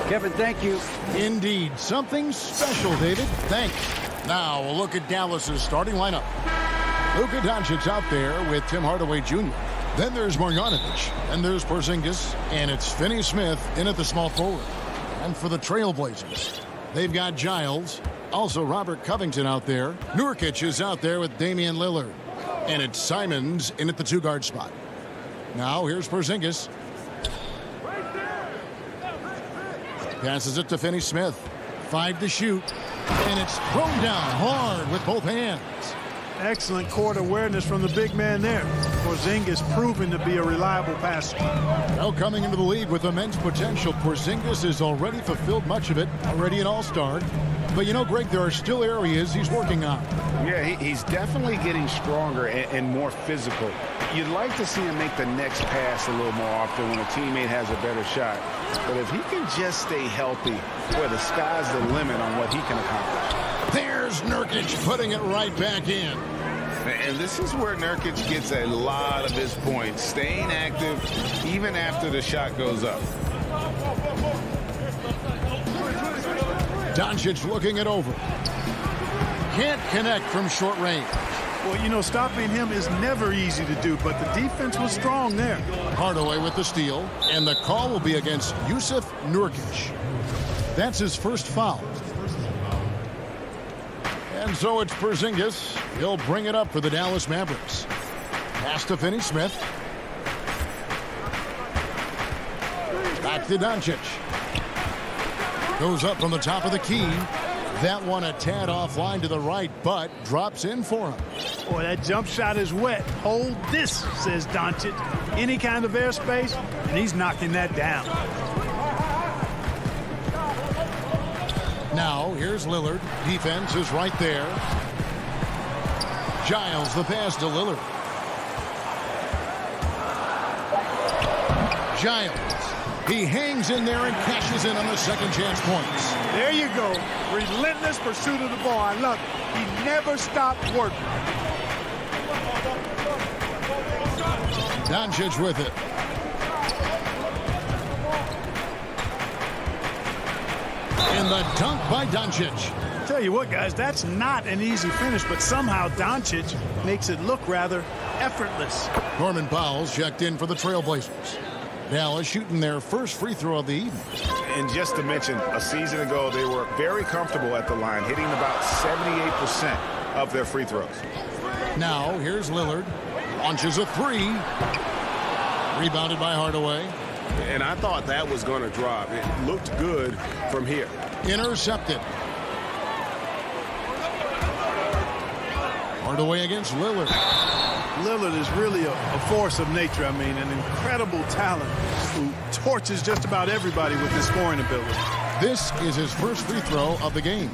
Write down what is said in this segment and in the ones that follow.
Kevin, thank you. Indeed, something special, David. Thanks. Now, a look at Dallas's starting lineup. Luka Doncic out there with Tim Hardaway Jr. Then there's Marjanovic, and there's Porzingis, and it's Finney Smith in at the small forward. And for the Trailblazers, they've got Giles, also Robert Covington out there. Nurkic is out there with Damian Lillard, and it's Simons in at the two-guard spot. Now here's Porzingis. Passes it to Finney Smith. 5 to shoot, and it's thrown down hard with both hands. Excellent court awareness from the big man there. Porzingis proven to be a reliable passer. Now coming into the league with immense potential, Porzingis has already fulfilled much of it, already an all-star. But you know, Greg, there are still areas he's working on. Yeah, he's definitely getting stronger and more physical. You'd like to see him make the next pass a little more often when a teammate has a better shot. But if he can just stay healthy, boy, the sky's the limit on what he can accomplish. There's Nurkic putting it right back in. And this is where Nurkic gets a lot of his points, staying active even after the shot goes up. Doncic looking it over. Can't connect from short range. Well, you know, stopping him is never easy to do, but the defense was strong there. Hardaway with the steal, and the call will be against Yusuf Nurkic. That's his first foul. And so it's Porzingis. He'll bring it up for the Dallas Mavericks. Pass to Finney Smith. Back to Doncic. Goes up from the top of the key. That one a tad offline to the right, but drops in for him. Boy, that jump shot is wet. Hold this, says Doncic. Any kind of airspace, and he's knocking that down. Now, here's Lillard. Defense is right there. Giles, the pass to Lillard. Giles. He hangs in there and cashes in on the second chance points. There you go. Relentless pursuit of the ball. I love it. He never stopped working. Doncic with it. And the dunk by Doncic. Tell you what, guys, that's not an easy finish, but somehow Doncic makes it look rather effortless. Norman Powell's checked in for the Trailblazers. Dallas shooting their first free throw of the evening. And just to mention, a season ago, they were very comfortable at the line, hitting about 78% of their free throws. Now, here's Lillard. Launches a three. Rebounded by Hardaway. And I thought that was going to drop. It looked good from here. Intercepted. Hardaway against Lillard. Lillard is really a force of nature. I mean, an incredible talent who torches just about everybody with his scoring ability. This is his first free throw of the game.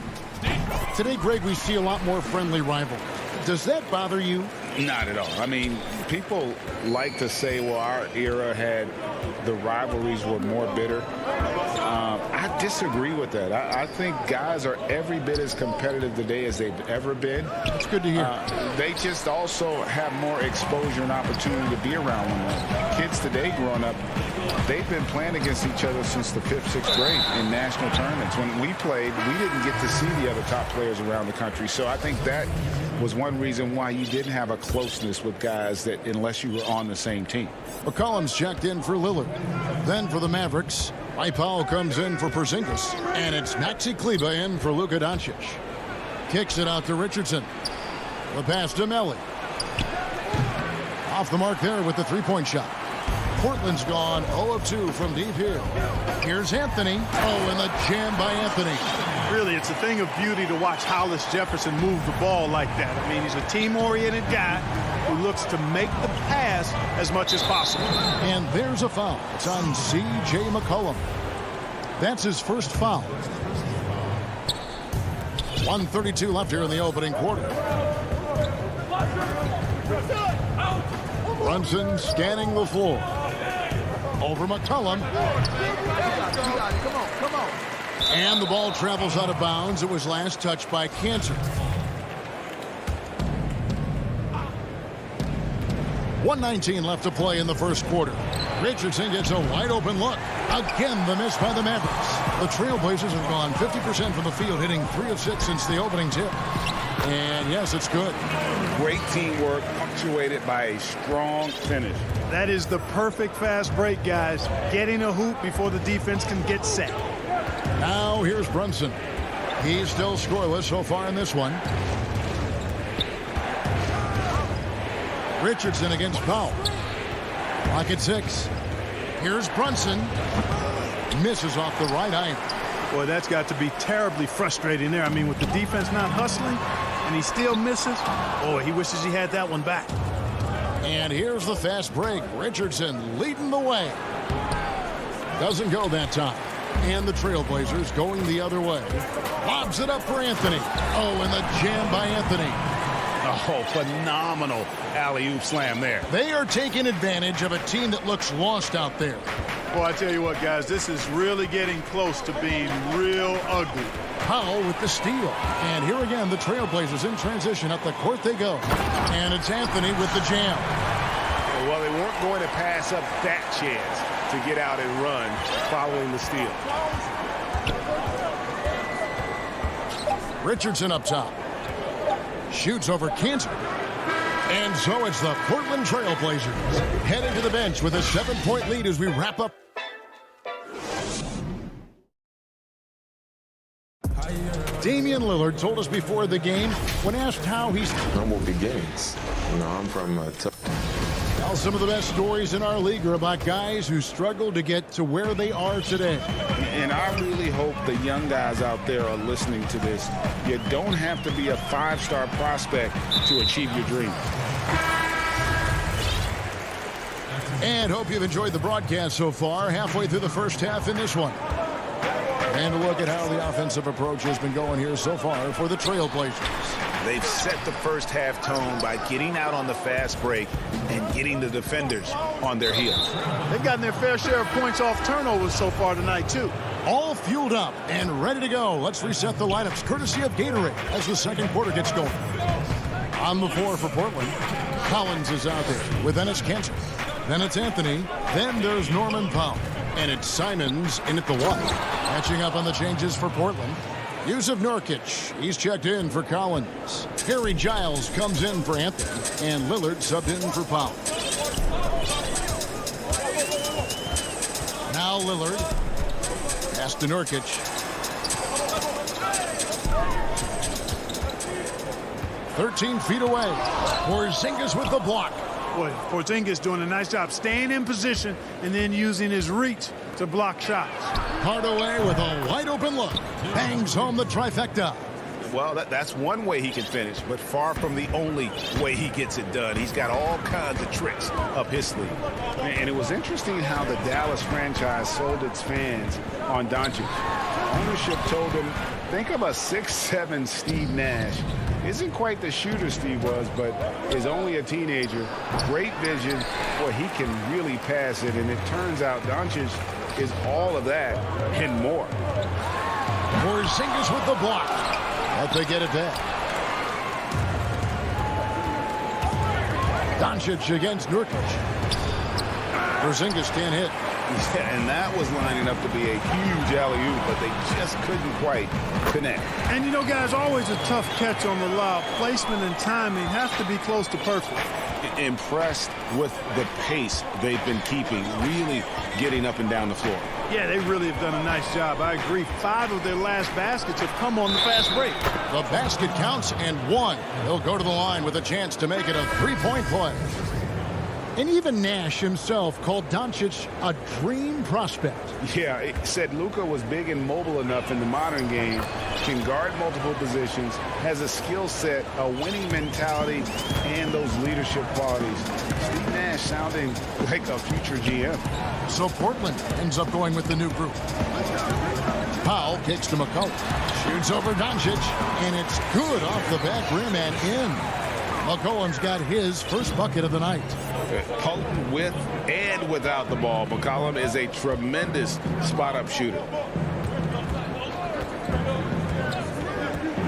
Today, Greg, we see a lot more friendly rivalry. Does that bother you? Not at all. I mean, people like to say, well, our era had the rivalries were more bitter. I disagree with that. I think guys are every bit as competitive today as they've ever been. That's good to hear. They just also have more exposure and opportunity to be around one another. Kids today growing up, they've been playing against each other since the 5th, 6th grade in national tournaments. When we played, we didn't get to see the other top players around the country. So I think that was one reason why you didn't have a closeness with guys that unless you were on the same team. McCollum's checked in for Lillard. Then for the Mavericks, Mike Powell comes in for Porzingis. And it's Maxi Kleber in for Luka Doncic. Kicks it out to Richardson. The pass to Melli. Off the mark there with the three-point shot. Portland's gone 0 of 2 from deep here. Here's Anthony. Oh, and the jam by Anthony. Really, it's a thing of beauty to watch Hollis Jefferson move the ball like that. I mean, he's a team-oriented guy who looks to make the pass as much as possible. And there's a foul. It's on C.J. McCollum. That's his first foul. 1:32 left here in the opening quarter. Brunson scanning the floor. Over McCollum. Come on. And the ball travels out of bounds. It was last touched by Cantor. 1:19 left to play in the first quarter. Richardson gets a wide open look. Again, the miss by the Mavericks. The Trailblazers have gone 50% from the field, hitting 3 of 6 since the opening tip. And yes, it's good. Great teamwork punctuated by a strong finish. That is the perfect fast break, guys. Getting a hoop before the defense can get set. Now here's Brunson. He's still scoreless so far in this one. Richardson against Powell. Clock at 6. Here's Brunson. Misses off the right iron. Boy, that's got to be terribly frustrating there. I mean, with the defense not hustling and he still misses, boy, he wishes he had that one back. And here's the fast break. Richardson leading the way. Doesn't go that time. And the Trailblazers going the other way. Lobs it up for Anthony. Oh, and the jam by Anthony. Oh, phenomenal alley-oop slam there. They are taking advantage of a team that looks lost out there. Well, I tell you what, guys, this is really getting close to being real ugly. Powell with the steal. And here again, the Trailblazers in transition. Up the court they go. And it's Anthony with the jam. Well, they weren't going to pass up that chance to get out and run following the steal. Richardson up top. Shoots over Cantor. And so it's the Portland Trailblazers heading to the bench with a 7-point lead as we wrap up. Damian Lillard told us before the game when asked how he's humble beginnings. You know, I'm from a tough. Well, some of the best stories in our league are about guys who struggled to get to where they are today. And I really hope the young guys out there are listening to this. You don't have to be a 5-star prospect to achieve your dream. And hope you've enjoyed the broadcast so far. Halfway through the first half in this one. And a look at how the offensive approach has been going here so far for the Trailblazers. They've set the first half tone by getting out on the fast break and getting the defenders on their heels. They've gotten their fair share of points off turnovers so far tonight, too. All fueled up and ready to go. Let's reset the lineups courtesy of Gatorade as the second quarter gets going. On the floor for Portland, Collins is out there with Enes Kanter. Then it's Anthony. Then there's Norman Powell. And it's Simons in at the 1. Catching up on the changes for Portland. Yusuf Nurkic, he's checked in for Collins. Harry Giles comes in for Anthony. And Lillard subbed in for Powell. Now Lillard. Pass to Nurkic. "13 feet away. Porzingis with the block. Boy, Porzingis doing a nice job staying in position and then using his reach to block shots. Hardaway with a wide open look. Bangs home the trifecta. Well, that's one way he can finish, but far from the only way he gets it done. He's got all kinds of tricks up his sleeve. And it was interesting how the Dallas franchise sold its fans on Doncic. Ownership told them, think of a 6'7" Steve Nash. Isn't quite the shooter Steve was, but is only a teenager. Great vision. Boy, he can really pass it, and it turns out Doncic is all of that and more. Porzingis with the block. But they get it back. Doncic against Nurkic. Porzingis can't hit. Yeah, and that was lining up to be a huge alley-oop, but they just couldn't quite connect. And, you know, guys, always a tough catch on the lob. Placement and timing have to be close to perfect. Impressed with the pace they've been keeping, really getting up and down the floor. Yeah, they really have done a nice job. I agree. 5 of their last baskets have come on the fast break. The basket counts and 1. He'll go to the line with a chance to make it a 3-point play. And even Nash himself called Doncic a dream prospect. Yeah, it said Luka was big and mobile enough in the modern game, can guard multiple positions, has a skill set, a winning mentality, and those leadership qualities. Steve Nash sounding like a future GM. So Portland ends up going with the new group. Powell kicks to McCollum. Shoots over Doncic, and it's good off the back rim and in. McCollum's got his first bucket of the night. Potent with and without the ball. McCollum is a tremendous spot-up shooter.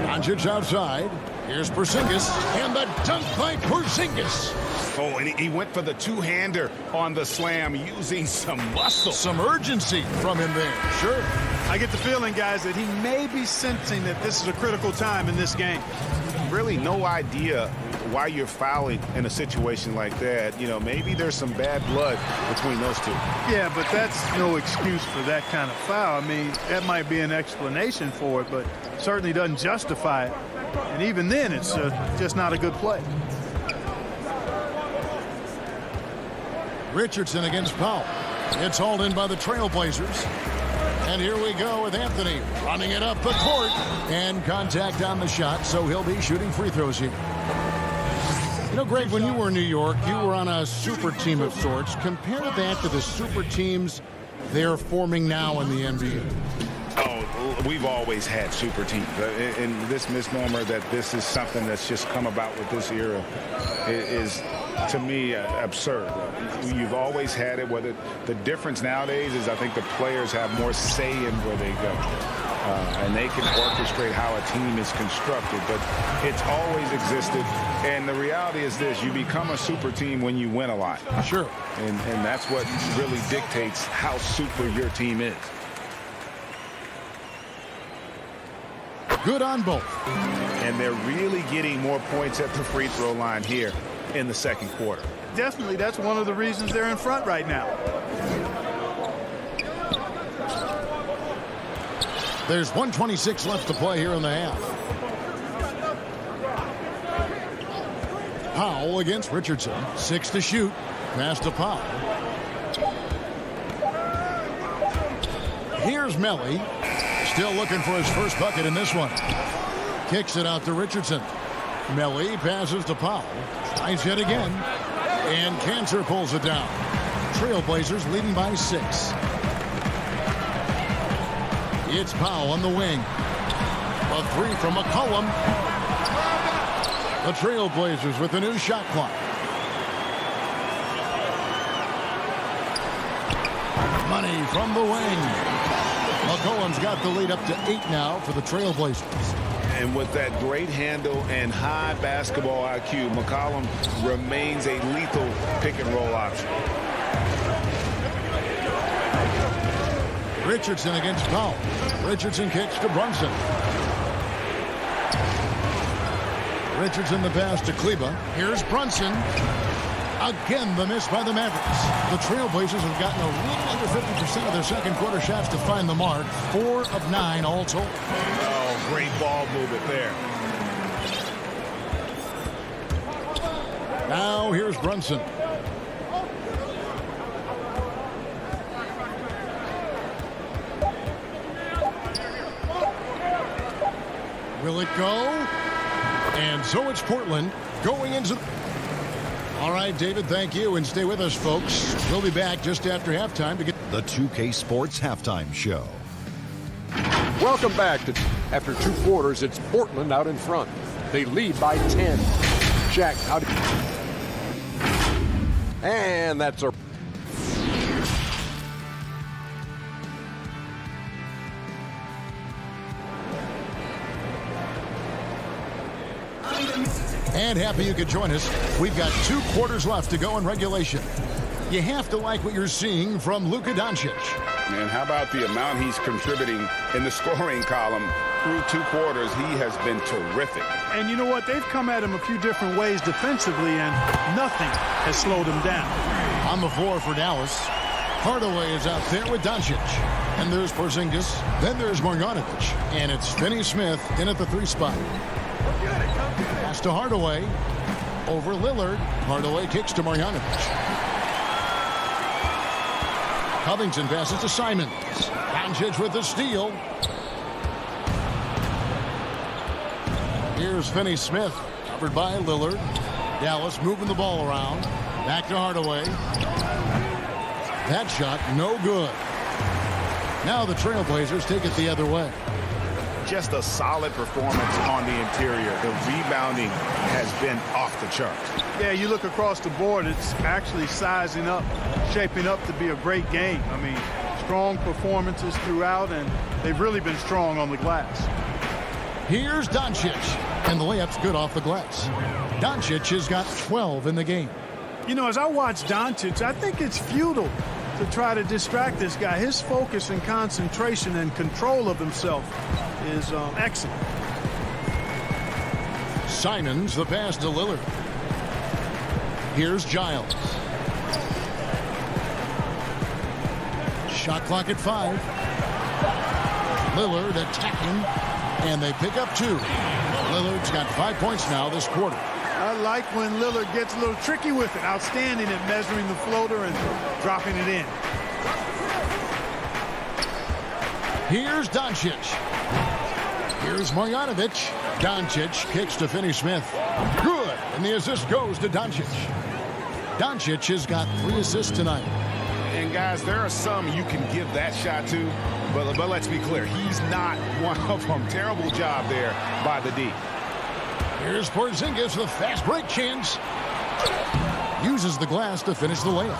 Doncic outside. Here's Porzingis, and the dunk by Porzingis. Oh, and he went for the two-hander on the slam using some muscle. Some urgency from him there. Sure. I get the feeling, guys, that he may be sensing that this is a critical time in this game. Really no idea why you're fouling in a situation like that. You know, maybe there's some bad blood between those two. Yeah, but that's no excuse for that kind of foul. I mean, that might be an explanation for it, but certainly doesn't justify it. And even then, it's just not a good play. Richardson against Powell. It's hauled in by the Trailblazers. And here we go with Anthony running it up the court. And contact on the shot, so he'll be shooting free throws here. You know, Greg, when you were in New York, you were on a super team of sorts. Compare that to the super teams they're forming now in the NBA. Oh, we've always had super teams. And this misnomer that this is something that's just come about with this era is, to me, absurd. You've always had it. Whether the difference nowadays is I think the players have more say in where they go. And they can orchestrate how a team is constructed. But it's always existed. And the reality is this. You become a super team when you win a lot. Sure. And that's what really dictates how super your team is. Good on both. And they're really getting more points at the free throw line here in the second quarter. Definitely, that's one of the reasons they're in front right now. There's 1:26 left to play here in the half. Powell against Richardson. 6 to shoot. Pass to Powell. Here's Melly. Still looking for his first bucket in this one. Kicks it out to Richardson. Melly passes to Powell. Tries it again. And Cancer pulls it down. Trailblazers leading by 6. It's Powell on the wing. A 3 from McCollum. The Trailblazers with a new shot clock. Money from the wing. McCollum's got the lead up to 8 now for the Trailblazers. And with that great handle and high basketball IQ, McCollum remains a lethal pick and roll option. Richardson against Powell. Richardson kicks to Brunson. Richardson the pass to Kleba. Here's Brunson. Again, the miss by the Mavericks. The Trailblazers have gotten a little under 50% of their second quarter shots to find the mark. 4 of 9 all told. Oh, great ball movement there. Now here's Brunson. Will it go? And so it's Portland going into... All right, David, thank you. And stay with us, folks. We'll be back just after halftime to get... The 2K Sports Halftime Show. Welcome back. After 2 quarters, it's Portland out in front. They lead by 10. Shaq, how do you... And that's a... And happy you could join us. We've got 2 quarters left to go in regulation. You have to like what you're seeing from Luka Doncic. And how about the amount he's contributing in the scoring column through 2 quarters? He has been terrific. And you know what? They've come at him a few different ways defensively, and nothing has slowed him down. On the floor for Dallas, Hardaway is out there with Doncic. And there's Porzingis. Then there's Marjanovic. And it's Finney Smith in at the 3 spot. Pass to Hardaway. Over Lillard. Hardaway kicks to Marjanovic. Covington passes to Simons. Doncic with the steal. Here's Finney Smith, covered by Lillard. Dallas moving the ball around. Back to Hardaway. That shot, no good. Now the Trailblazers take it the other way. Just a solid performance on the interior. The rebounding has been off the charts. Yeah, you look across the board, it's actually sizing up, shaping up to be a great game. I mean, strong performances throughout, and they've really been strong on the glass. Here's Doncic, and the layup's good off the glass. Doncic has got 12 in the game. You know, as I watch Doncic, I think it's futile to try to distract this guy. His focus and concentration and control of himself is excellent. Simons the pass to Lillard. Here's Giles. Shot clock at 5. Lillard attacking, and they pick up 2. Lillard's got 5 points now this quarter. I like when Lillard gets a little tricky with it. Outstanding at measuring the floater and dropping it in. Here's Doncic. Here's Marjanovic. Doncic kicks to Finney-Smith. Good, and the assist goes to Doncic. Doncic has got 3 assists tonight. And guys, there are some you can give that shot to, but let's be clear, he's not one of them. Terrible job there by the D. Here's Porzingis with a fast break chance. Uses the glass to finish the layup.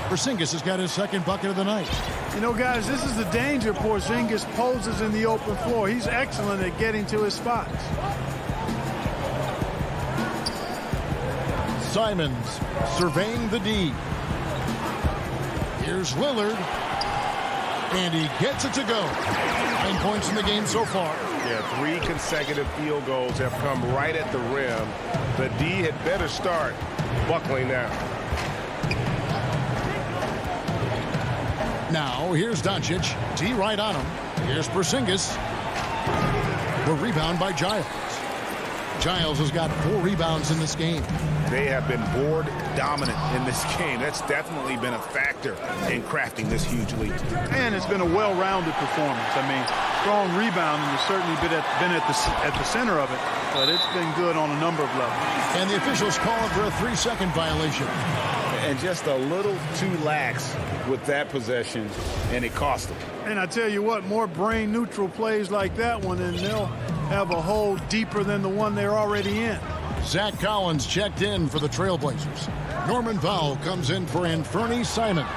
Porzingis has got his second bucket of the night. You know, guys, this is the danger Porzingis poses in the open floor. He's excellent at getting to his spots. Simons surveying the D. Here's Lillard. And he gets it to go. 9 points in the game so far. Yeah, 3 consecutive field goals have come right at the rim. The D had better start buckling now. Now, here's Doncic. D right on him. Here's Porzingis. The rebound by Giles. Giles has got 4 rebounds in this game. They have been board dominant in this game. That's definitely been a factor in crafting this huge lead. And it's been a well-rounded performance. I mean, strong rebounding has certainly been at the center of it, but it's been good on a number of levels. And the officials call it for a 3-second violation. And just a little too lax with that possession, and it cost them. And I tell you what, more brain-neutral plays like that one, and they'll have a hole deeper than the one they're already in. Zach Collins checked in for the Trailblazers. Norman Powell comes in for Anthony Simons.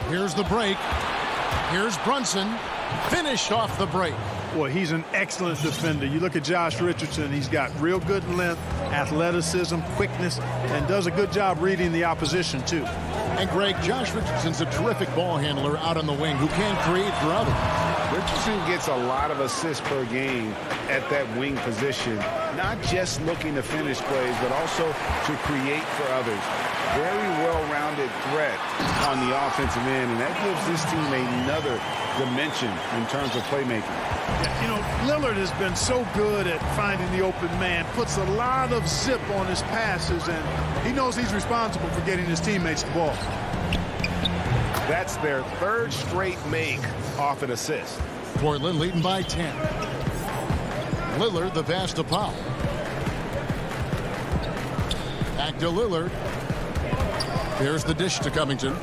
Here's the break. Here's Brunson. Finished off the break. Boy, he's an excellent defender. You look at Josh Richardson, he's got real good length, athleticism, quickness, and does a good job reading the opposition, too. And, Greg, Josh Richardson's a terrific ball handler out on the wing who can create for others. Richardson gets a lot of assists per game at that wing position, not just looking to finish plays, but also to create for others. Very well-rounded threat on the offensive end, and that gives this team another dimension in terms of playmaking. You know, Lillard has been so good at finding the open man, puts a lot of zip on his passes, and he knows he's responsible for getting his teammates the ball. That's their 3rd straight make off an assist. Portland leading by 10. Lillard the pass to Powell. Back to Lillard. Here's the dish to Covington.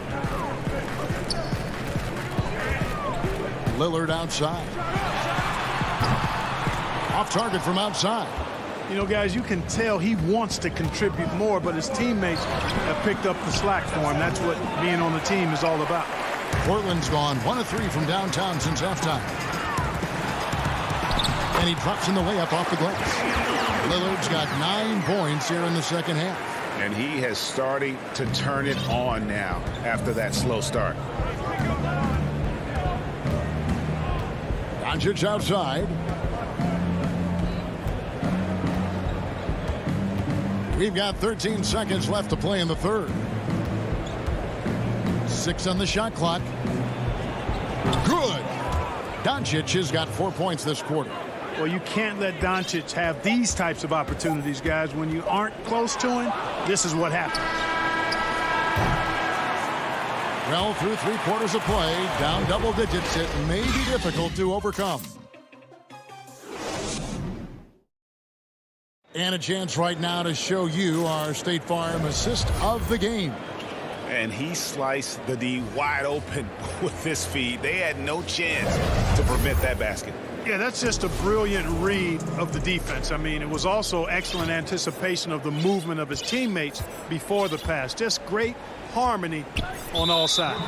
Lillard outside. Off target from outside. You know, guys, you can tell he wants to contribute more, but his teammates have picked up the slack for him. That's what being on the team is all about. Portland's gone 1 of 3 from downtown since halftime. And he drops in the layup off the glass. Lillard's got 9 points here in the second half. And he has started to turn it on now after that slow start. Doncic outside. We've got 13 seconds left to play in the third. 6 on the shot clock. Good. Doncic has got 4 points this quarter. Well, you can't let Doncic have these types of opportunities, guys. When you aren't close to him, this is what happens. Well, through 3 quarters of play, down double digits, it may be difficult to overcome. And a chance right now to show you our State Farm assist of the game. And he sliced the D wide open with this feed. They had no chance to prevent that basket. Yeah, that's just a brilliant read of the defense. I mean, it was also excellent anticipation of the movement of his teammates before the pass. Just great harmony on all sides.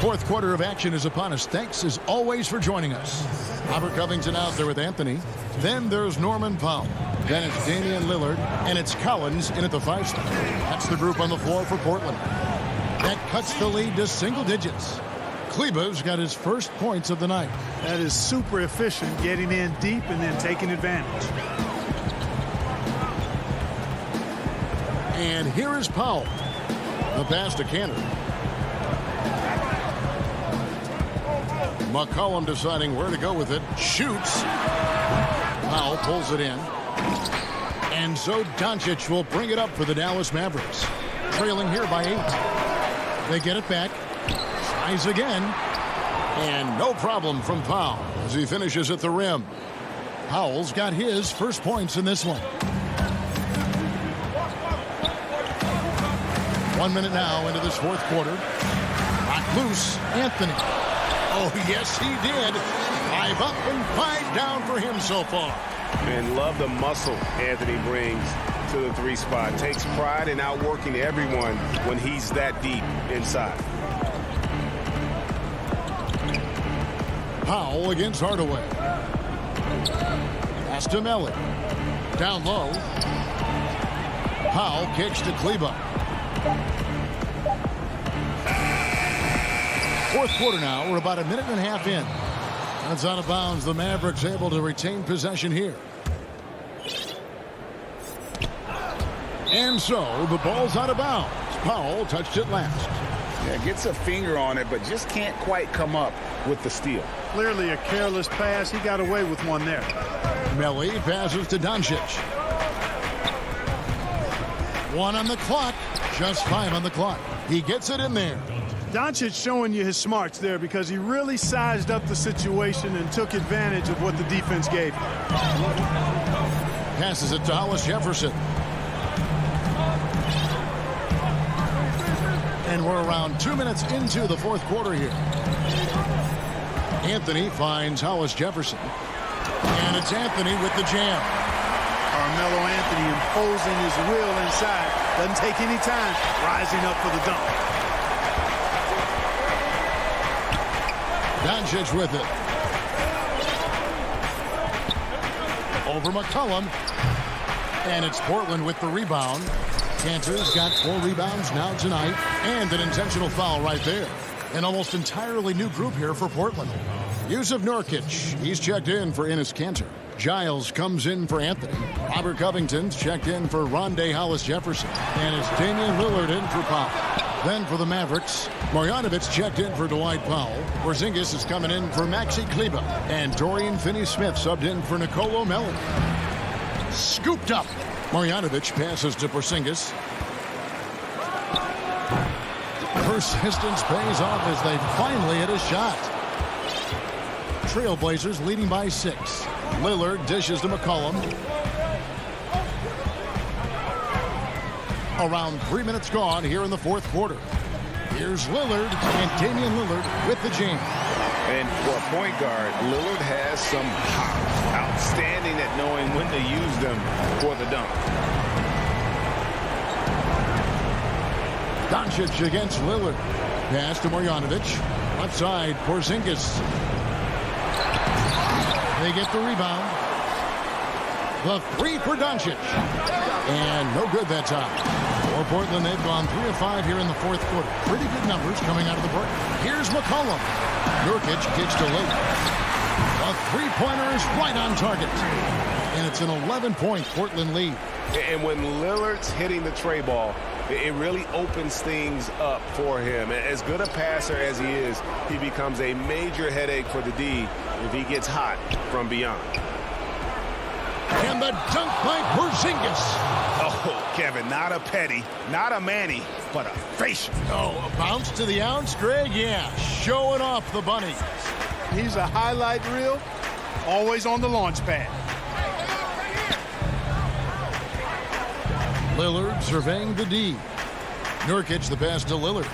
Fourth quarter of action is upon us. Thanks, as always, for joining us. Robert Covington out there with Anthony. Then there's Norman Powell. Then it's Damian Lillard, and it's Collins in at the 5 spot. That's the group on the floor for Portland. That cuts the lead to single digits. Kleba's got his first points of the night. That is super efficient, getting in deep and then taking advantage. And here is Powell. The pass to Cantor. McCollum deciding where to go with it. Shoots. Powell pulls it in. And so Doncic will bring it up for the Dallas Mavericks. Trailing here by 8. They get it back. Tries again. And no problem from Powell as he finishes at the rim. Powell's got his first points in this one. 1 minute now into this fourth quarter. Knocked loose. Anthony. Oh, yes, he did. 5 up and 5 down for him so far. And love the muscle Anthony brings to the 3 spot. Takes pride in outworking everyone when he's that deep inside. Powell against Hardaway. Pass to Melly. Down low. Powell kicks to Kleber. Fourth quarter now. We're about a minute and a half in. That's out of bounds. The Mavericks able to retain possession here. And so the ball's out of bounds. Powell touched it last. Yeah, gets a finger on it, but just can't quite come up with the steal. Clearly a careless pass. He got away with one there. Melly passes to Doncic. 1 on the clock. Just 5 on the clock. He gets it in there. Doncic showing you his smarts there because he really sized up the situation and took advantage of what the defense gave him. Passes it to Hollis Jefferson. And we're around 2 minutes into the fourth quarter here. Anthony finds Hollis Jefferson. And it's Anthony with the jam. Carmelo Anthony imposing his will inside. Doesn't take any time. Rising up for the dunk. Doncic with it. Over McCollum. And it's Portland with the rebound. Cantor's got 4 rebounds now tonight. And an intentional foul right there. An almost entirely new group here for Portland. Yusuf Nurkic. He's checked in for Enes Kanter. Giles comes in for Anthony. Robert Covington's checked in for Rondé Hollis Jefferson. And it's Damian Lillard in for Powell. Then for the Mavericks, Marjanovic checked in for Dwight Powell. Porzingis is coming in for Maxi Kleber. And Dorian Finney-Smith subbed in for Nicolo Melli. Scooped up. Marjanovic passes to Porzingis. Persistence pays off as they finally hit a shot. Trailblazers leading by 6. Lillard dishes to McCollum. Around 3 minutes gone here in the fourth quarter. Here's Lillard and Damian Lillard with the jam. And for a point guard, Lillard has some pop. Outstanding at knowing when to use them for the dunk. Doncic against Lillard. Pass to Marjanovic. Left side, Porzingis. They get the rebound. The 3 for Doncic. And no good that time. For Portland, they've gone 3 of 5 here in the fourth quarter. Pretty good numbers coming out of the break. Here's McCollum. Nurkic kicks to late. A 3-pointer is right on target. And it's an 11-point Portland lead. And when Lillard's hitting the tray ball, it really opens things up for him. As good a passer as he is, he becomes a major headache for the D if he gets hot from beyond. And the dunk by Porzingis. Oh, Kevin, not a petty, not a Manny, but a facial. Oh, a bounce to the ounce, Greg? Yeah, showing off the bunny. He's a highlight reel, always on the launch pad. Lillard surveying the D. Nurkic the pass to Lillard.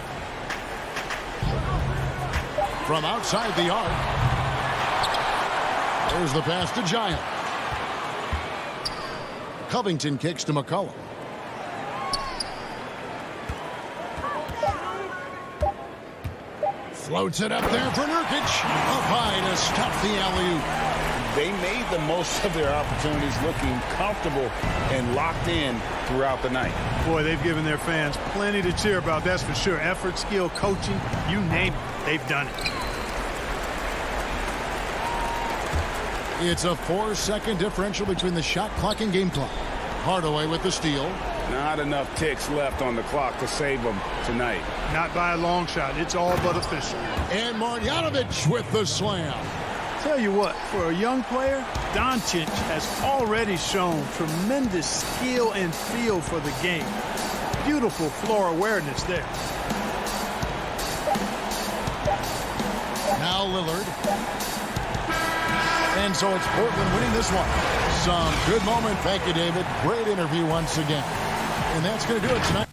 From outside the arc. There's the pass to Giles. Covington kicks to McCollum. Floats it up there for Nurkic. Up high to stop the alley-oop. they made the most of their opportunities, looking comfortable and locked in throughout the night. Boy, they've given their fans plenty to cheer about, that's for sure. Effort, skill, coaching, you name it, they've done it. It's a 4-second differential between the shot clock and game clock. Hardaway with the steal. Not enough ticks left on the clock to save them tonight. Not by a long shot. It's all but official. And Marjanovic with the slam. Tell you what, for a young player, Doncic has already shown tremendous skill and feel for the game. Beautiful floor awareness there. Now Lillard. And so it's Portland winning this one. Some good moment. Thank you, David. Great interview once again. And that's going to do it tonight.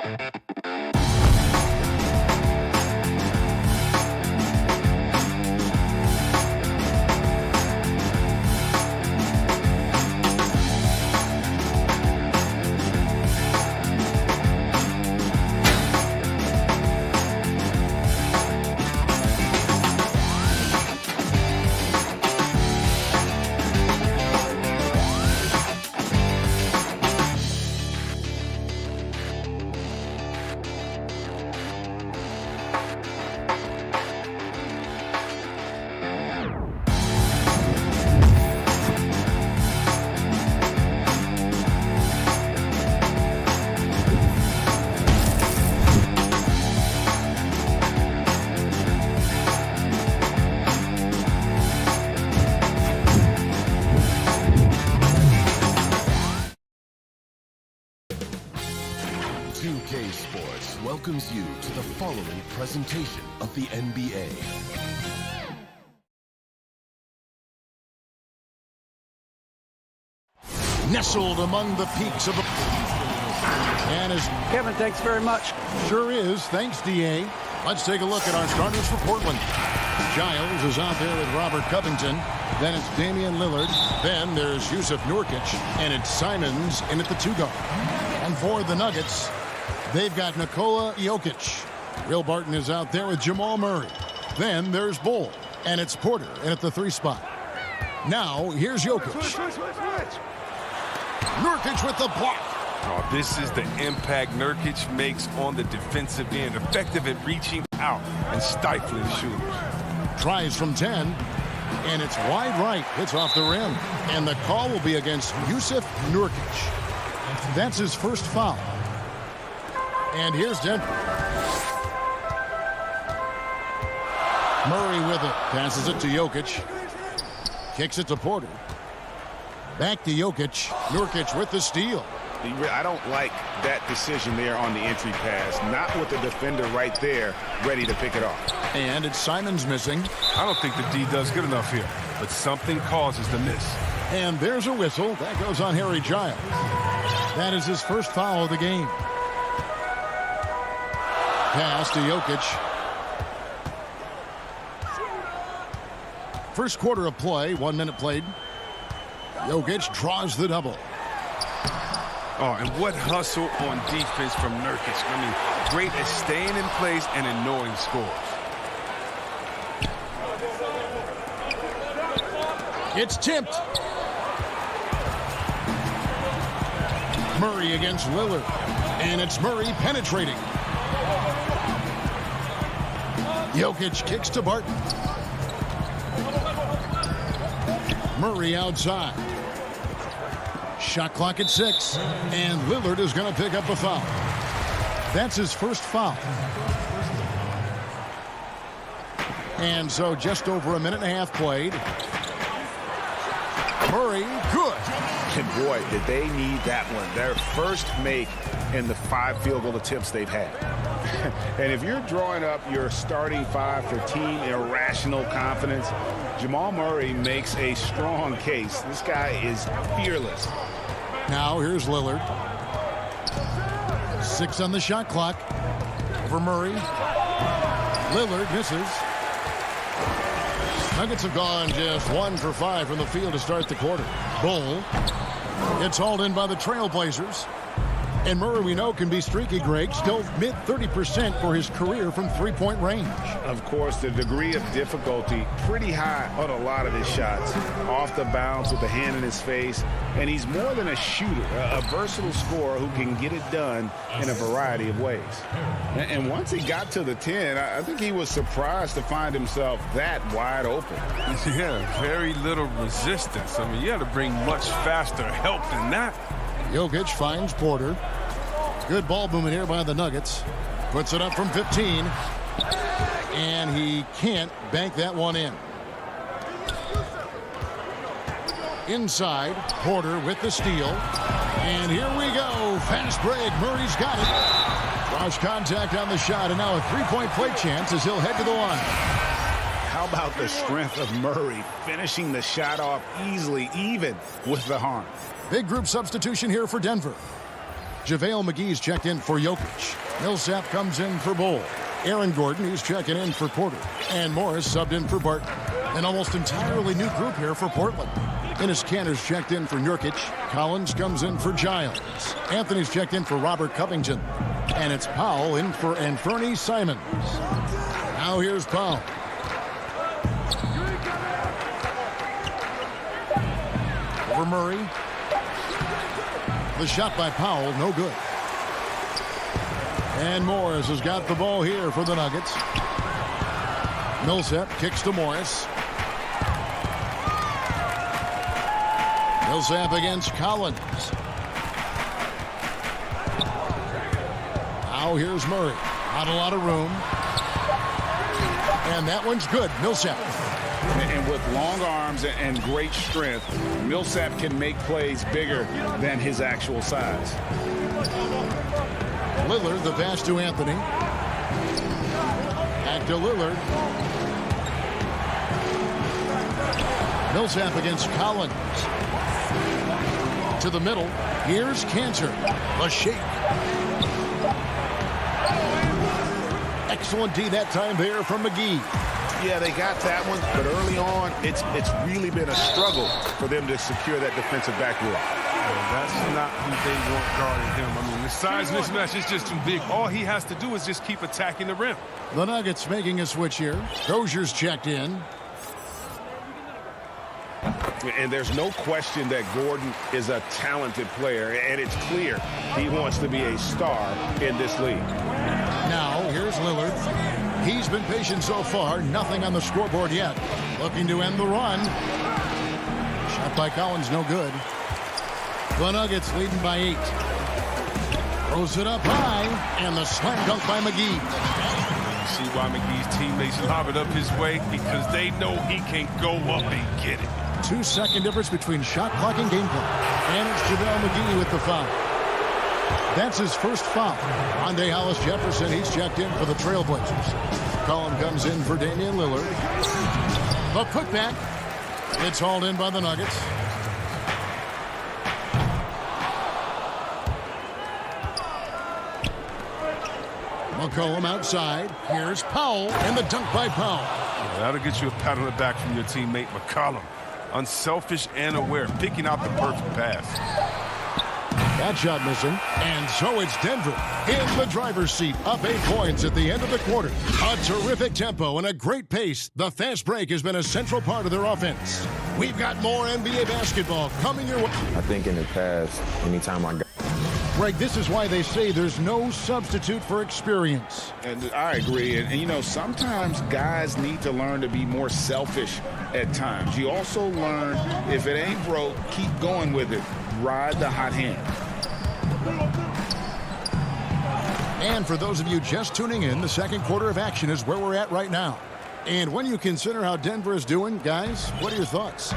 CLA Sports welcomes you to the following presentation of the NBA. Nestled among the peaks of the... And as Kevin, thanks very much. Sure is. Thanks, D.A. Let's take a look at our starters for Portland. Giles is out there with Robert Covington. Then it's Damian Lillard. Then there's Yusuf Nurkic. And it's Simons in at the 2-guard. And for the Nuggets, they've got Nikola Jokic. Will Barton is out there with Jamal Murray. Then there's Bull. And it's Porter in at the 3 spot. Now, here's Jokic. Nurkic with the block. Oh, this is the impact Nurkic makes on the defensive end. Effective at reaching out and stifling shooters. Tries from 10. And it's wide right. Hits off the rim. And the call will be against Yusuf Nurkic. That's his first foul. And here's Denver. Murray with it. Passes it to Jokic. Kicks it to Porter. Back to Jokic. Nurkic with the steal. I don't like that decision there on the entry pass. Not with the defender right there ready to pick it off. And it's Simons missing. I don't think the D does good enough here, but something causes the miss. And there's a whistle. That goes on Harry Giles. That is his first foul of the game. Pass to Jokic. First quarter of play, 1 minute played. Jokic draws the double. Oh, and what hustle on defense from Nurkic. I mean, great at staying in place and ignoring scores. It's tipped. Murray against Lillard. And it's Murray penetrating. Jokic kicks to Barton. Murray outside. Shot clock at 6. And Lillard is going to pick up a foul. That's his first foul. And so just over a minute and a half played. Murray, good. And boy, did they need that one. Their first make in the 5 field goal attempts they've had. And if you're drawing up your starting 5 for team irrational confidence, Jamal Murray makes a strong case. This guy is fearless. Now here's Lillard. 6 on the shot clock. For Murray. Lillard misses. Nuggets have gone just 1 for 5 from the field to start the quarter. Bull. It's hauled in by the Trailblazers. And Murray, we know, can be streaky, Greg. Still mid-30% for his career from 3-point range. Of course, the degree of difficulty pretty high on a lot of his shots. Off the bounce with the hand in his face. And he's more than a shooter, a versatile scorer who can get it done in a variety of ways. And once he got to the 10, I think he was surprised to find himself that wide open. Yeah, very little resistance. I mean, you got to bring much faster help than that. Jokic finds Porter. Good ball movement here by the Nuggets. Puts it up from 15. And he can't bank that one in. Inside, Porter with the steal. And here we go. Fast break. Murray's got it. Cross contact on the shot. And now a 3-point play chance as he'll head to the line. How about the strength of Murray finishing the shot off easily, even with the harm? Big group substitution here for Denver. JaVale McGee's checked in for Jokic. Millsap comes in for Bull. Aaron Gordon, he's checking in for Porter. And Morris subbed in for Barton. An almost entirely new group here for Portland. Enes Kanter's checked in for Nurkic. Collins comes in for Giles. Anthony's checked in for Robert Covington. And it's Powell in for Anthony Simons. Now here's Powell. Over Murray. The shot by Powell, no good. And Morris has got the ball here for the Nuggets. Millsap kicks to Morris. Millsap against Collins. Now here's Murray. Not a lot of room. And that one's good. Millsap. And with long arms and great strength, Millsap can make plays bigger than his actual size. Lillard, the pass to Anthony. Back to Lillard. Millsap against Collins. To the middle. Here's Kanter. The shake. Excellent D that time there from McGee. Yeah, they got that one, but early on, it's really been a struggle for them to secure that defensive backboard. That's not who they want guarding him. I mean, the size mismatch is just too big. All he has to do is just keep attacking the rim. The Nuggets making a switch here. Rozier's checked in. And there's no question that Gordon is a talented player, and it's clear he wants to be a star in this league. Now, here's Lillard. He's been patient so far. Nothing on the scoreboard yet. Looking to end the run. Shot by Collins, no good. The Nuggets leading by 8. Throws it up high, and the slam dunk by McGee. You see why McGee's teammates lob it up his way? Because they know he can go up and get it. 2-second difference between shot clock and game clock. And it's JaVale McGee with the foul. That's his first foul. Andre Hollis-Jefferson, he's checked in for the Trailblazers. Collin comes in for Damian Lillard. The putback. It's hauled in by the Nuggets. McCollum outside. Here's Powell, and the dunk by Powell. Yeah, that'll get you a pat on the back from your teammate, McCollum. Unselfish and aware, picking out the perfect pass. That shot missing, and so it's Denver in the driver's seat, up 8 points at the end of the quarter. A terrific tempo and a great pace. The fast break has been a central part of their offense. We've got more NBA basketball coming your way. I think in the past, anytime I got... Greg, this is why they say there's no substitute for experience. And I agree. And, you know, sometimes guys need to learn to be more selfish at times. You also learn, if it ain't broke, keep going with it. Ride the hot hand. And for those of you just tuning in, the second quarter of action is where we're at right now. And when you consider how Denver is doing, guys, what are your thoughts?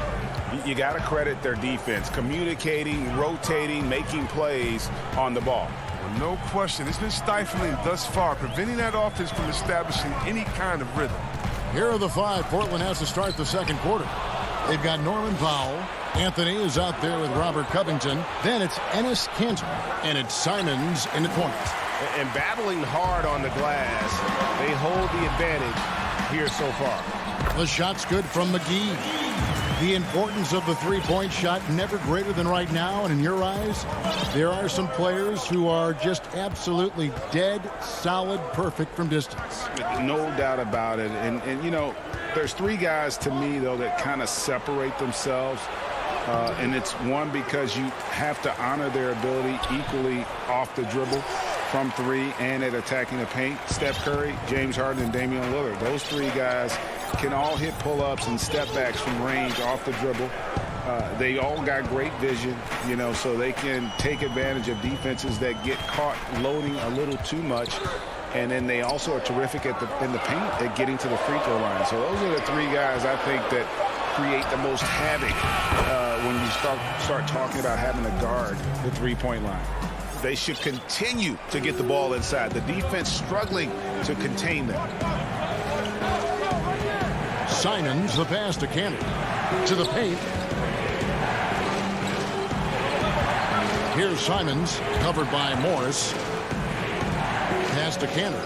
You got to credit their defense, communicating, rotating, making plays on the ball. Well, no question. It's been stifling thus far, preventing that offense from establishing any kind of rhythm. Here are the 5 Portland has to start the second quarter. They've got Norman Powell. Anthony is out there with Robert Covington. Then it's Enes Kanter, and it's Simons in the corner. And battling hard on the glass, they hold the advantage here so far. The shot's good from McGee. The importance of the three-point shot never greater than right now. And in your eyes, there are some players who are just absolutely dead, solid, perfect from distance. No doubt about it. And you know, there's 3 guys to me, though, that kind of separate themselves. And it's one, because you have to honor their ability equally off the dribble, from 3, and at attacking the paint. Steph Curry, James Harden, and Damian Lillard. Those 3 guys can all hit pull-ups and step-backs from range off the dribble. They all got great vision, you know, so they can take advantage of defenses that get caught loading a little too much. And then they also are terrific in the paint at getting to the free throw line. So those are the 3 guys, I think, that create the most havoc when you start talking about having to guard the three-point line. They should continue to get the ball inside. The defense struggling to contain them. Simons, the pass to Kanter. To the paint. Here's Simons, covered by Morris. Pass to Cantor.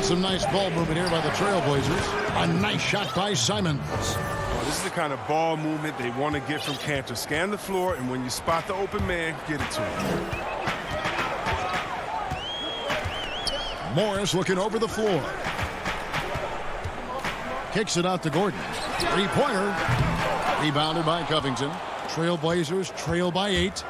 Some nice ball movement here by the Trailblazers. A nice shot by Simons. This is the kind of ball movement they want to get from Cantor. Scan the floor, and when you spot the open man, get it to him. Morris looking over the floor. Kicks it out to Gordon. Three-pointer. Rebounded by Covington. Trailblazers trail by 8.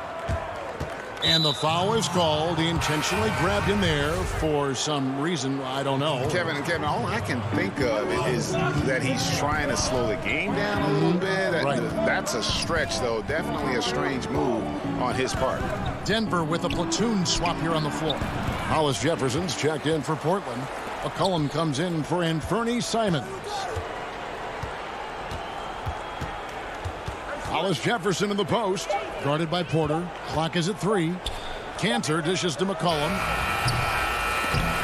And the foul is called. He intentionally grabbed him there for some reason. I don't know. Kevin, all I can think of is that he's trying to slow the game down a little bit. Right. That's a stretch, though. Definitely a strange move on his part. Denver with a platoon swap here on the floor. Hollis Jefferson's checked in for Portland. McCollum comes in for Anthony Simons. Hollis Jefferson in the post, guarded by Porter. Clock is at 3. Cantor dishes to McCollum.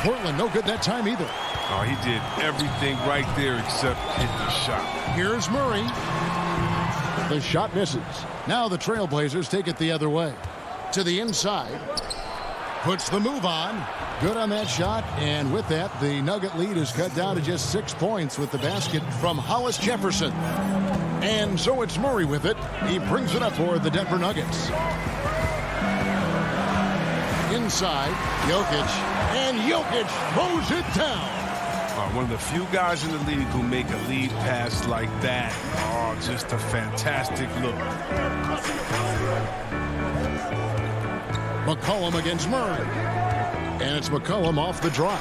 Portland no good that time either. Oh, he did everything right there except hit the shot. Here's Murray. The shot misses. Now the Trailblazers take it the other way. To the inside. Puts the move on. Good on that shot. And with that, the Nugget lead is cut down to just 6 points with the basket from Hollis Jefferson. And so it's Murray with it. He brings it up for the Denver Nuggets. Inside, Jokic. And Jokic throws it down. One of the few guys in the league who make a lead pass like that. Oh, just a fantastic look. McCollum against Murray. And it's McCollum off the drive.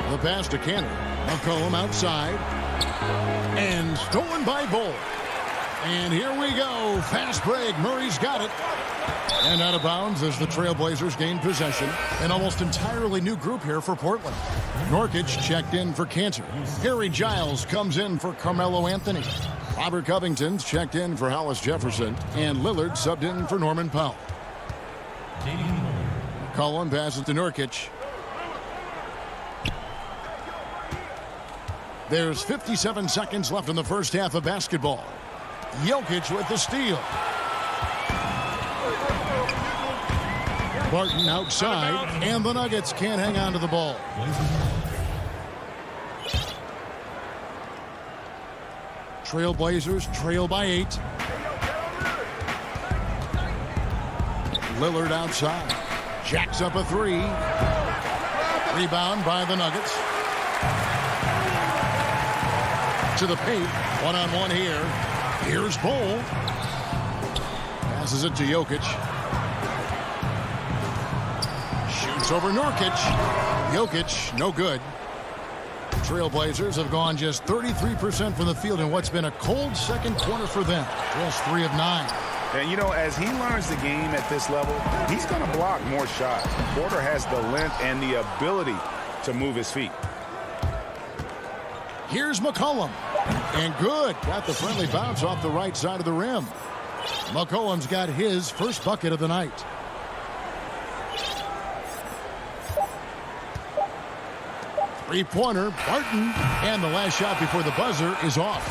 The pass to Cantor. McCollum outside. And stolen by Bull. And here we go. Fast break. Murray's got it. And out of bounds as the Trailblazers gain possession. An almost entirely new group here for Portland. Nurkic checked in for Cantor. Harry Giles comes in for Carmelo Anthony. Robert Covington's checked in for Hollis Jefferson. And Lillard subbed in for Norman Powell. Cullen passes to Nurkic. There's 57 seconds left in the first half of basketball. Jokic with the steal. Barton outside, and the Nuggets can't hang on to the ball. Trailblazers trail by 8. Lillard outside. Jacks up a 3. Rebound by the Nuggets. To the paint. One-on-one here. Here's Bull. Passes it to Jokic. Shoots over Nurkic. Jokic, no good. Trailblazers have gone just 33% from the field in what's been a cold second quarter for them. Just 3 of 9. And, you know, as he learns the game at this level, he's going to block more shots. Porter has the length and the ability to move his feet. Here's McCollum. And good. Got the friendly bounce off the right side of the rim. McCollum's got his first bucket of the night. Three-pointer, Barton. And the last shot before the buzzer is off.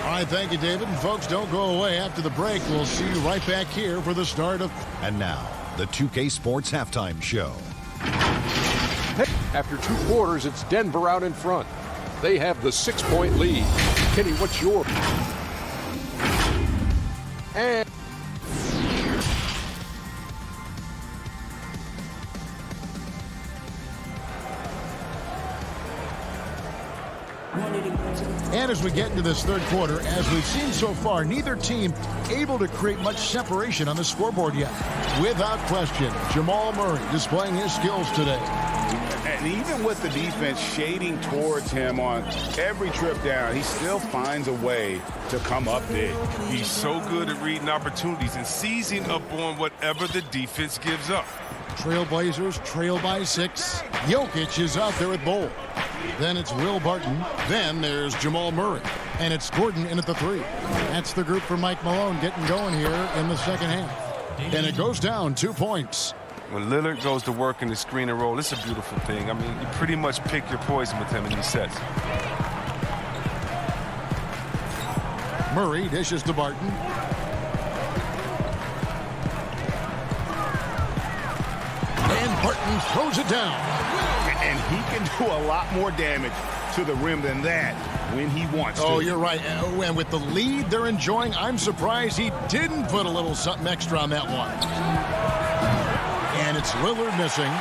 All right, thank you, David. And folks, don't go away. After the break, we'll see you right back here for the start of... And now, the 2K Sports Halftime Show. After 2 quarters, it's Denver out in front. They have the 6-point lead. Kenny, what's your... And... And as we get into this third quarter, as we've seen so far, neither team able to create much separation on the scoreboard yet. Without question, Jamal Murray displaying his skills today. And even with the defense shading towards him on every trip down, he still finds a way to come up big. He's so good at reading opportunities and seizing up on whatever the defense gives up. Trailblazers trail by 6. Jokic is out there at Bull. Then it's Will Barton. Then there's Jamal Murray. And it's Gordon in at the 3. That's the group for Mike Malone getting going here in the second half. And it goes down 2 points. When Lillard goes to work in the screen and roll, it's a beautiful thing. I mean, you pretty much pick your poison with him in these sets. Murray dishes to Barton. throws it down. And he can do a lot more damage to the rim than that when he wants to. Oh, you're right. And with the lead they're enjoying, I'm surprised he didn't put a little something extra on that one. And it's Lillard missing.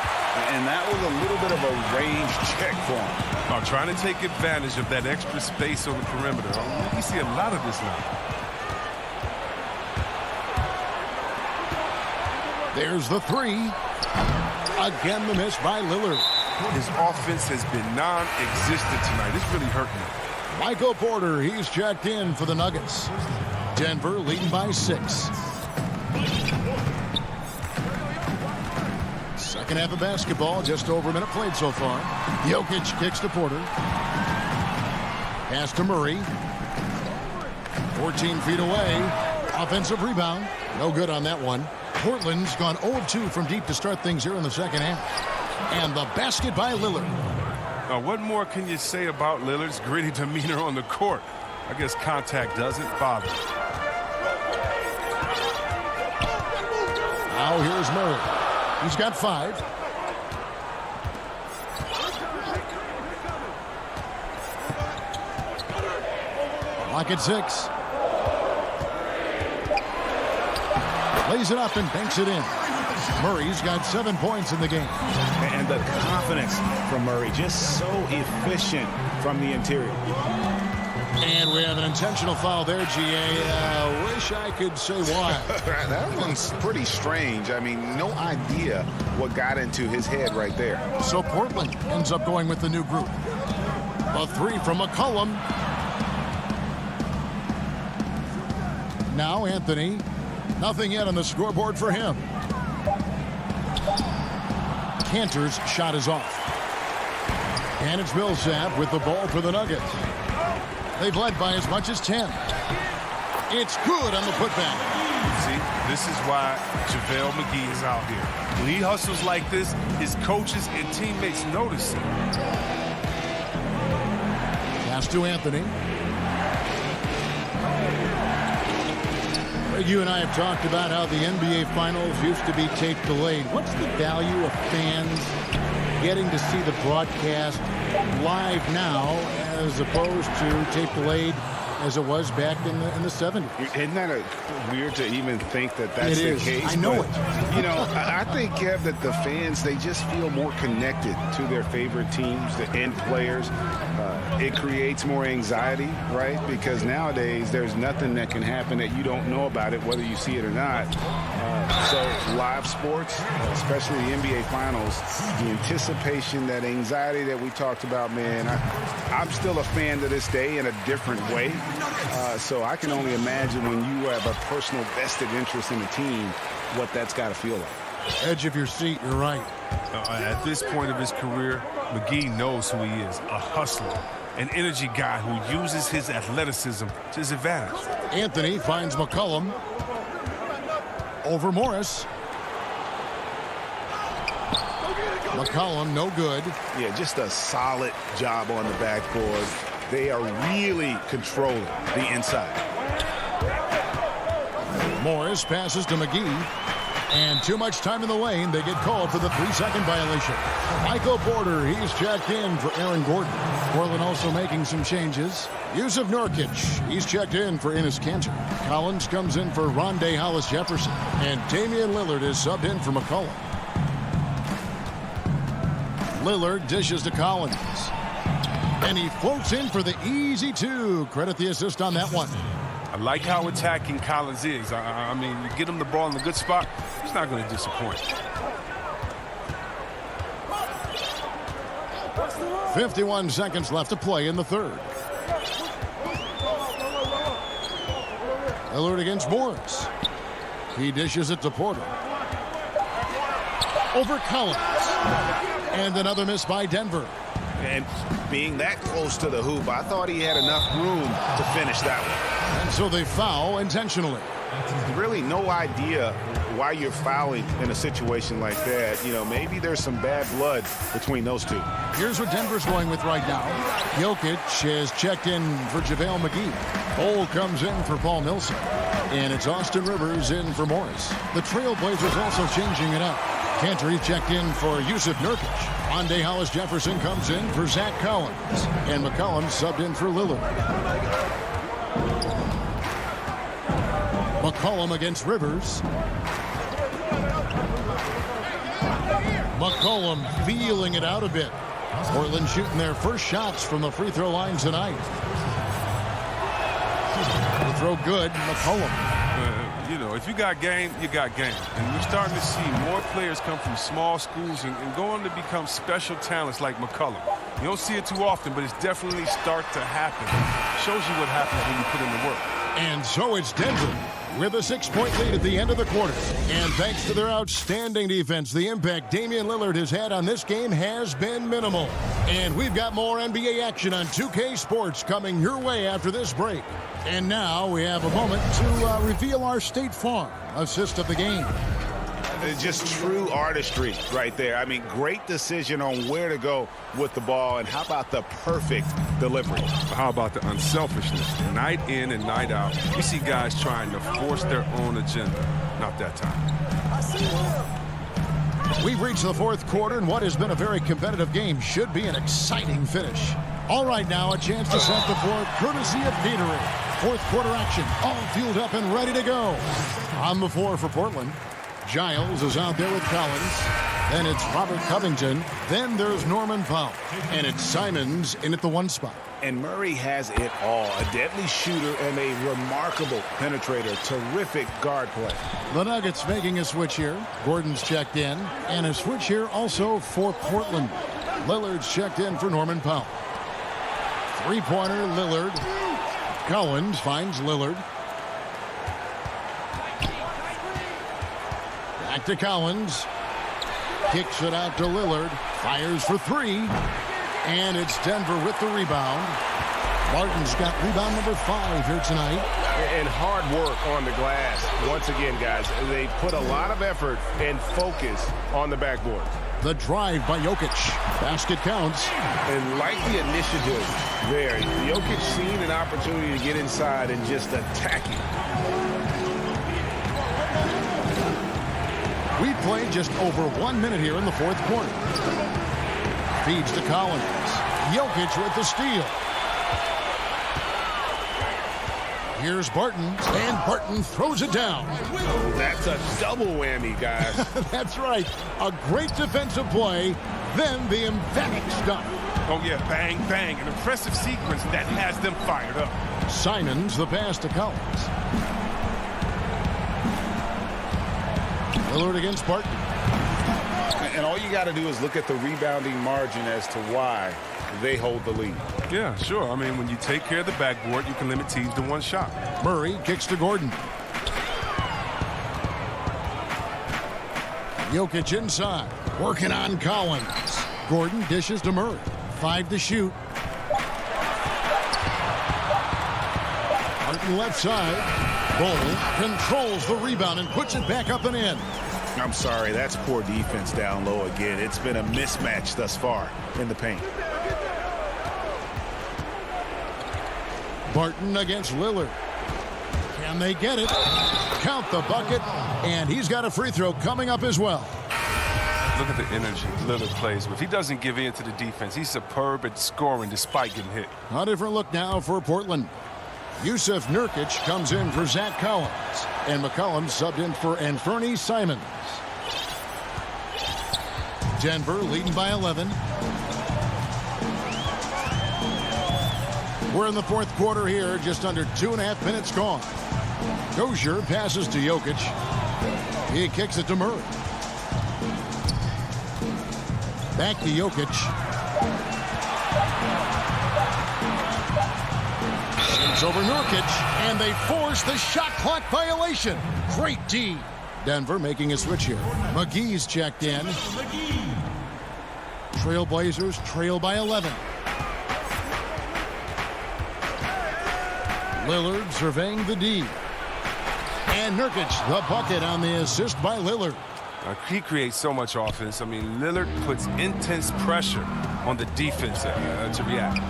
And that was a little bit of a range check for him. Trying to take advantage of that extra space on the perimeter. We see a lot of this now. There's the three. Again, the miss by Lillard. His offense has been non-existent tonight. It's really hurting him. Michael Porter, he's checked in for the Nuggets. Denver leading by 6. Second half of basketball, just over a minute played so far. Jokic kicks to Porter. Pass to Murray. 14 feet away. Offensive rebound. No good on that one. Portland's gone 0 of 2 from deep to start things here in the second half. And the basket by Lillard. What more can you say about Lillard's gritty demeanor on the court? I guess contact doesn't bother. Now here's Murray. He's got 5. Clock at 6. Lays it up and banks it in. Murray's got 7 points in the game. And the confidence from Murray, just so efficient from the interior. And we have an intentional foul there, GA. Wish I could say why. That one's pretty strange. I mean, no idea what got into his head right there. So Portland ends up going with the new group. A 3 from McCollum. Now Anthony. Nothing yet on the scoreboard for him. Cantor's shot is off. And it's Millsap with the ball for the Nuggets. They've led by as much as 10. It's good on the putback. See, this is why JaVale McGee is out here. When he hustles like this, his coaches and teammates notice it. Pass to Anthony. You and I have talked about how the NBA Finals used to be tape delayed. What's the value of fans getting to see the broadcast live now as opposed to tape delayed as it was back in the 70s? Isn't that weird to even think that that's the case? I know it. You know, I think, Kev, that the fans, they just feel more connected to their favorite teams, the end players. It creates more anxiety, right? Because nowadays there's nothing that can happen that you don't know about it, whether you see it or not. So live sports, especially the NBA Finals, the anticipation, that anxiety that we talked about, man, I'm still a fan to this day in a different way. So I can only imagine when you have a personal vested interest in a team, what that's got to feel like. Edge of your seat, you're right. At this point of his career, McGee knows who he is, a hustler, an energy guy who uses his athleticism to his advantage. Anthony finds McCollum. Over Morris. McCollum, no good. Yeah, just a solid job on the backboard. They are really controlling the inside. Morris passes to McGee. And too much time in the lane. They get called for the 3-second violation. Michael Porter, he's checked in for Aaron Gordon. Portland also making some changes. Yusuf Nurkic, he's checked in for Enes Kanter. Collins comes in for Rondé Hollis-Jefferson. And Damian Lillard is subbed in for McCollum. Lillard dishes to Collins. And he floats in for the easy 2. Credit the assist on that one. I like how attacking Collins is. I mean, you get him the ball in the good spot, he's not going to disappoint. 51 seconds left to play in the third. Lillard against Morris. He dishes it to Porter. Over Collins. And another miss by Denver. And being that close to the hoop, I thought he had enough room to finish that one. And so they foul intentionally. Really no idea why you're fouling in a situation like that. You know, maybe there's some bad blood between those two. Here's what Denver's going with right now. Jokic has checked in for JaVale McGee. Cole comes in for Paul Millsap. And it's Austin Rivers in for Morris. The Trailblazers also changing it up. Cantor checked in for Yusuf Nurkic. Monday Hollis Jefferson comes in for Zach Collins. And McCollum subbed in for Lillard. McCollum against Rivers. McCollum feeling it out a bit. Portland shooting their first shots from the free throw line tonight. The throw good, McCollum. You know, if you got game, you got game. And we're starting to see more players come from small schools and go on to become special talents like McCollum. You don't see it too often, but it's definitely start to happen. Shows you what happens when you put in the work. And so it's Denver with a 6-point lead at the end of the quarter. And thanks to their outstanding defense, the impact Damian Lillard has had on this game has been minimal. And we've got more NBA action on 2K Sports coming your way after this break. And now we have a moment to reveal our State Farm assist of the game. It's just true artistry right there. I mean, great decision on where to go with the ball, and how about the perfect delivery? How about the unselfishness? Night in and night out, we see guys trying to force their own agenda. Not that time. We've reached the fourth quarter, and what has been a very competitive game should be an exciting finish. All right, now a chance to set the floor courtesy of Gatorade. Fourth quarter action, all fueled up and ready to go. On the floor for Portland, Giles is out there with Collins. Then it's Robert Covington. Then there's Norman Powell. And it's Simons in at the 1 spot. And Murray has it all. A deadly shooter and a remarkable penetrator. Terrific guard play. The Nuggets making a switch here. Gordon's checked in. And a switch here also for Portland. Lillard's checked in for Norman Powell. Three-pointer, Lillard. Collins finds Lillard. Back to Collins. Kicks it out to Lillard. Fires for 3. And it's Denver with the rebound. Martin's got rebound number 5 here tonight. And hard work on the glass. Once again, guys, they put a lot of effort and focus on the backboard. The drive by Jokic. Basket counts. And like the initiative there, Jokic seen an opportunity to get inside and just attack it. We played just over 1 minute here in the fourth quarter. Feeds to Collins. Jokic with the steal. Here's Barton, and Barton throws it down. That's a double whammy, guys. That's right. A great defensive play, then the emphatic stuff. Oh, yeah, bang, bang. An impressive sequence that has them fired up. Simons, the pass to Collins. Lillard against Barton. And all you got to do is look at the rebounding margin as to why they hold the lead. Yeah, sure. I mean, when you take care of the backboard, you can limit teams to 1 shot. Murray kicks to Gordon. Jokic inside, working on Collins. Gordon dishes to Murray. 5 to shoot. Martin left side. Bull controls the rebound and puts it back up and in. I'm sorry, that's poor defense down low again. It's been a mismatch thus far in the paint. Barton against Lillard. Can they get it? Count the bucket, and he's got a free throw coming up as well. Look at the energy Lillard plays with. He doesn't give in to the defense. He's superb at scoring despite getting hit. A different look now for Portland. Yusuf Nurkic comes in for Zach Collins, and McCollum subbed in for Anfernee Simons. Denver leading by 11. We're in the fourth quarter here, just under 2.5 minutes gone. Dozier passes to Jokic. He kicks it to Murray. Back to Jokic. It's over Nurkic, and they force the shot clock violation. Great D. Denver making a switch here. McGee's checked in. Trailblazers trail by 11. Lillard surveying the D. And Nurkic, the bucket on the assist by Lillard. He creates so much offense. I mean, Lillard puts intense pressure on the defense to react.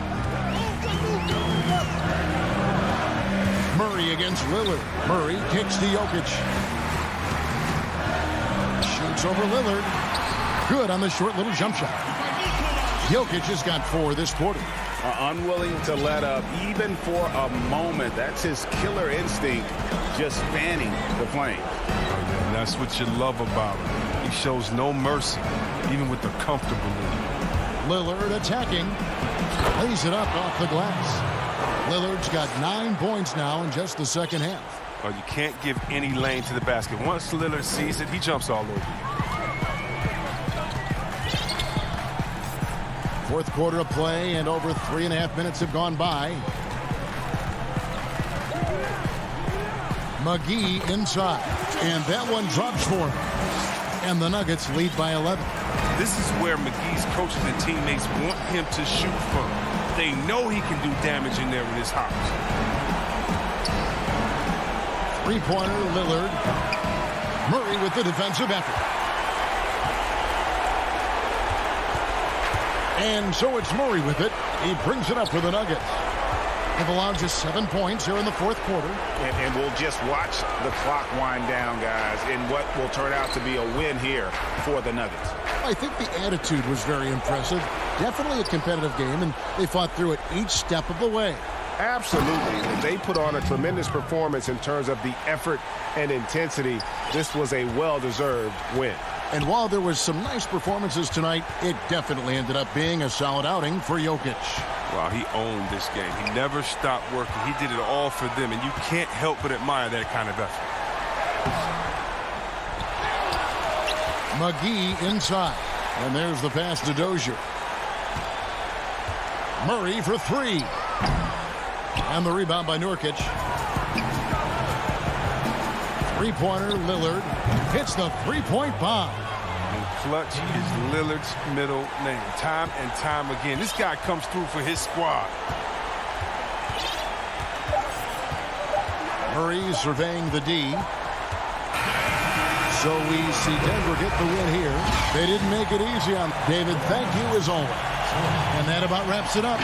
Murray against Lillard. Murray kicks to Jokic. Shoots Pass over Lillard. Good on the short little jump shot. Jokic has got 4 this quarter. Unwilling to let up even for a moment. That's his killer instinct, just fanning the flame. And that's what you love about him. He shows no mercy, even with the comfortable lead. Lillard attacking. Lays it up off the glass. Lillard's got 9 points now in just the second half. Oh, you can't give any lane to the basket. Once Lillard sees it, he jumps all over you. Fourth quarter of play, and over 3.5 minutes have gone by. McGee inside, and that one drops for him. And the Nuggets lead by 11. This is where McGee's coaches and teammates want him to shoot from. They know he can do damage in there with his hops. Three-pointer, Lillard. Murray with the defensive effort. And so it's Murray with it. He brings it up for the Nuggets. They've allowed just 7 points here in the fourth quarter. And we'll just watch the clock wind down, guys, in what will turn out to be a win here for the Nuggets. I think the attitude was very impressive. Definitely a competitive game, and they fought through it each step of the way. Absolutely. They put on a tremendous performance in terms of the effort and intensity. This was a well-deserved win. And while there was some nice performances tonight, it definitely ended up being a solid outing for Jokic. Wow, he owned this game. He never stopped working. He did it all for them, and you can't help but admire that kind of effort. McGee inside. And there's the pass to Dozier. Murray for 3. And the rebound by Nurkic. Three-pointer, Lillard hits the three-point bomb. And clutch is Lillard's middle name. Time and time again. This guy comes through for his squad. Murray surveying the D. So we see Denver get the win here. They didn't make it easy on David. Thank you as always. And that about wraps it up.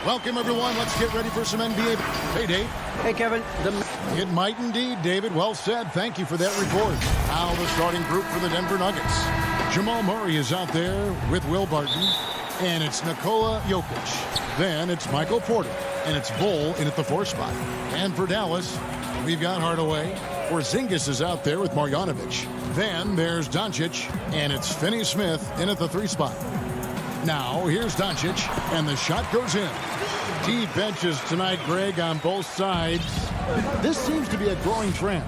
Welcome, everyone. Let's get ready for some NBA. Hey, Dave. Hey, Kevin. It might indeed, David. Well said. Thank you for that report. Now the starting group for the Denver Nuggets. Jamal Murray is out there with Will Barton, and it's Nikola Jokic. Then it's Michael Porter, and it's Bull in at the 4 spot. And for Dallas, we've got Hardaway. Porzingis is out there with Marjanovic. Then there's Doncic, and it's Finney-Smith in at the 3 spot. Now, here's Doncic, and the shot goes in. Deep benches tonight, Greg, on both sides. This seems to be a growing trend.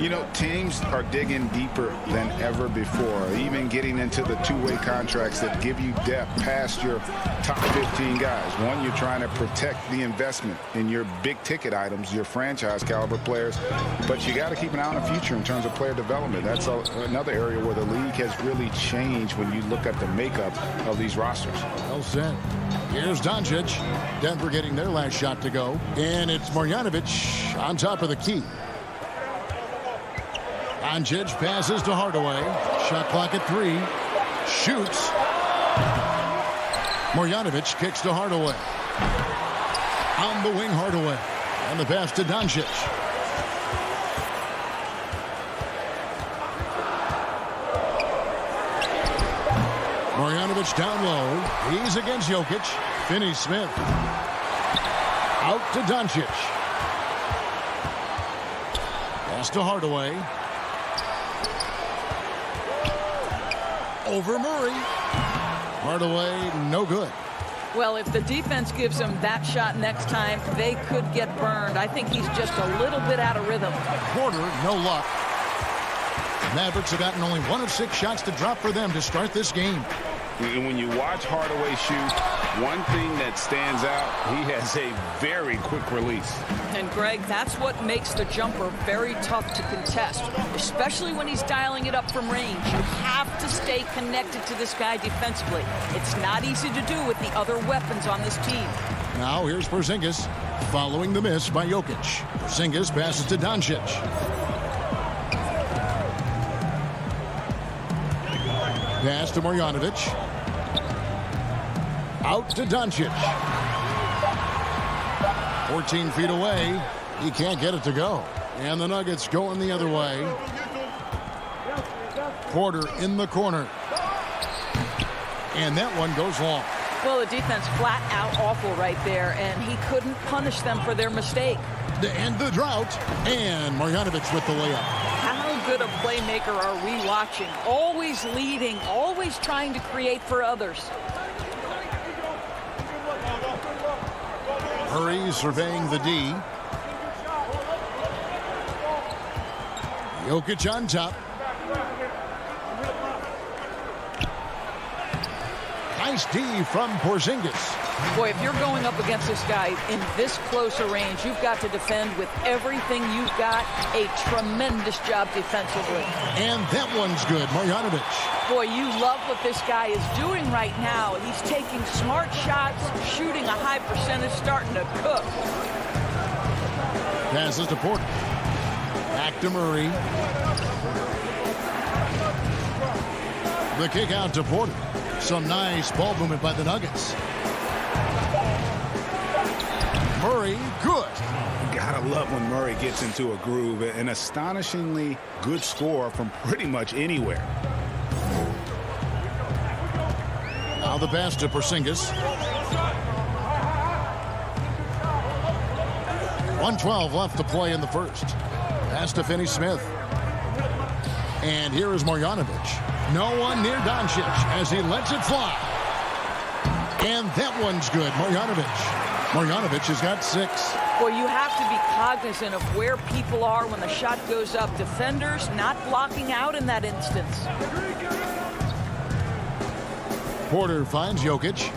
You know, teams are digging deeper than ever before, even getting into the two-way contracts that give you depth past your top 15 guys. One, you're trying to protect the investment in your big-ticket items, your franchise-caliber players, but you got to keep an eye on the future in terms of player development. That's another area where the league has really changed when you look at the makeup of these rosters. Well said. Here's Doncic. Denver getting their last shot to go, and it's Marjanovic on top of the key. Doncic passes to Hardaway. Shot clock at 3. Shoots. Marjanovic kicks to Hardaway. On the wing, Hardaway. And the pass to Doncic. Marjanovic down low. He's against Jokic. Finney-Smith. Out to Doncic. Pass to Hardaway. Over Murray. Hardaway, no good. Well, if the defense gives him that shot next time, they could get burned. I think he's just a little bit out of rhythm. Porter, no luck. Mavericks have gotten only 1 of 6 shots to drop for them to start this game. And when you watch Hardaway shoot, one thing that stands out, he has a very quick release. And Greg, that's what makes the jumper very tough to contest, especially when he's dialing it up from range. You have to stay connected to this guy defensively. It's not easy to do with the other weapons on this team. Now here's Porzingis following the miss by Jokic. Porzingis passes to Doncic. Pass to Marjanovic. Out to Doncic. 14 feet away. He can't get it to go. And the Nuggets going the other way. Porter in the corner. And that one goes long. Well, the defense flat out awful right there, and he couldn't punish them for their mistake. To end the drought. And Marjanovic with the layup. How good a playmaker are we watching? Always leading, always trying to create for others. Murray surveying the D. Jokic on top. Nice D from Porzingis. Boy, if you're going up against this guy in this close a range, you've got to defend with everything you've got. A tremendous job defensively. And that one's good. Marjanovic. Boy, you love what this guy is doing right now. He's taking smart shots, shooting a high percentage, starting to cook. Passes to Porter. Back to Murray. The kick out to Porter. Some nice ball movement by the Nuggets. Murray, good. Gotta love when Murray gets into a groove. An astonishingly good score from pretty much anywhere. Now the pass to Porzingis. 1:12 left to play in the first. Pass to Finney-Smith. And here is Marjanovic. No one near Doncic as he lets it fly. And that one's good. Marjanovic has got 6. Well, you have to be cognizant of where people are when the shot goes up. Defenders not blocking out in that instance. Porter finds Jokic.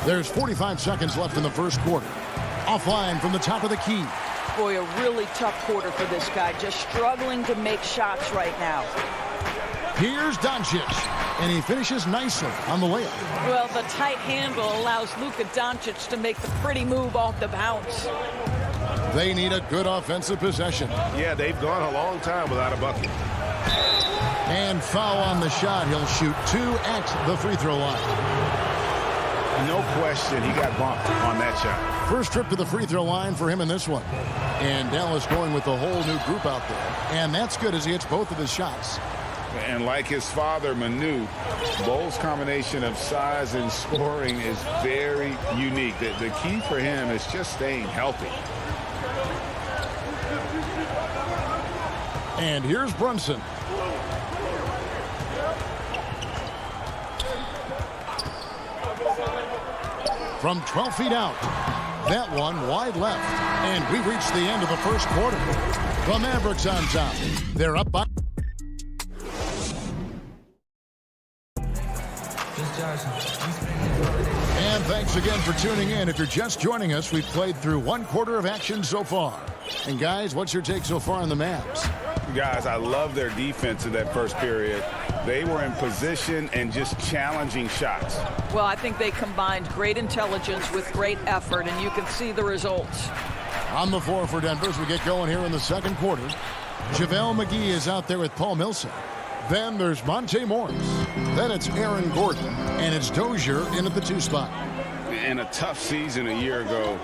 There's 45 seconds left in the first quarter. Offline from the top of the key. Boy, a really tough quarter for this guy. Just struggling to make shots right now. Here's Doncic. And he finishes nicely on the layup. Well, the tight handle allows Luka Doncic to make the pretty move off the bounce. They need a good offensive possession. Yeah, they've gone a long time without a bucket. And foul on the shot. He'll shoot 2 at the free throw line. No question, he got bumped on that shot. First trip to the free throw line for him in this one. And Dallas going with a whole new group out there. And that's good as he hits both of his shots. And like his father, Manu, Bo's combination of size and scoring is very unique. The key for him is just staying healthy. And here's Brunson. From 12 feet out. That one wide left. And we reached the end of the first quarter. The Mavericks on top. They're up by... And thanks again for tuning in. If you're just joining us, we've played through 1 quarter of action so far. And guys, what's your take so far on the Mavs? Guys, I love their defense in that first period. They were in position and just challenging shots. Well, I think they combined great intelligence with great effort, and you can see the results. On the floor for Denver as we get going here in the second quarter. JaVale McGee is out there with Paul Millsap. Then there's Monte Morris. Then it's Aaron Gordon. And it's Dozier in at the 2 spot. And a tough season a year ago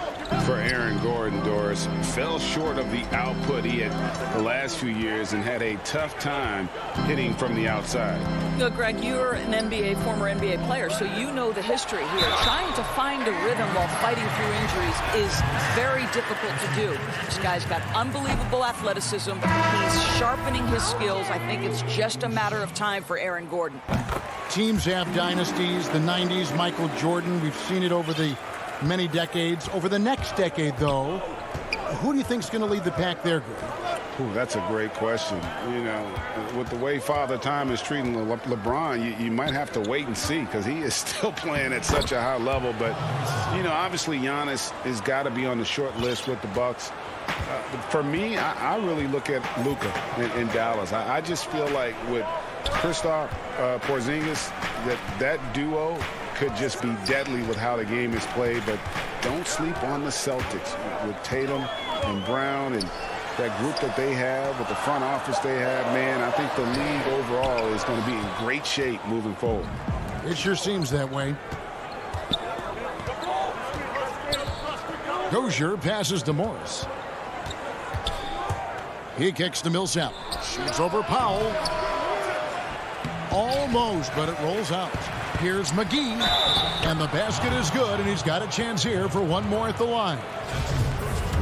for Aaron Gordon, Doris. Fell short of the output he had the last few years and had a tough time hitting from the outside. Look, Greg, you're an former NBA player, so you know the history here. Trying to find a rhythm while fighting through injuries is very difficult to do. This guy's got unbelievable athleticism. He's sharpening his skills. I think it's just a matter of time for Aaron Gordon. Teams have dynasties. The 90s, Michael Jordan. We've seen it over the many decades. Over the next decade, though, who do you think is going to lead the pack there, Greg? Ooh, that's a great question. You know, with the way Father Time is treating LeBron, you might have to wait and see because he is still playing at such a high level. But, you know, obviously Giannis has got to be on the short list with the Bucks. For me, I really look at Luka in Dallas. I just feel like with Kristaps Porzingis, that duo could just be deadly with how the game is played. But don't sleep on the Celtics with Tatum and Brown and that group that they have, with the front office they have. Man, I think the league overall is going to be in great shape moving forward. It sure seems that way. Dozier passes to Morris. He kicks to Millsap. Shoots over Powell. Almost, but it rolls out. Here's McGee. And the basket is good, and he's got a chance here for one more at the line.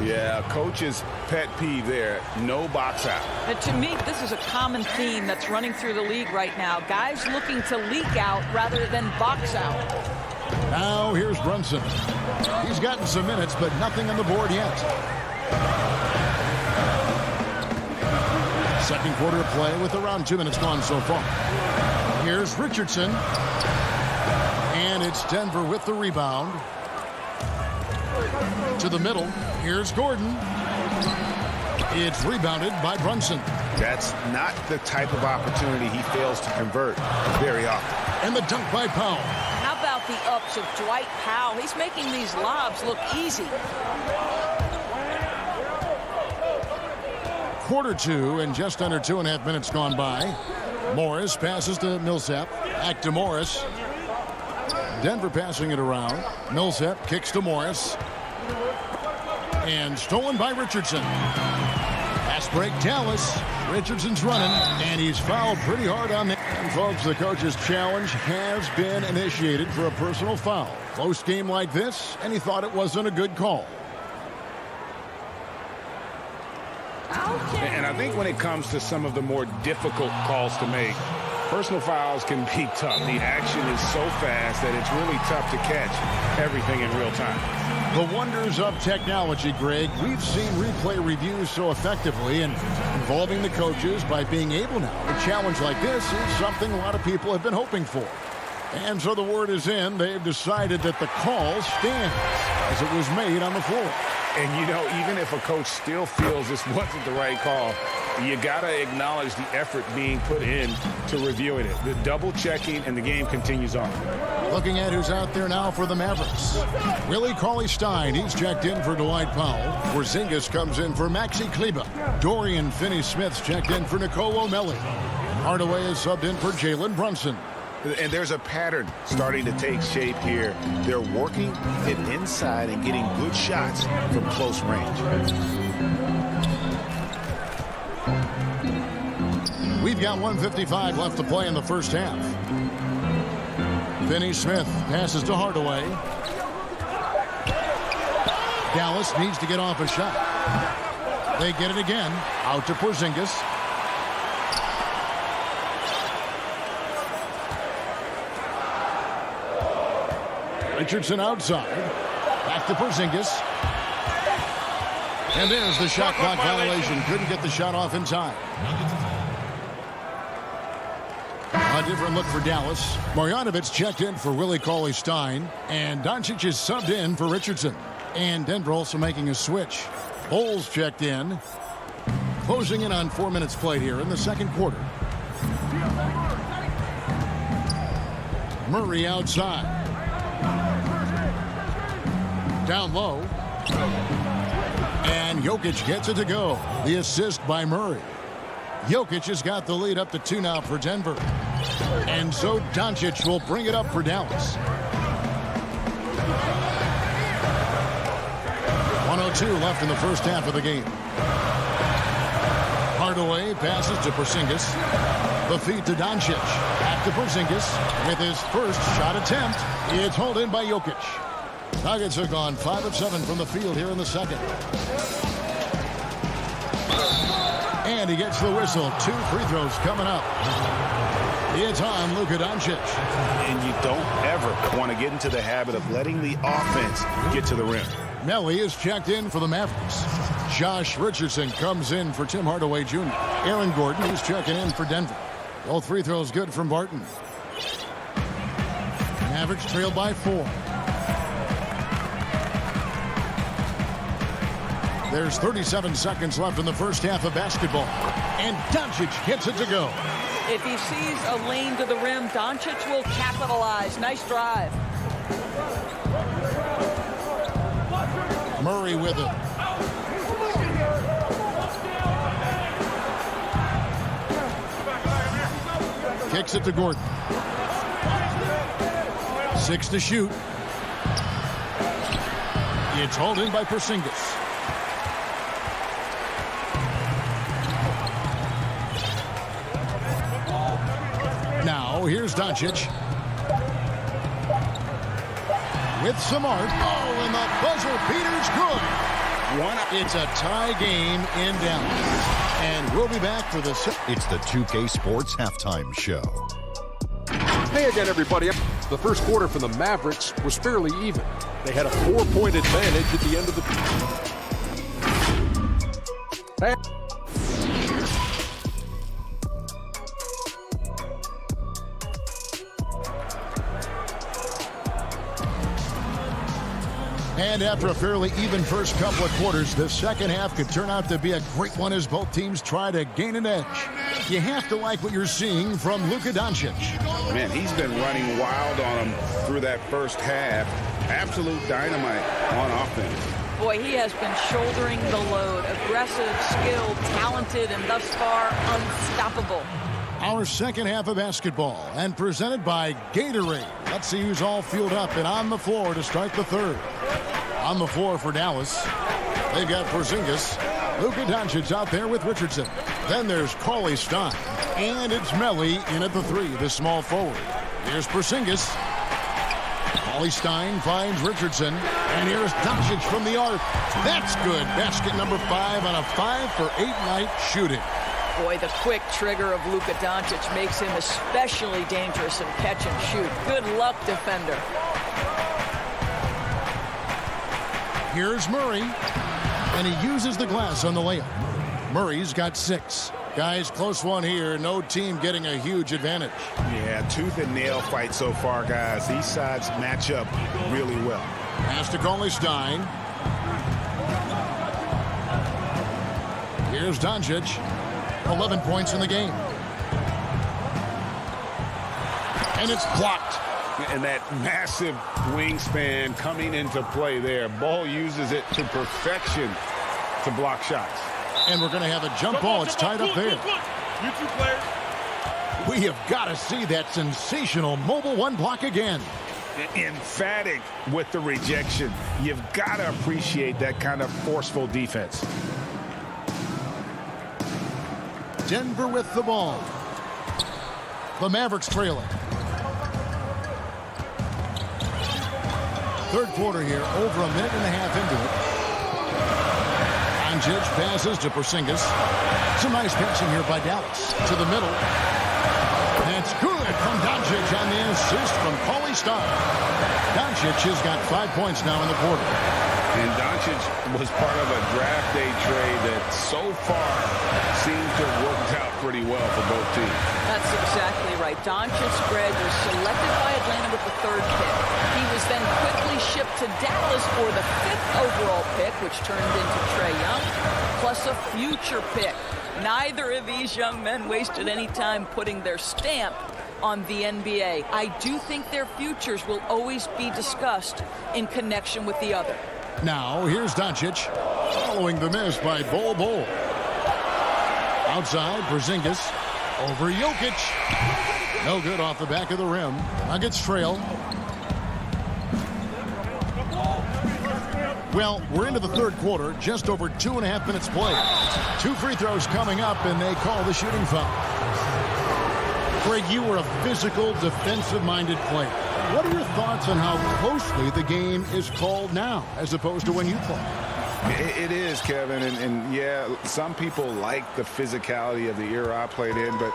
Yeah, coach's pet peeve there. No box out. And to me, this is a common theme that's running through the league right now. Guys looking to leak out rather than box out. Now here's Brunson. He's gotten some minutes, but nothing on the board yet. Second quarter of play with around 2 minutes gone so far. Here's Richardson. And it's Denver with the rebound. To the middle. Here's Gordon. It's rebounded by Brunson. That's not the type of opportunity he fails to convert very often. And the dunk by Powell. How about the ups of Dwight Powell? He's making these lobs look easy. Quarter two and just under 2.5 minutes gone by. Morris passes to Millsap. Back to Morris. Denver passing it around. Millsap kicks to Morris. And stolen by Richardson. Pass break, Dallas. Richardson's running, and he's fouled pretty hard on that. And folks, the coach's challenge has been initiated for a personal foul. Close game like this, and he thought it wasn't a good call. And I think when it comes to some of the more difficult calls to make, personal fouls can be tough. The action is so fast that it's really tough to catch everything in real time. The wonders of technology, Greg. We've seen replay reviews so effectively, and involving the coaches by being able now to challenge like this is something a lot of people have been hoping for. And so the word is in. They've decided that the call stands as it was made on the floor. And, you know, even if a coach still feels this wasn't the right call, you got to acknowledge the effort being put in to reviewing it. The double checking, and the game continues on. Looking at who's out there now for the Mavericks. Willie Cauley-Stein, he's checked in for Dwight Powell. Porzingis comes in for Maxi Kleber. Dorian Finney-Smith's checked in for Nicole O'Malley. Hardaway is subbed in for Jalen Brunson. And there's a pattern starting to take shape here. They're working it inside and getting good shots from close range. We've got 1:55 left to play in the first half. Finney-Smith passes to Hardaway. Dallas needs to get off a shot. They get it again. Out to Porzingis. Richardson outside. Back to Porzingis. And there's the shot clock violation. Couldn't get the shot off in time. A different look for Dallas. Marjanovic checked in for Willie Cauley-Stein. And Doncic is subbed in for Richardson. And Denver also making a switch. Bowles checked in. Closing in on 4 minutes played here in the second quarter. Murray outside. Down low. And Jokic gets it to go. The assist by Murray. Jokic has got the lead up to 2 now for Denver. And so Doncic will bring it up for Dallas. 1:02 left in the first half of the game. Hardaway passes to Porzingis. The feed to Doncic. Back to Porzingis with his first shot attempt. It's hauled in by Jokic. Nuggets have gone 5 of 7 from the field here in the second. And he gets the whistle. 2 free throws coming up. It's on Luka Doncic. And you don't ever want to get into the habit of letting the offense get to the rim. Melly is checked in for the Mavericks. Josh Richardson comes in for Tim Hardaway Jr. Aaron Gordon is checking in for Denver. Both free throws good from Barton. Mavericks trailed by 4. There's 37 seconds left in the first half of basketball. And Doncic gets it to go. If he sees a lane to the rim, Doncic will capitalize. Nice drive. Murray with it. Kicks it to Gordon. 6 to shoot. It's hauled in by Porzingis. Now, here's Doncic. With Smart. Oh, and the buzzer beater's good. It's a tie game in Dallas. And we'll be back for the... It's the 2K Sports Halftime Show. Hey again, everybody. The first quarter for the Mavericks was fairly even. They had a 4-point advantage at the end of the... And after a fairly even first couple of quarters, the second half could turn out to be a great one as both teams try to gain an edge. You have to like what you're seeing from Luka Doncic. Man, he's been running wild on him through that first half. Absolute dynamite on offense. Boy, he has been shouldering the load. Aggressive, skilled, talented, and thus far unstoppable. Our second half of basketball and presented by Gatorade. Let's see who's all fueled up and on the floor to start the third. On the floor for Dallas, they've got Porzingis. Luka Doncic out there with Richardson. Then there's Cauley Stein. And it's Melly in at the 3, the small forward. Here's Porzingis. Cauley Stein finds Richardson. And here's Doncic from the arc. That's good. Basket number 5 on a 5-for-8 night shooting. Boy, the quick trigger of Luka Doncic makes him especially dangerous in catch and shoot. Good luck, defender. Here's Murray, and he uses the glass on the layup. Murray's got 6. Guys, close one here. No team getting a huge advantage. Yeah, tooth and nail fight so far, guys. These sides match up really well. Pass to Cauley Stein. Here's Doncic. 11 points in the game. And it's blocked. And that massive wingspan coming into play there. Ball uses it to perfection to block shots. And we're going to have a jump ball. It's tied up there. You two players. We have got to see that sensational mobile one block again. Emphatic with the rejection. You've got to appreciate that kind of forceful defense. Denver with the ball. The Mavericks trailing. Third quarter here, over a minute and a half into it. Doncic passes to Porzingis. Some nice passing here by Dallas. To the middle. That's good from Doncic on the assist from Cauley Stein. Doncic has got 5 points now in the quarter. And Doncic was part of a draft day trade that so far seems to have worked out pretty well for both teams. That's exactly right. Doncic Greg was selected by Atlanta with the 3rd pick. He was then quickly shipped to Dallas for the 5th overall pick, which turned into Trae Young, plus a future pick. Neither of these young men wasted any time putting their stamp on the NBA. I do think their futures will always be discussed in connection with the other. Now, here's Doncic, following the miss by Bol. Outside, Porzingis, over Jokic. No good off the back of the rim. Nuggets trail. Well, we're into the third quarter, just over 2.5 minutes played. 2 free throws coming up, and they call the shooting foul. Greg, you were a physical, defensive-minded player. What are your thoughts on how closely the game is called now, as opposed to when you played? It is, Kevin, and yeah, some people like the physicality of the era I played in, but,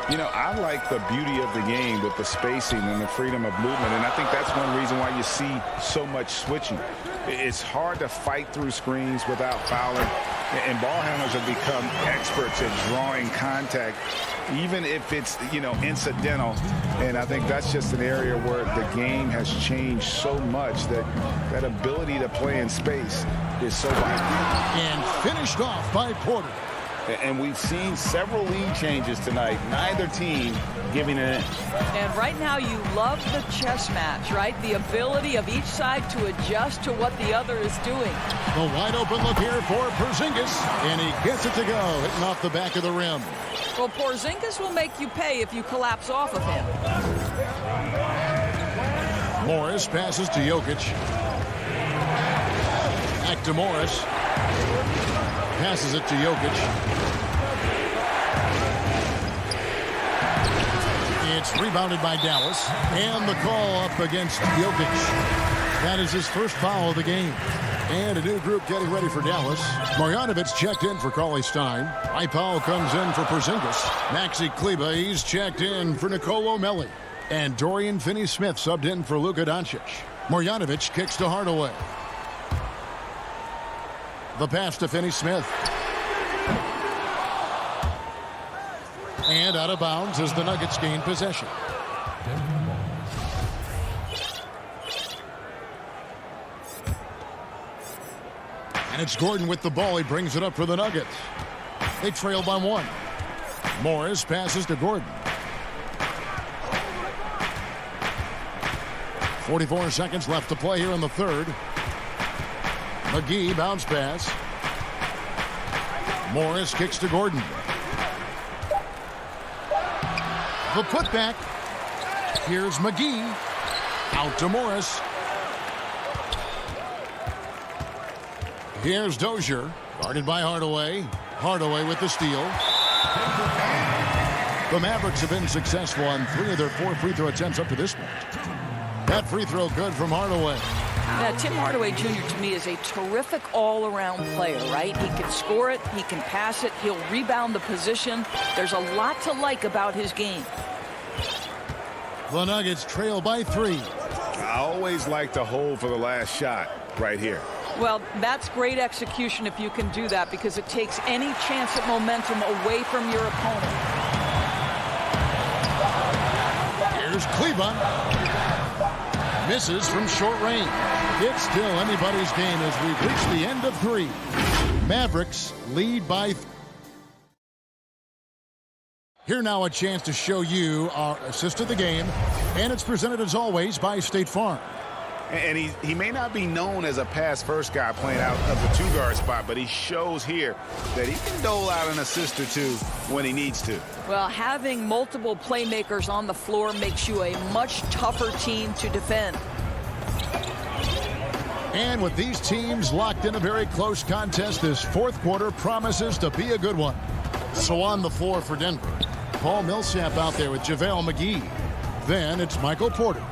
you know, I like the beauty of the game with the spacing and the freedom of movement, and I think that's one reason why you see so much switching. It's hard to fight through screens without fouling. And ball handlers have become experts at drawing contact, even if it's, incidental. And I think that's just an area where the game has changed so much that that ability to play in space is so vital. And finished off by Porter. And we've seen several lead changes tonight. Neither team giving it in. And right now you love the chess match, right? The ability of each side to adjust to what the other is doing. The wide open look here for Porzingis. And he gets it to go, hitting off the back of the rim. Well, Porzingis will make you pay if you collapse off of him. Morris passes to Jokic. Back to Morris. Passes it to Jokic. It's rebounded by Dallas. And the call up against Jokic. That is his first foul of the game. And a new group getting ready for Dallas. Marjanovic checked in for Cauley Stein. Powell comes in for Porzingis. Maxi Kleber, he's checked in for Nicolo Melli. And Dorian Finney-Smith subbed in for Luka Doncic. Marjanovic kicks to Hardaway. The pass to Finney-Smith. And out of bounds as the Nuggets gain possession. And it's Gordon with the ball. He brings it up for the Nuggets. They trail by 1. Morris passes to Gordon. 44 seconds left to play here in the third. McGee bounce pass. Morris kicks to Gordon. The putback. Here's McGee. Out to Morris. Here's Dozier. Guarded by Hardaway. Hardaway with the steal. The Mavericks have been successful on 3 of their 4 free throw attempts up to this point. That free throw good from Hardaway. Yeah, Tim Hardaway Jr. to me is a terrific all-around player, right? He can score it, he can pass it, he'll rebound the position. There's a lot to like about his game. The Nuggets trail by 3. I always like to hold for the last shot right here. Well, that's great execution if you can do that, because it takes any chance at momentum away from your opponent. Here's Kleber. Misses from short range. It's still anybody's game as we've reached the end of 3. Mavericks lead by 3. Here now a chance to show you our assist of the game. And it's presented as always by State Farm. And he may not be known as a pass-first guy playing out of the 2-guard spot, but he shows here that he can dole out an assist or 2 when he needs to. Well, having multiple playmakers on the floor makes you a much tougher team to defend. And with these teams locked in a very close contest, this fourth quarter promises to be a good one. So on the floor for Denver, Paul Millsap out there with JaVale McGee. Then it's Michael Porter.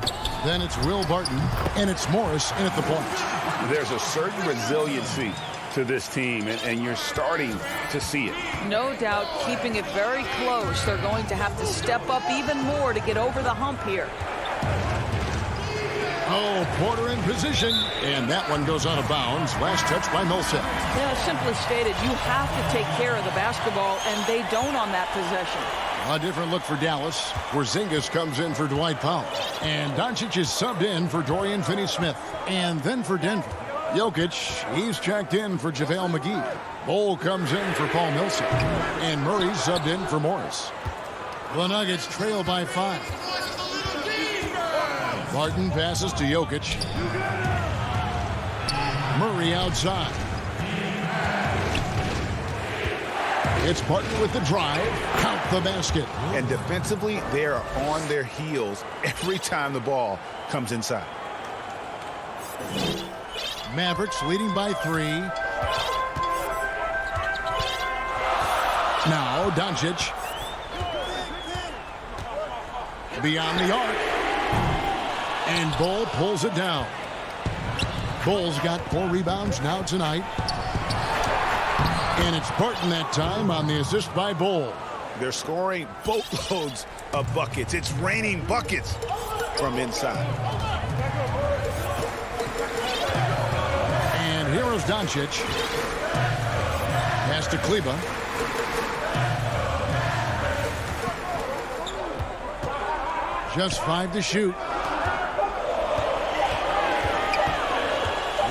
Then it's Will Barton, and it's Morris in at the point. There's a certain resiliency to this team, and you're starting to see it. No doubt, keeping it very close. They're going to have to step up even more to get over the hump here. Oh, Porter in position, and that one goes out of bounds. Last touch by Millsap. Yeah, simply stated, you have to take care of the basketball, and they don't on that possession. A different look for Dallas. Porzingis comes in for Dwight Powell. And Doncic is subbed in for Dorian Finney-Smith. And then for Denver, Jokic, he's checked in for JaVale McGee. Bol comes in for Paul Millsap. And Murray's subbed in for Morris. The Nuggets trail by 5. Barton passes to Jokic. Murray outside. It's Barton with the drive. Count the basket. And defensively, they are on their heels every time the ball comes inside. Mavericks leading by 3. Now Doncic. Beyond the arc. And Bol pulls it down. Bol's got 4 rebounds now tonight. And it's Barton that time on the assist by Bol. They're scoring boatloads of buckets. It's raining buckets from inside. And here is Doncic. Pass to Kleba. Just 5 to shoot.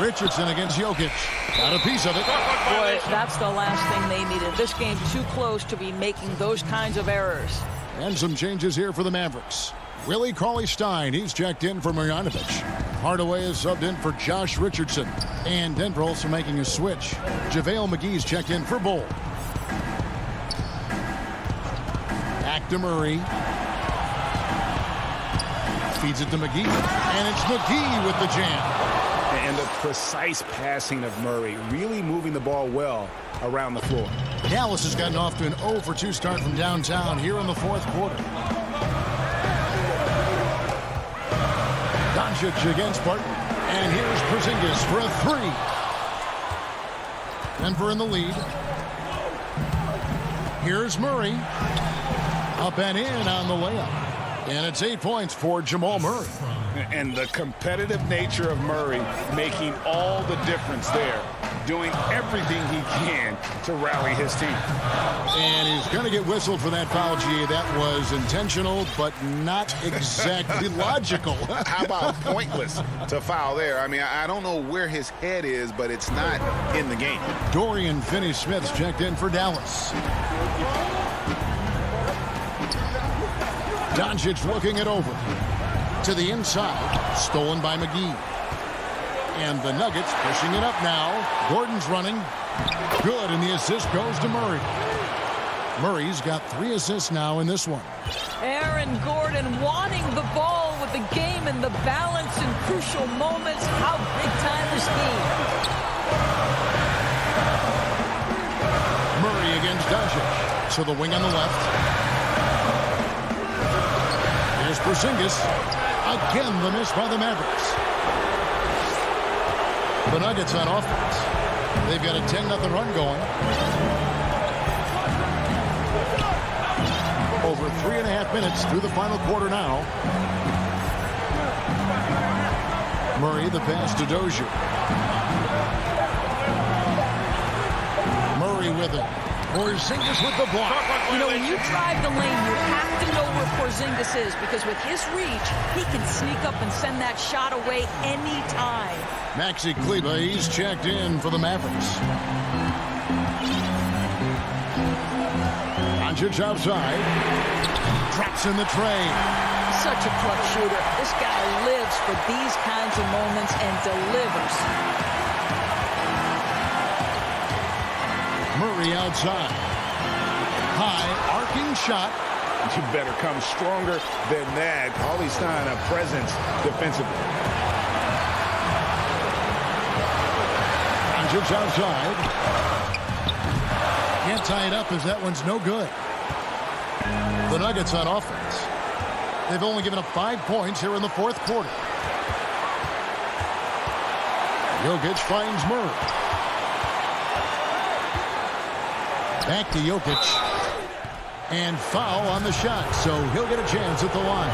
Richardson against Jokic. Got a piece of it. Boy, that's the last thing they needed. This game's too close to be making those kinds of errors. And some changes here for the Mavericks. Willie Cauley-Stein, he's checked in for Marjanovic. Hardaway is subbed in for Josh Richardson. And Denver also making a switch. JaVale McGee's checked in for Bull. Back to Murray. Feeds it to McGee. And it's McGee with the jam. And the precise passing of Murray, really moving the ball well around the floor. Dallas has gotten off to an 0 for 2 start from downtown here in the fourth quarter. Doncic against Barton. And here's Porzingis for a 3. Denver in the lead. Here's Murray. Up and in on the layup. And it's 8 points for Jamal Murray. And the competitive nature of Murray making all the difference there. Doing everything he can to rally his team. And he's going to get whistled for that foul, G. That was intentional, but not exactly logical. How about pointless to foul there? I mean, I don't know where his head is, but it's not in the game. Dorian Finney-Smith's checked in for Dallas. Doncic looking it over. To the inside. Stolen by McGee. And the Nuggets pushing it up now. Gordon's running. Good, and the assist goes to Murray. Murray's got 3 assists now in this one. Aaron Gordon wanting the ball with the game and the balance in crucial moments. How big time is he? Murray against Doncic. So the wing on the left. Here's Porzingis. Again, the miss by the Mavericks. The Nuggets on offense. They've got a 10-0 run going. Over 3.5 minutes through the final quarter now. Murray, the pass to Dozier. Murray with it. Porzingis with the block. You know, when you drive the lane, you have to know where Porzingis is, because with his reach, he can sneak up and send that shot away anytime. Maxi Kleba, he's checked in for the Mavericks. Doncic outside. Drops in the tray. Such a clutch shooter. This guy lives for these kinds of moments and delivers. Murray outside. High, arcing shot. You better come stronger than that. Cauley-Stein, a presence defensively. Doncic outside. Can't tie it up as that one's no good. The Nuggets on offense. They've only given up 5 points here in the fourth quarter. Jokic finds Murray. Back to Jokic. And foul on the shot, so he'll get a chance at the line.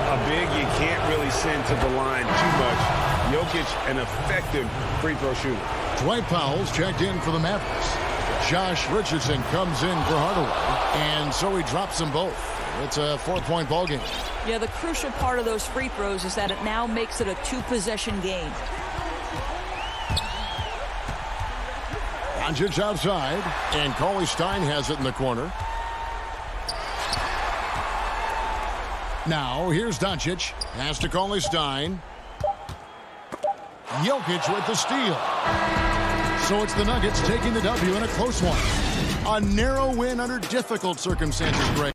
A big you can't really send to the line too much. Jokic, an effective free throw shooter. Dwight Powell's checked in for the Mavericks. Josh Richardson comes in for Hardaway, and so he drops them both. It's a 4-point ball game. Yeah, the crucial part of those free throws is that it now makes it a 2-possession game. Doncic outside, and Cauley-Stein has it in the corner. Now, here's Doncic. Pass to Cauley-Stein. Jokic with the steal. So it's the Nuggets taking the W in a close one. A narrow win under difficult circumstances, Greg.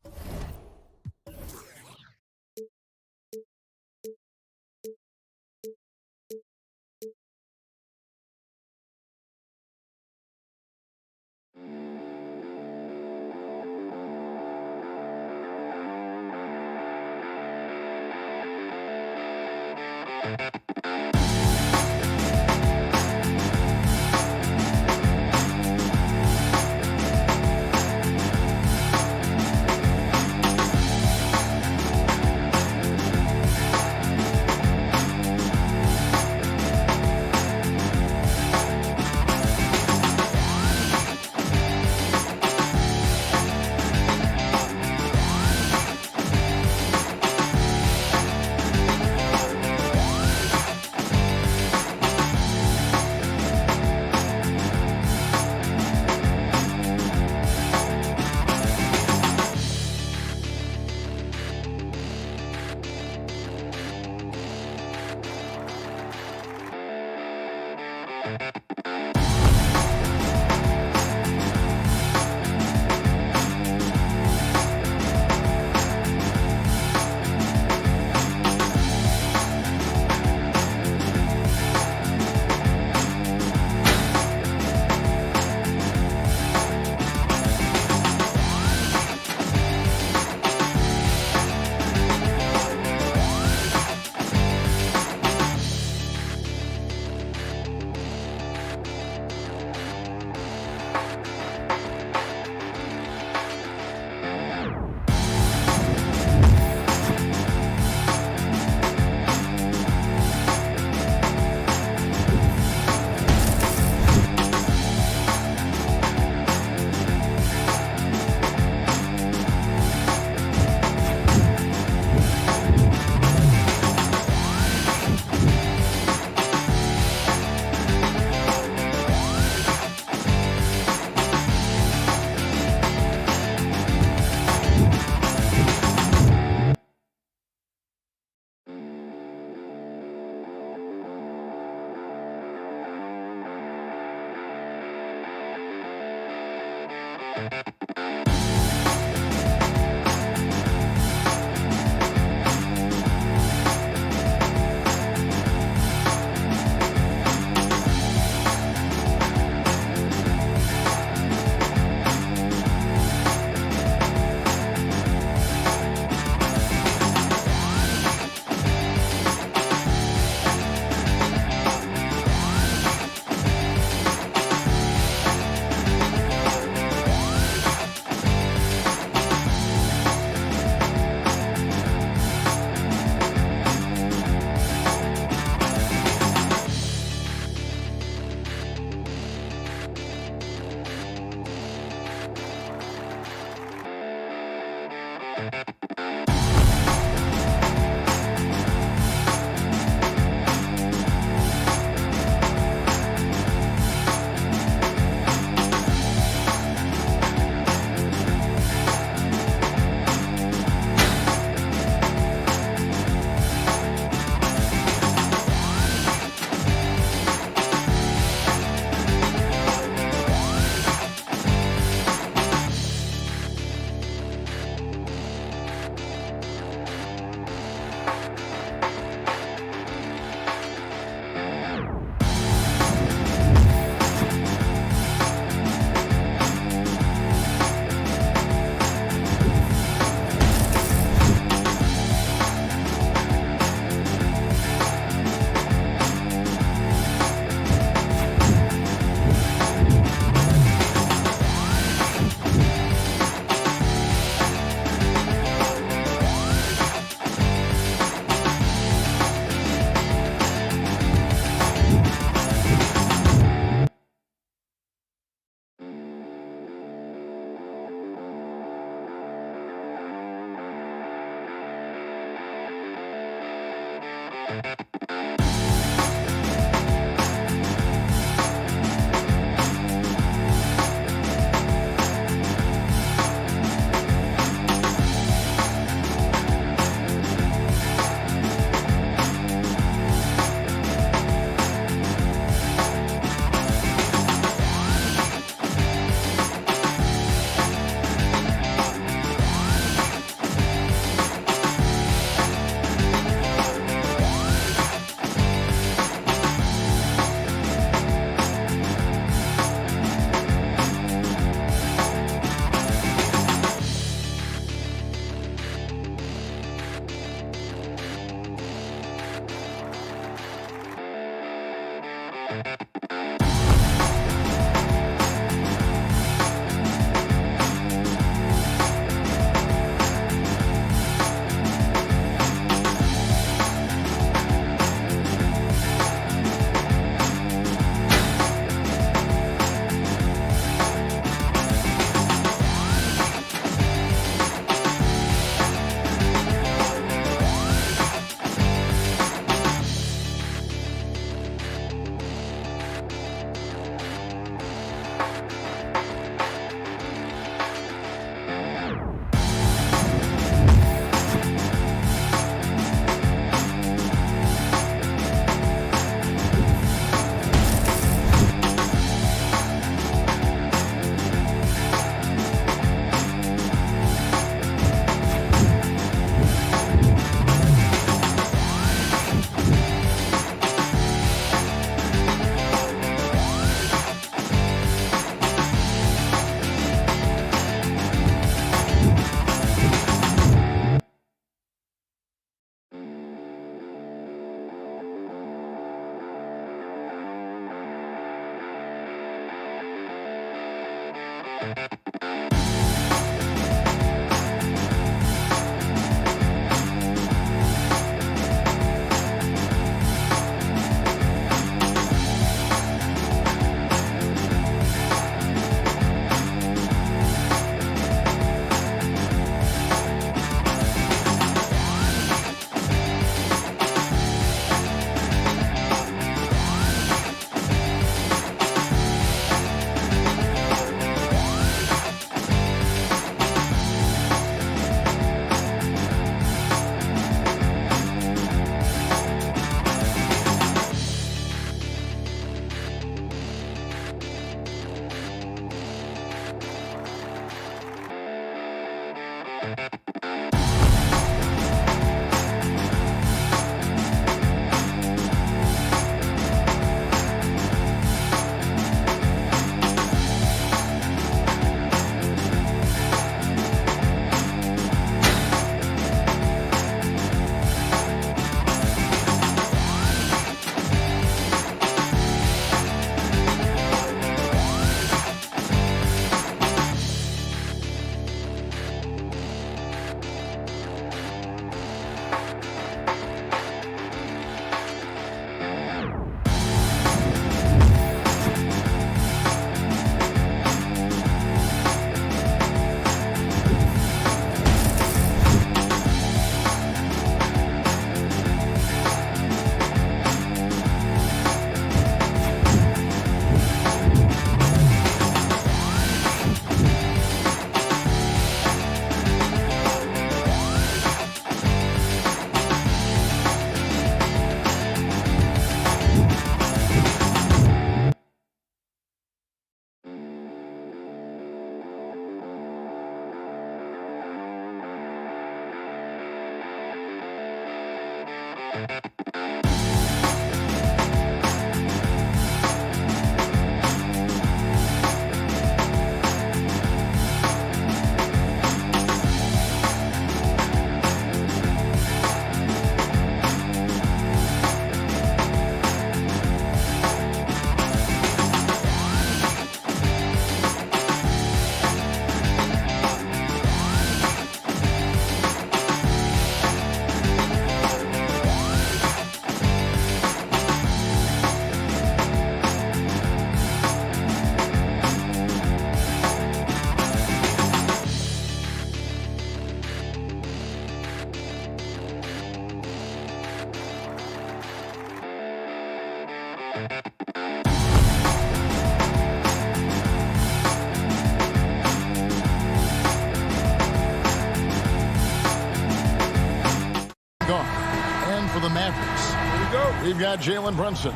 And for the Mavericks, we've got Jalen Brunson.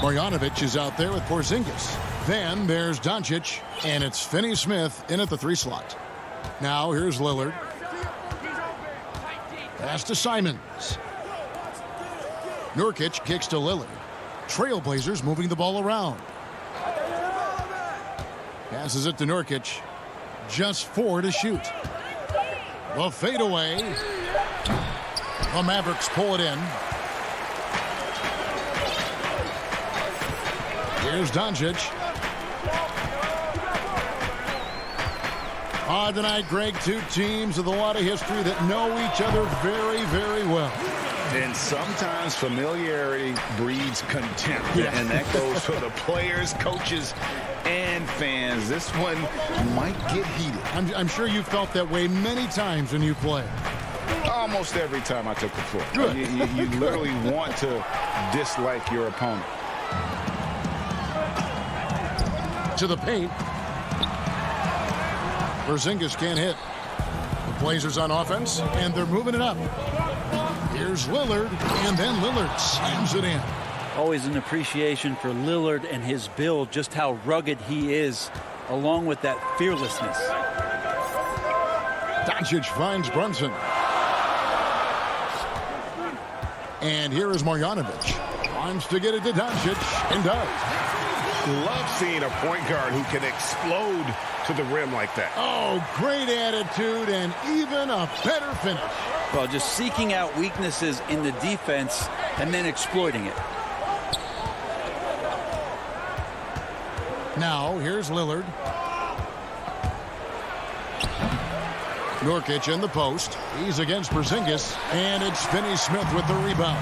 Marjanovic is out there with Porzingis. Then there's Doncic, and it's Finney-Smith in at the 3 slot. Now here's Lillard. Pass to Simons. Nurkic kicks to Lillard. Trailblazers moving the ball around. Passes it to Nurkic. Just 4 to shoot. The fadeaway. The Mavericks pull it in. Here's Doncic. Tonight, Greg, 2 teams with a lot of history that know each other very, very well. And sometimes familiarity breeds contempt. Yeah. And that goes for the players, coaches, and fans. This one might get heated. I'm sure you felt that way many times when you play. Almost every time I took the floor. Good. You literally want to dislike your opponent. To the paint. Porzingis can't hit. The Blazers on offense, and they're moving it up. Here's Lillard, and then Lillard slams it in. Always an appreciation for Lillard and his build, just how rugged he is, along with that fearlessness. Doncic finds Brunson. And here is Marjanovic. Wants to get it to Doncic, and does. Love seeing a point guard who can explode to the rim like that. Oh, great attitude and even a better finish. Well, just seeking out weaknesses in the defense and then exploiting it. Now, here's Lillard. Nurkic in the post. He's against Porzingis, and it's Finney-Smith with the rebound.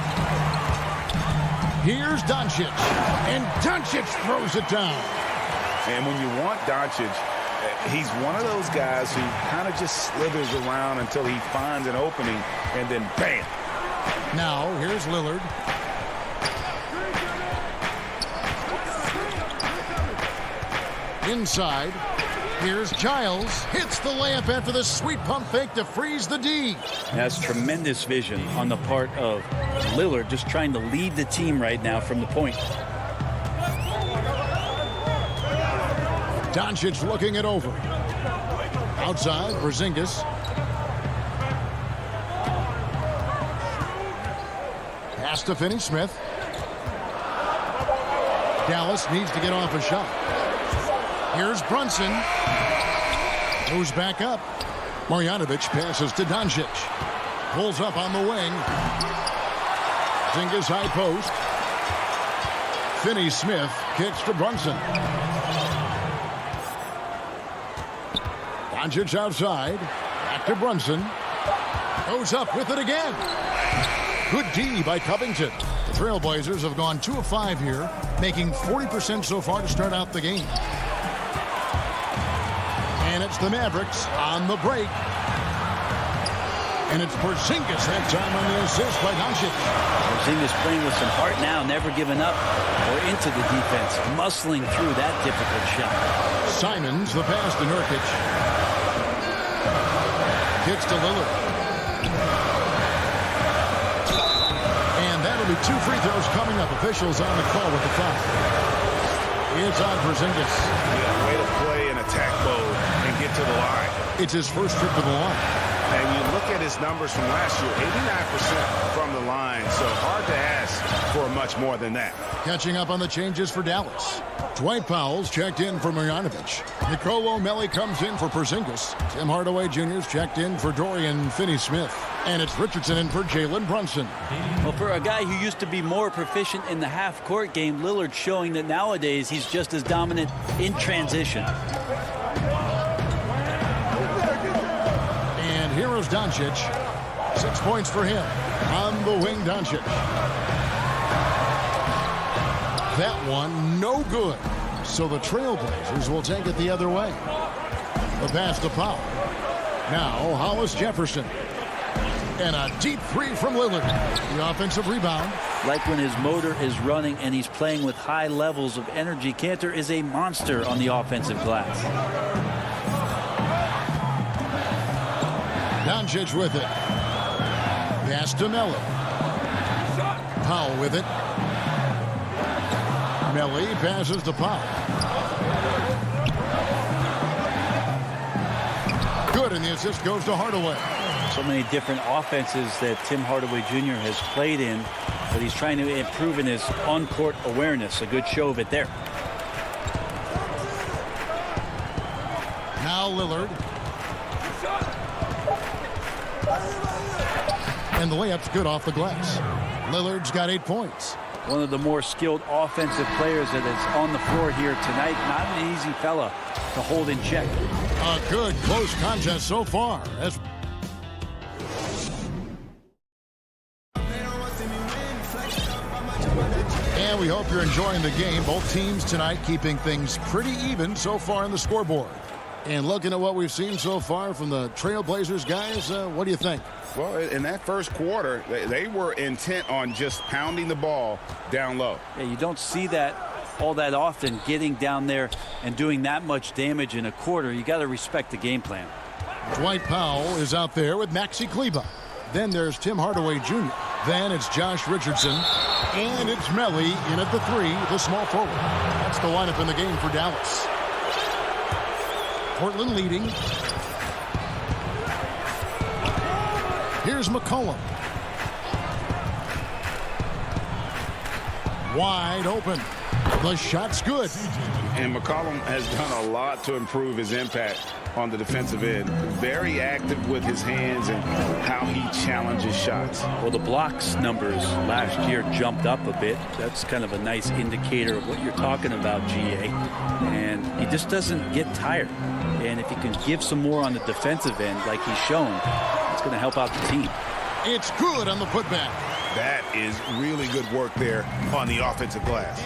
Here's Doncic, and Doncic throws it down. And when you want Doncic, he's one of those guys who kind of just slithers around until he finds an opening, and then bam. Now, here's Lillard. Inside. Here's Giles. Hits the layup after the sweet pump fake to freeze the D. That's tremendous vision on the part of Lillard, just trying to lead the team right now from the point. Doncic looking it over. Outside, Porzingis. Pass to Finney-Smith. Dallas needs to get off a shot. Here's Brunson. Goes back up. Marjanovic passes to Doncic. Pulls up on the wing. Porzingis high post. Finney-Smith kicks to Brunson. Doncic outside. Back to Brunson. Goes up with it again. Good D by Covington. The Trailblazers have gone 2 of 5 here, making 40% so far to start out the game. And it's the Mavericks on the break. And it's Porzingis that time on the assist by Doncic. Porzingis playing with some heart now, never giving up or into the defense, muscling through that difficult shot. Simons, the pass to Nurkic. Kicks to Lillard. And that'll be 2 free throws coming up. Officials on the call with the foul. It's on Porzingis. Yeah, way to play in attack mode and get to the line. It's his first trip to the line. And you look at his numbers from last year, 89% from the line. So hard to ask for much more than that. Catching up on the changes for Dallas. Dwight Powell's checked in for Marjanovic. Nicolo Melli comes in for Porzingis. Tim Hardaway Jr.'s checked in for Dorian Finney-Smith. And it's Richardson in for Jalen Brunson. Well, for a guy who used to be more proficient in the half-court game, Lillard's showing that nowadays he's just as dominant in transition. And here is Doncic. 6 points for him. On the wing, Doncic. That one, no good. So the Trailblazers will take it the other way. The pass to Powell. Now, Hollis Jefferson. And a deep three from Lillard. The offensive rebound. Like when his motor is running and he's playing with high levels of energy, Cantor is a monster on the offensive glass. Doncic with it. Pass to Melli. Powell with it. Melli passes to Powell. Good, and the assist goes to Hardaway. So many different offenses that Tim Hardaway Jr. has played in, but he's trying to improve in his on-court awareness. A good show of it there. Now Lillard. And the layup's good off the glass. Lillard's got 8 points. One of the more skilled offensive players that is on the floor here tonight. Not an easy fella to hold in check. A good close contest so far. And we hope you're enjoying the game. Both teams tonight keeping things pretty even so far in the scoreboard. And looking at what we've seen so far from the Trailblazers guys, what do you think? Well, in that first quarter, they were intent on just pounding the ball down low. Yeah, you don't see that all that often, getting down there and doing that much damage in a quarter. You got to respect the game plan. Dwight Powell is out there with Maxi Kleber. Then there's Tim Hardaway Jr. Then it's Josh Richardson. And it's Melli in at the 3, the small forward. That's the lineup in the game for Dallas. Portland leading. Here's McCollum. Wide open. The shot's good. And McCollum has done a lot to improve his impact on the defensive end. Very active with his hands and how he challenges shots. Well, the blocks numbers last year jumped up a bit. That's kind of a nice indicator of what you're talking about, GA. And he just doesn't get tired. And if he can give some more on the defensive end like he's shown, it's going to help out the team. It's good on the putback. That is really good work there on the offensive glass.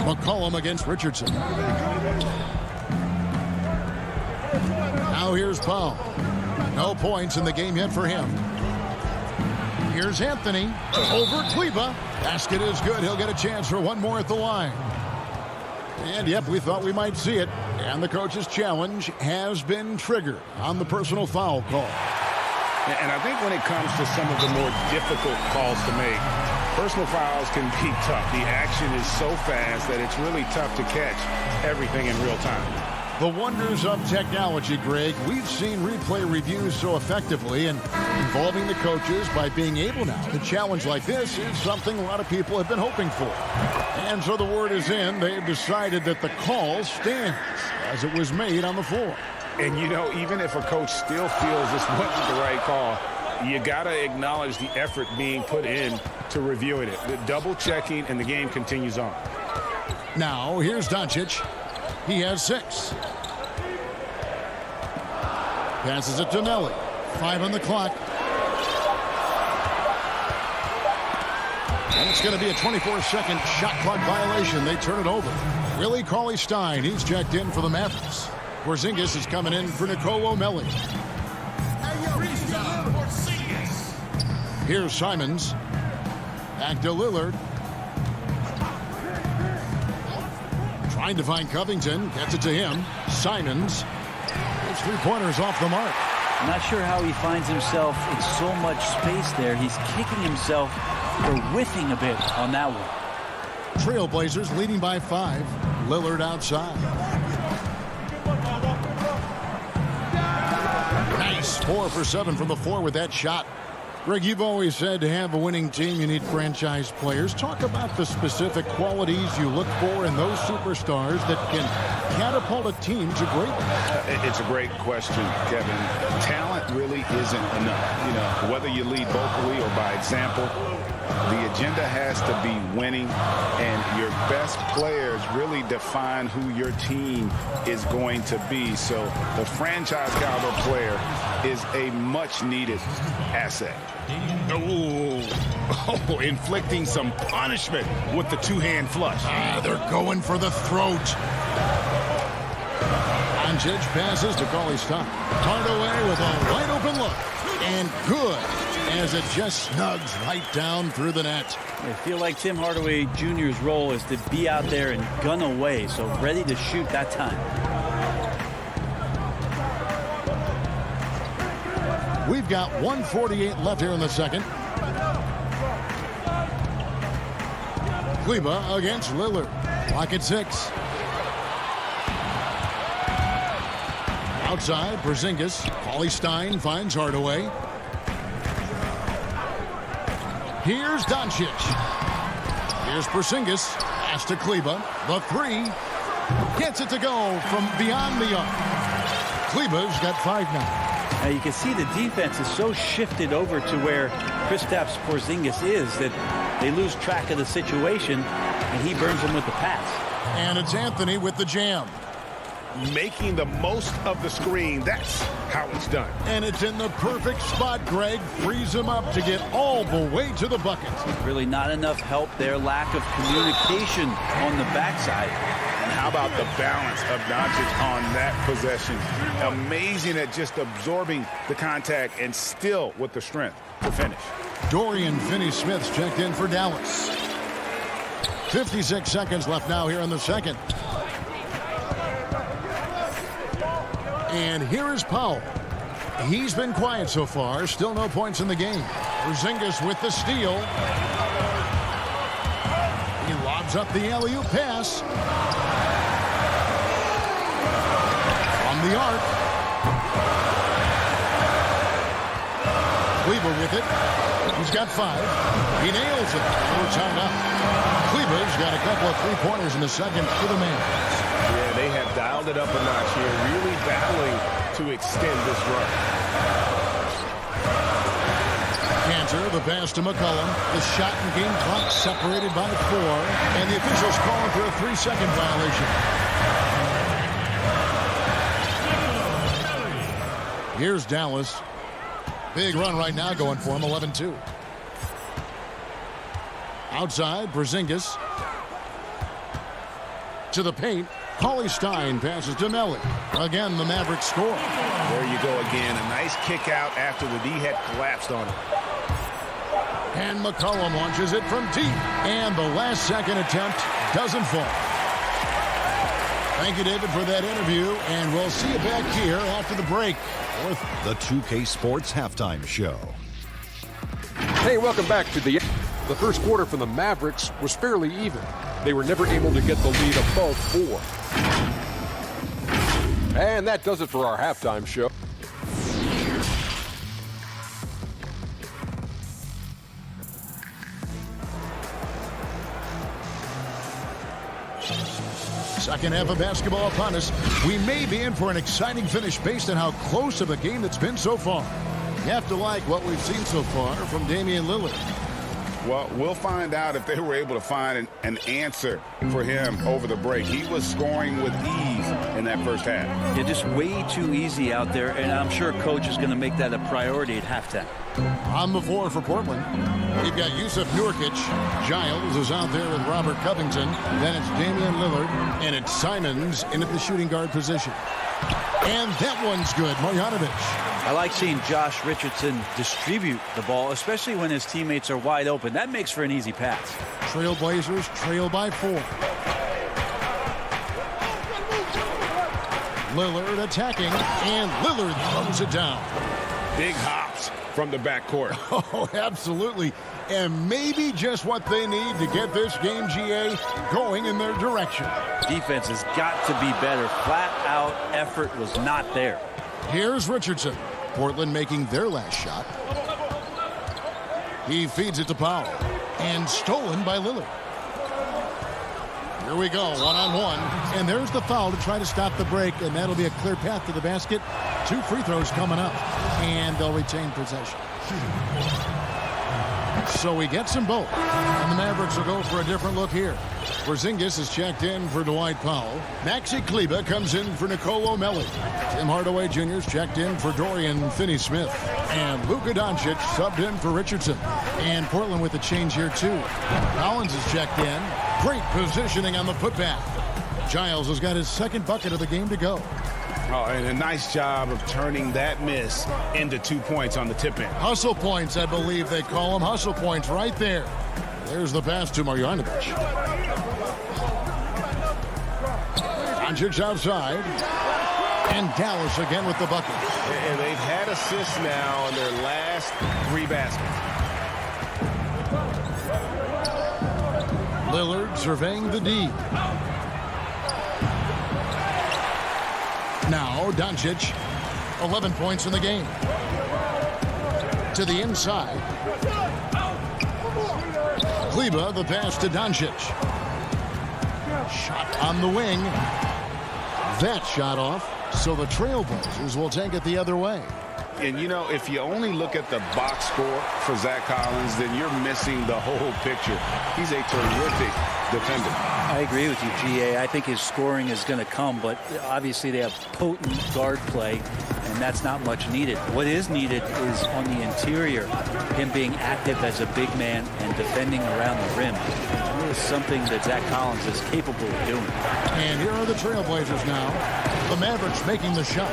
McCollum against Richardson. Now here's Powell. No points in the game yet for him. Here's Anthony over Kleber. Basket is good. He'll get a chance for one more at the line. And yep, we thought we might see it. And the coach's challenge has been triggered on the personal foul call. And I think when it comes to some of the more difficult calls to make, personal fouls can be tough. The action is so fast that it's really tough to catch everything in real time. The wonders of technology, Greg. We've seen replay reviews so effectively, and involving the coaches by being able now to challenge like this is something a lot of people have been hoping for. And so the word is in. They've decided that the call stands as it was made on the floor. And, you know, even if a coach still feels this wasn't the right call, you got to acknowledge the effort being put in to reviewing it. The double checking, and the game continues on. Now, here's Doncic. He has 6. Passes it to Melli. 5 on the clock. And it's going to be a 24-second shot clock violation. They turn it over. Willie Cauley-Stein, he's checked in for the Mavericks. Porzingis is coming in for Nicolo Melli. Here's Simons. Back to Lillard. Trying to find Covington. Gets it to him. Simons. His 3-pointers off the mark. I'm not sure how he finds himself in so much space there. He's kicking himself for whiffing a bit on that one. Trailblazers leading by 5. Lillard outside. 4 for 7 from the floor with that shot. Greg, you've always said to have a winning team, you need franchise players. Talk about the specific qualities you look for in those superstars that can catapult a team to greatness. It's a great question, Kevin. Talent really isn't enough. You know, whether you lead vocally or by example, the agenda has to be winning, and your best players really define who your team is going to be. So the franchise caliber player is a much-needed asset. Oh, inflicting some punishment with the two-hand flush. They're going for the throat. Doncic passes to Cauley Stein. Turned away with a wide-open look. And good, as it just snugs right down through the net. I feel like Tim Hardaway Jr.'s role is to be out there and gun away, so ready to shoot that time. We've got 1:48 left here in the second. Kleber against Lillard. Clock at 6. Outside, Porzingis. Cauley Stein finds Hardaway. Here's Doncic. Here's Porzingis. Pass to Kleber. The 3. Gets it to go from beyond the arc. Kleber's got 5 now. Now you can see the defense is so shifted over to where Kristaps Porzingis is that they lose track of the situation, and he burns them with the pass. And it's Anthony with the jam. Making the most of the screen. That's how it's done. And it's in the perfect spot, Greg. Frees him up to get all the way to the bucket. Really not enough help there. Lack of communication on the backside. And how about the balance of Doncic on that possession? Amazing at just absorbing the contact and still with the strength to finish. Dorian Finney-Smith's checked in for Dallas. 56 seconds left now here in the second. And here is Powell. He's been quiet so far. Still no points in the game. Porzingis with the steal. He lobs up the alley-oop pass. From the arc. Kleber with it. He's got 5. He nails it. We're tied up. Kleber's got a couple of three-pointers in the second for the man. Yeah, they have dialed it up a notch here, really battling to extend this run. Cantor, the pass to McCollum. The shot and game clock separated by 4. And the officials calling for a 3-second violation. Here's Dallas. Big run right now going for him, 11-2. Outside, Porzingis. To the paint. Cauley Stein passes to Melly. Again, the Mavericks score. There you go again. A nice kick out after the D had collapsed on him. And McCollum launches it from deep. And the last second attempt doesn't fall. Thank you, David, for that interview. And we'll see you back here after the break. The 2K Sports Halftime Show. Hey, welcome back to the first quarter for the Mavericks was fairly even. They were never able to get the lead above 4. And that does it for our halftime show. Second half of basketball upon us. We may be in for an exciting finish based on how close of a game it's been so far. You have to like what we've seen so far from Damian Lillard. Well, we'll find out if they were able to find an answer for him over the break. He was scoring with ease in that first half. Yeah, just way too easy out there, and I'm sure coach is going to make that a priority at halftime. On the floor for Portland, we've got Yusuf Nurkic. Giles is out there with Robert Covington. Then it's Damian Lillard, and it's Simons in at the shooting guard position. And that one's good, Marjanovic. I like seeing Josh Richardson distribute the ball, especially when his teammates are wide open. That makes for an easy pass. Trailblazers trail by 4. Lillard attacking, and Lillard throws it down. Big hops from the backcourt. Oh, absolutely. And maybe just what they need to get this game, GA, going in their direction. Defense has got to be better. Flat out effort was not there. Here's Richardson. Portland making their last shot. He feeds it to Powell. And stolen by Lillard. Here we go, one-on-one. And there's the foul to try to stop the break, and that'll be a clear path to the basket. 2 free throws coming up, and they'll retain possession. So he gets them both. And the Mavericks will go for a different look here. Porzingis is checked in for Dwight Powell. Maxi Kleber comes in for Nicolo Melli. Tim Hardaway Jr. is checked in for Dorian Finney-Smith. And Luka Doncic subbed in for Richardson. And Portland with a change here, too. Collins is checked in. Great positioning on the putback. Giles has got his second bucket of the game to go. Oh, and a nice job of turning that miss into 2 points on the tip-in. Hustle points, I believe they call them. Hustle points right there. There's the pass to Marjanovic. Doncic outside. And Dallas again with the bucket. And they've had assists now on their last 3 baskets. Lillard surveying the D. Now Doncic, 11 points in the game. To the inside. Kleber, the pass to Doncic. Shot on the wing. That shot off. So the Trailblazers will take it the other way. And, you know, if you only look at the box score for Zach Collins, then you're missing the whole picture. He's a terrific defender. I agree with you, GA. I think his scoring is going to come, but obviously they have potent guard play, and that's not much needed. What is needed is on the interior, him being active as a big man and defending around the rim. It is something that Zach Collins is capable of doing. And here are the Trailblazers now. The Mavericks making the shot.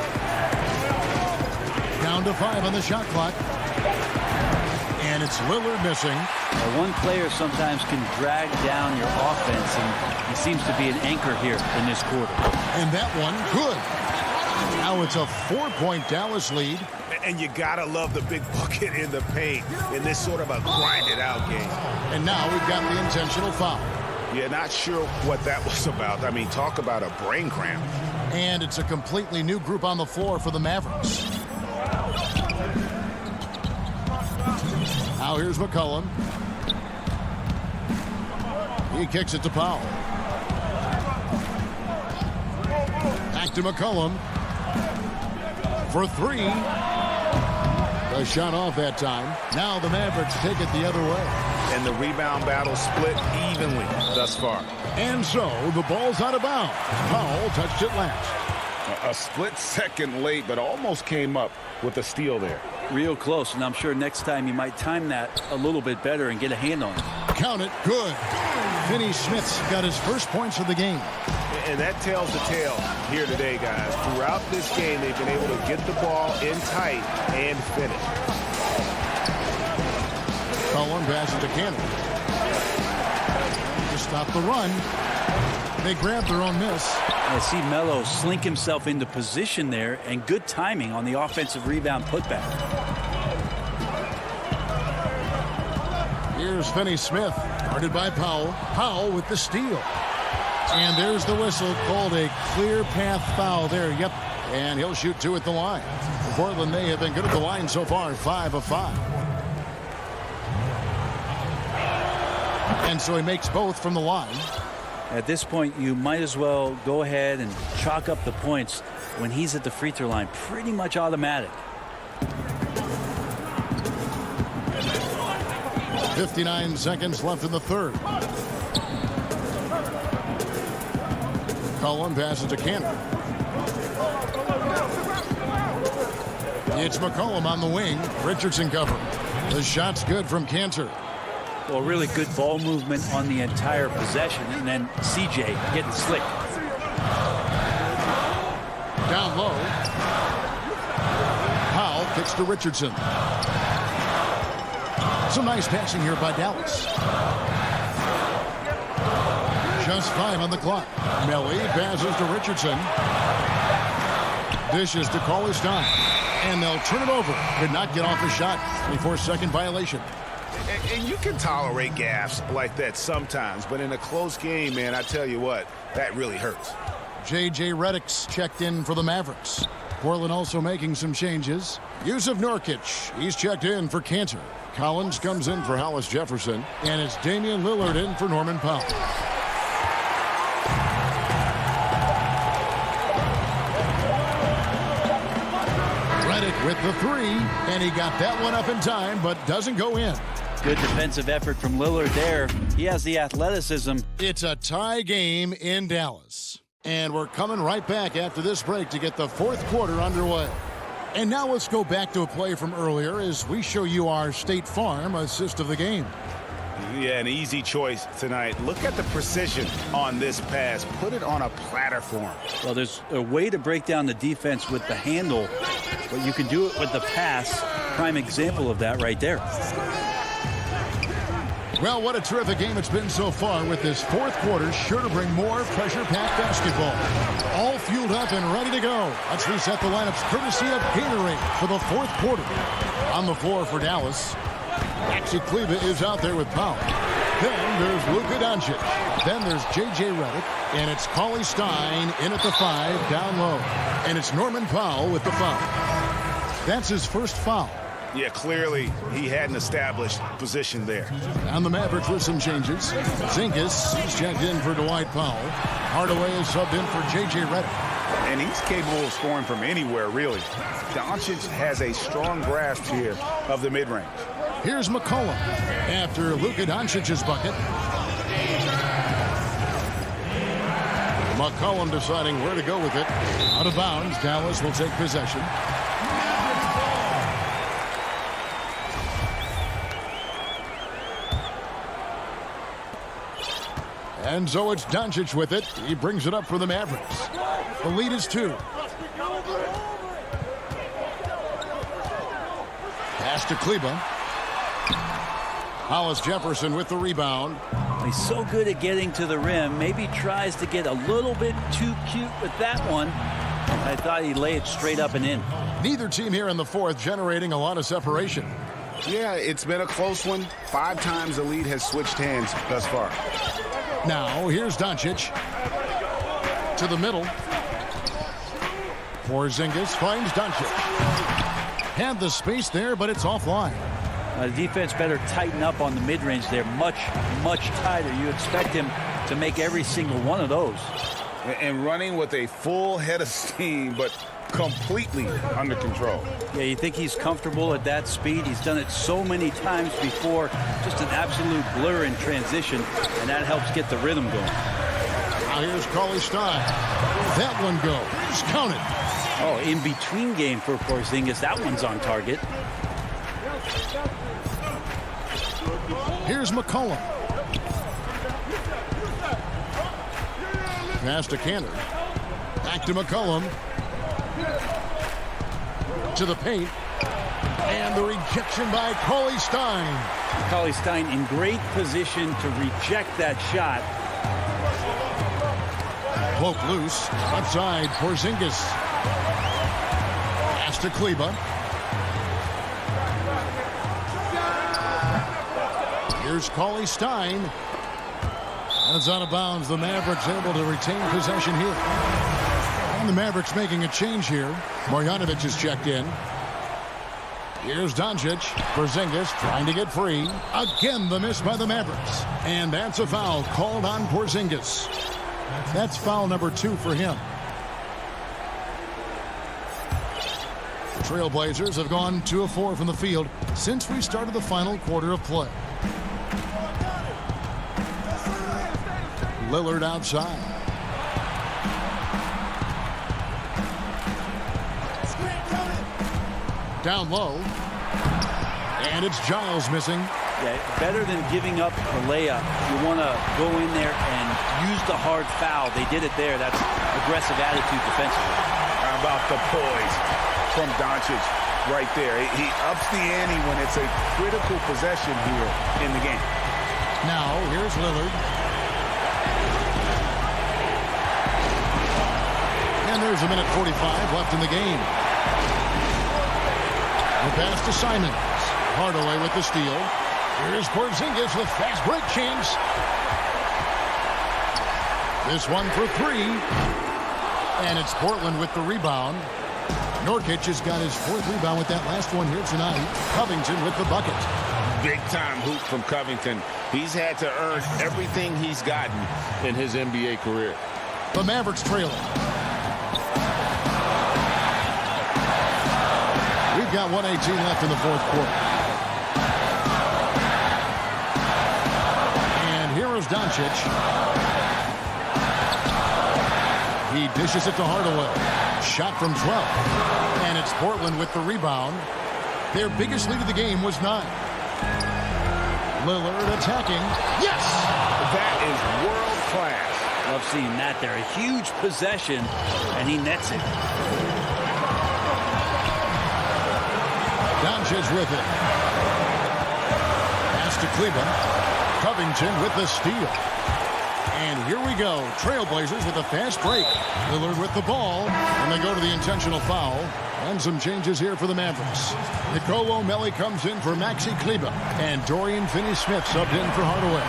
Down to 5 on the shot clock. And it's Lillard missing. Now, one player sometimes can drag down your offense, and he seems to be an anchor here in this quarter. And that one, good. Now it's a 4-point Dallas lead. And you gotta love the big bucket in the paint in this sort of a grinded-out game. And now we've got the intentional foul. Yeah, not sure what that was about. I mean, talk about a brain cramp. And it's a completely new group on the floor for the Mavericks. Now here's McCollum. He kicks it to Powell. Back to McCollum. For 3. The shot off that time. Now the Mavericks take it the other way. And the rebound battle split evenly thus far. And so the ball's out of bounds. Powell touched it last. A split second late, but almost came up with a steal there. Real close, and I'm sure next time you might time that a little bit better and get a hand on it. Count it. Good. Finney-Smith's got his first points of the game. And that tells the tale here today, guys. Throughout this game, they've been able to get the ball in tight and finish. Cullen passes to Cannon. To stop the run. They grab their own miss. I see Melo slink himself into position there, and good timing on the offensive rebound putback. Here's Finney-Smith, guarded by Powell. Powell with the steal. And there's the whistle, called a clear path foul there. Yep, and he'll shoot 2 at the line. For Portland, they have been good at the line so far, 5 of 5. And so he makes both from the line. At this point, you might as well go ahead and chalk up the points when he's at the free throw line. Pretty much automatic. 59 seconds left in the third. Cullen passes to Cannon. It's McCollum on the wing. Richardson cover. The shot's good from Cantor. Well, really good ball movement on the entire possession, and then CJ getting slick. Down low. Powell kicks to Richardson. Some nice passing here by Dallas. Just 5 on the clock. Melli passes to Richardson. Dishes to Cauley-Stein. And they'll turn it over. Could not get off a shot. 24-second violation. And you can tolerate gaffes like that sometimes, but in a close game, man, I tell you what, that really hurts. J.J. Redick's checked in for the Mavericks. Portland also making some changes. Yusuf Nurkic, he's checked in for Cantor. Collins comes in for Hollis Jefferson. And it's Damian Lillard in for Norman Powell. Redick with the three. And he got that one up in time, but doesn't go in. Good defensive effort from Lillard there. He has the athleticism. It's a tie game in Dallas. And we're coming right back after this break to get the fourth quarter underway. And now let's go back to a play from earlier as we show you our State Farm assist of the game. Yeah, an easy choice tonight. Look at the precision on this pass. Put it on a platter for him. Well, there's a way to break down the defense with the handle, but you can do it with the pass. Prime example of that right there. Well, what a terrific game it's been so far, with this fourth quarter sure to bring more pressure-packed basketball. All fueled up and ready to go. Let's reset the lineups courtesy of Gatorade for the fourth quarter. On the floor for Dallas, Maxi Kleber is out there with Powell. Then there's Luka Doncic. Then there's J.J. Redick. And it's Cauley Stein in at the 5, down low. And it's Norman Powell with the foul. That's his first foul. Yeah, clearly he had an established position there. On the Mavericks with some changes. Zingas, he's checked in for Dwight Powell. Hardaway is subbed in for J.J. Redick. And he's capable of scoring from anywhere, really. Doncic has a strong grasp here of the mid-range. Here's McCollum after Luka Doncic's bucket. McCollum deciding where to go with it. Out of bounds, Dallas will take possession. And so it's Doncic with it. He brings it up for the Mavericks. The lead is 2. Pass to Kleber. Hollis Jefferson with the rebound. He's so good at getting to the rim. Maybe tries to get a little bit too cute with that one. I thought he'd lay it straight up and in. Neither team here in the fourth generating a lot of separation. Yeah, it's been a close one. 5 times the lead has switched hands thus far. Now, here's Doncic. To the middle. Porzingis finds Doncic. Had the space there, but it's offline. The defense better tighten up on the mid-range there. Much, much tighter. You expect him to make every single one of those. And running with a full head of steam, but completely under control. Yeah, you think he's comfortable at that speed. He's done it so many times before. Just an absolute blur in transition, and that helps get the rhythm going. Now here's Cauley Stein. That one goes. Counted. Oh, in between game for Porzingis. That one's on target. Here's McCollum. Pass to Cantor. Back to McCollum. To the paint. And the rejection by Cauley Stein. Cauley Stein in great position to reject that shot. Poke loose. Left side, Porzingis. Pass to Kleber. Here's Cauley Stein. And it's out of bounds. The Mavericks able to retain possession here. And the Mavericks making a change here. Marjanovic is checked in. Here's Doncic. Porzingis trying to get free. Again, the miss by the Mavericks. And that's a foul called on Porzingis. That's foul number 2 for him. The Trailblazers have gone 2 of 4 from the field since we started the final quarter of play. Lillard outside. Down low. And it's Giles missing. Yeah, better than giving up a layup. You want to go in there and use the hard foul. They did it there. That's aggressive attitude defensively. How about the poise from Doncic right there? He ups the ante when it's a critical possession here in the game. Now, here's Lillard. And there's a minute 45 left in the game. The pass to Simons. Hardaway with the steal. Here's Porzingis with fast break chance. This one for 3. And it's Portland with the rebound. Nurkic has got his 4th rebound with that last one here tonight. Covington with the bucket. Big-time hoop from Covington. He's had to earn everything he's gotten in his NBA career. The Mavericks trailing. We've got 1:18 left in the 4th quarter. And here is Doncic. He dishes it to Hardaway. Shot from 12. And it's Portland with the rebound. Their biggest lead of the game was 9. Lillard attacking. Yes! That is world class. Love seeing that there. A huge possession, and he nets it. Doncic with it. Pass to Cleveland. Covington with the steal. And here we go. Trailblazers with a fast break. Lillard with the ball. And they go to the intentional foul. And some changes here for the Mavericks. Nicolo Melli comes in for Maxi Kleber. And Dorian Finney-Smith subbed in for Hardaway.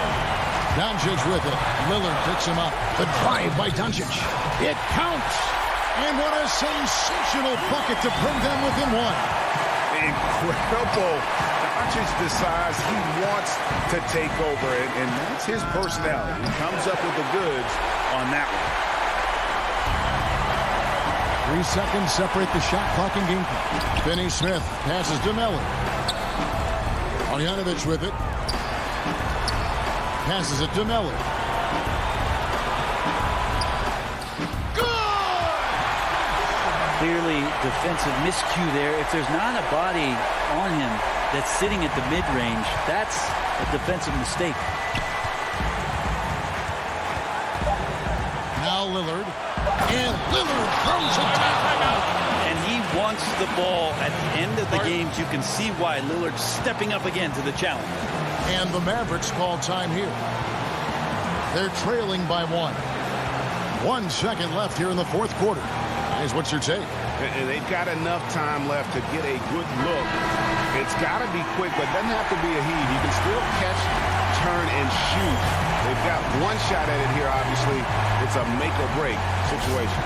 Doncic with it. Lillard picks him up. The drive by Doncic. It counts. And what a sensational bucket to bring them within 1. Incredible. Doncic decides he wants to take over, and that's his personality. He comes up with the goods on that one. 3 seconds separate the shot clock and game clock. Finney-Smith passes to Melli. Marjanovic with it. Passes it to Melli. Clearly defensive miscue there. If there's not a body on him that's sitting at the mid-range, that's a defensive mistake. Now Lillard. And Lillard throws it down. And he wants the ball at the end of the games. You can see why Lillard's stepping up again to the challenge. And the Mavericks call time here. They're trailing by 1. 1 second left here in the 4th quarter. Guys, what's your take? They've got enough time left to get a good look. It's got to be quick, but it doesn't have to be a heave. You can still catch, turn, and shoot. They've got 1 shot at it here, obviously. It's a make-or-break situation.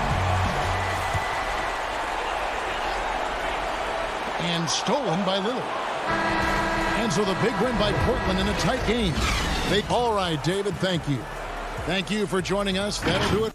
And stolen by Lillard. And so the big win by Portland in a tight game. All right, David, thank you. Thank you for joining us. That'll do it.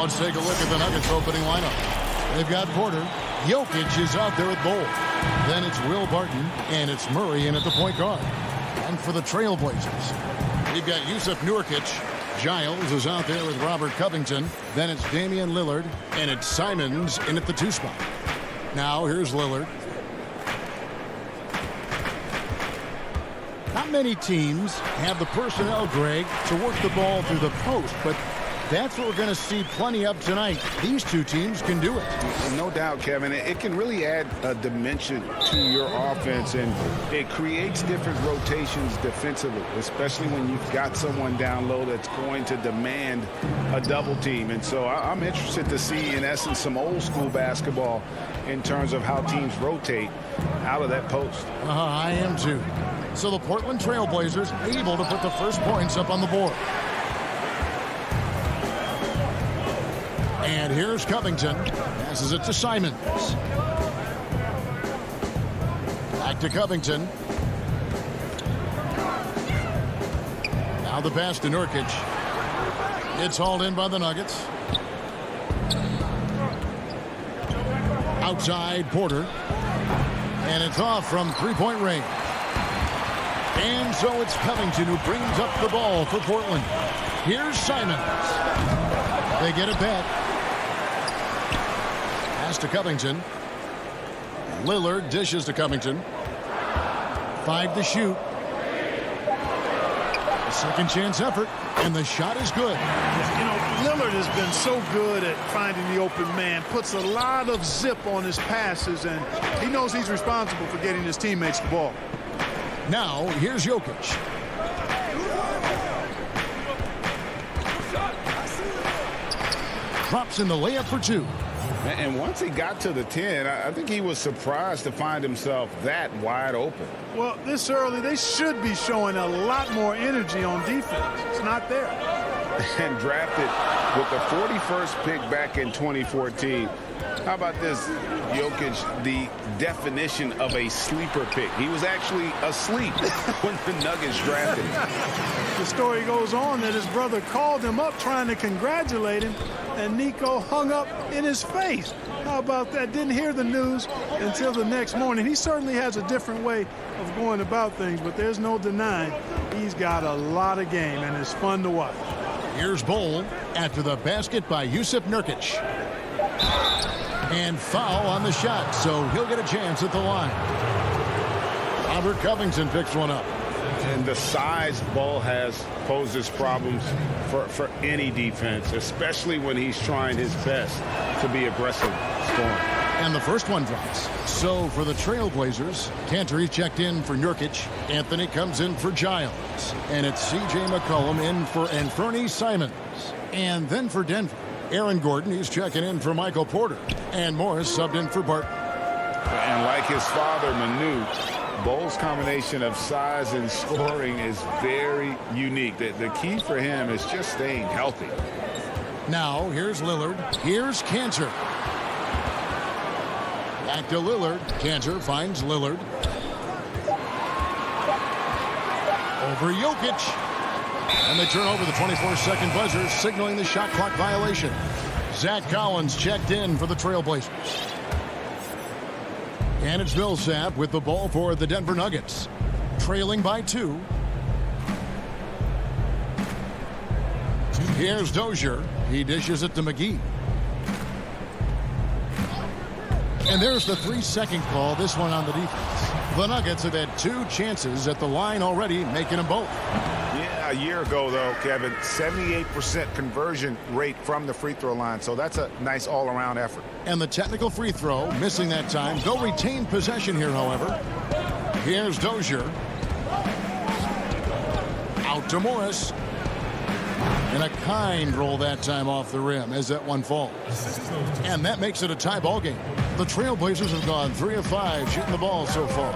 Let's take a look at the Nuggets opening lineup. They've got Porter. Jokic is out there at goal. Then it's Will Barton, and it's Murray in at the point guard. And for the Trailblazers, we've got Yusuf Nurkic. Giles is out there with Robert Covington. Then it's Damian Lillard, and it's Simons in at the 2 spot. Now here's Lillard. Not many teams have the personnel, Greg, to work the ball through the post, but that's what we're going to see plenty of tonight. These two teams can do it. No doubt, Kevin. It can really add a dimension to your offense, and it creates different rotations defensively, especially when you've got someone down low that's going to demand a double team. And so I'm interested to see, in essence, some old school basketball in terms of how teams rotate out of that post. I am too. So the Portland Trailblazers able to put the first points up on the board. And here's Covington. Passes it to Simons. Back to Covington. Now the pass to Nurkic. It's hauled in by the Nuggets. Outside Porter. And it's off from three-point range. And so it's Covington who brings up the ball for Portland. Here's Simons. They get it back. Pass to Covington. Lillard dishes to Covington. 5 to shoot. A second chance effort. And the shot is good. You know, Lillard has been so good at finding the open man. Puts a lot of zip on his passes. And he knows he's responsible for getting his teammates the ball. Now, here's Jokic. Drops in the layup for 2. And once he got to the 10, I think he was surprised to find himself that wide open. Well, this early, they should be showing a lot more energy on defense. It's not there. And drafted with the 41st pick back in 2014. How about this, Jokic, the definition of a sleeper pick. He was actually asleep when the Nuggets drafted him. The story goes on that his brother called him up trying to congratulate him, and Nico hung up in his face. How about that? Didn't hear the news until the next morning. He certainly has a different way of going about things, but there's no denying he's got a lot of game, and it's fun to watch. Here's Bol after the basket by Jusuf Nurkic. And foul on the shot, so he'll get a chance at the line. Robert Covington picks one up. And the size Bol has poses problems for any defense, especially when he's trying his best to be aggressive scoring. And the first one drops. So for the Trailblazers, Cantor checked in for Nurkic. Anthony comes in for Giles. And it's C.J. McCollum in for Anthony Simons. And then for Denver, Aaron Gordon, he's checking in for Michael Porter. And Morris subbed in for Barton. And like his father, Manu, Bol's combination of size and scoring is very unique. The key for him is just staying healthy. Now, here's Lillard. Here's Cantor. Back to Lillard. Cantor finds Lillard. Over Jokic. And they turn over the 24-second buzzer, signaling the shot clock violation. Zach Collins checked in for the Trailblazers. And it's Millsap with the ball for the Denver Nuggets. Trailing by 2. Here's Dozier. He dishes it to McGee. And there's the 3-second call, this one on the defense. The Nuggets have had 2 chances at the line already, making them both. Yeah, a year ago, though, Kevin, 78% conversion rate from the free throw line. So that's a nice all-around effort. And the technical free throw, missing that time. They'll retain possession here, however. Here's Dozier. Out to Morris. And a kind roll that time off the rim as that one falls. And that makes it a tie ball game. The Trailblazers have gone 3 of 5 shooting the ball so far.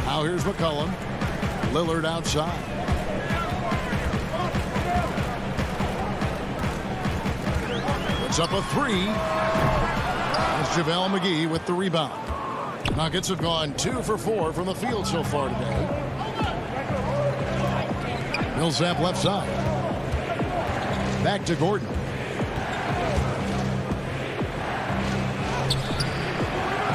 Now here's McCollum. Lillard outside. It's up a 3. It's JaVale McGee with the rebound. Nuggets have gone 2 for 4 from the field so far today. Millsap left side. Back to Gordon.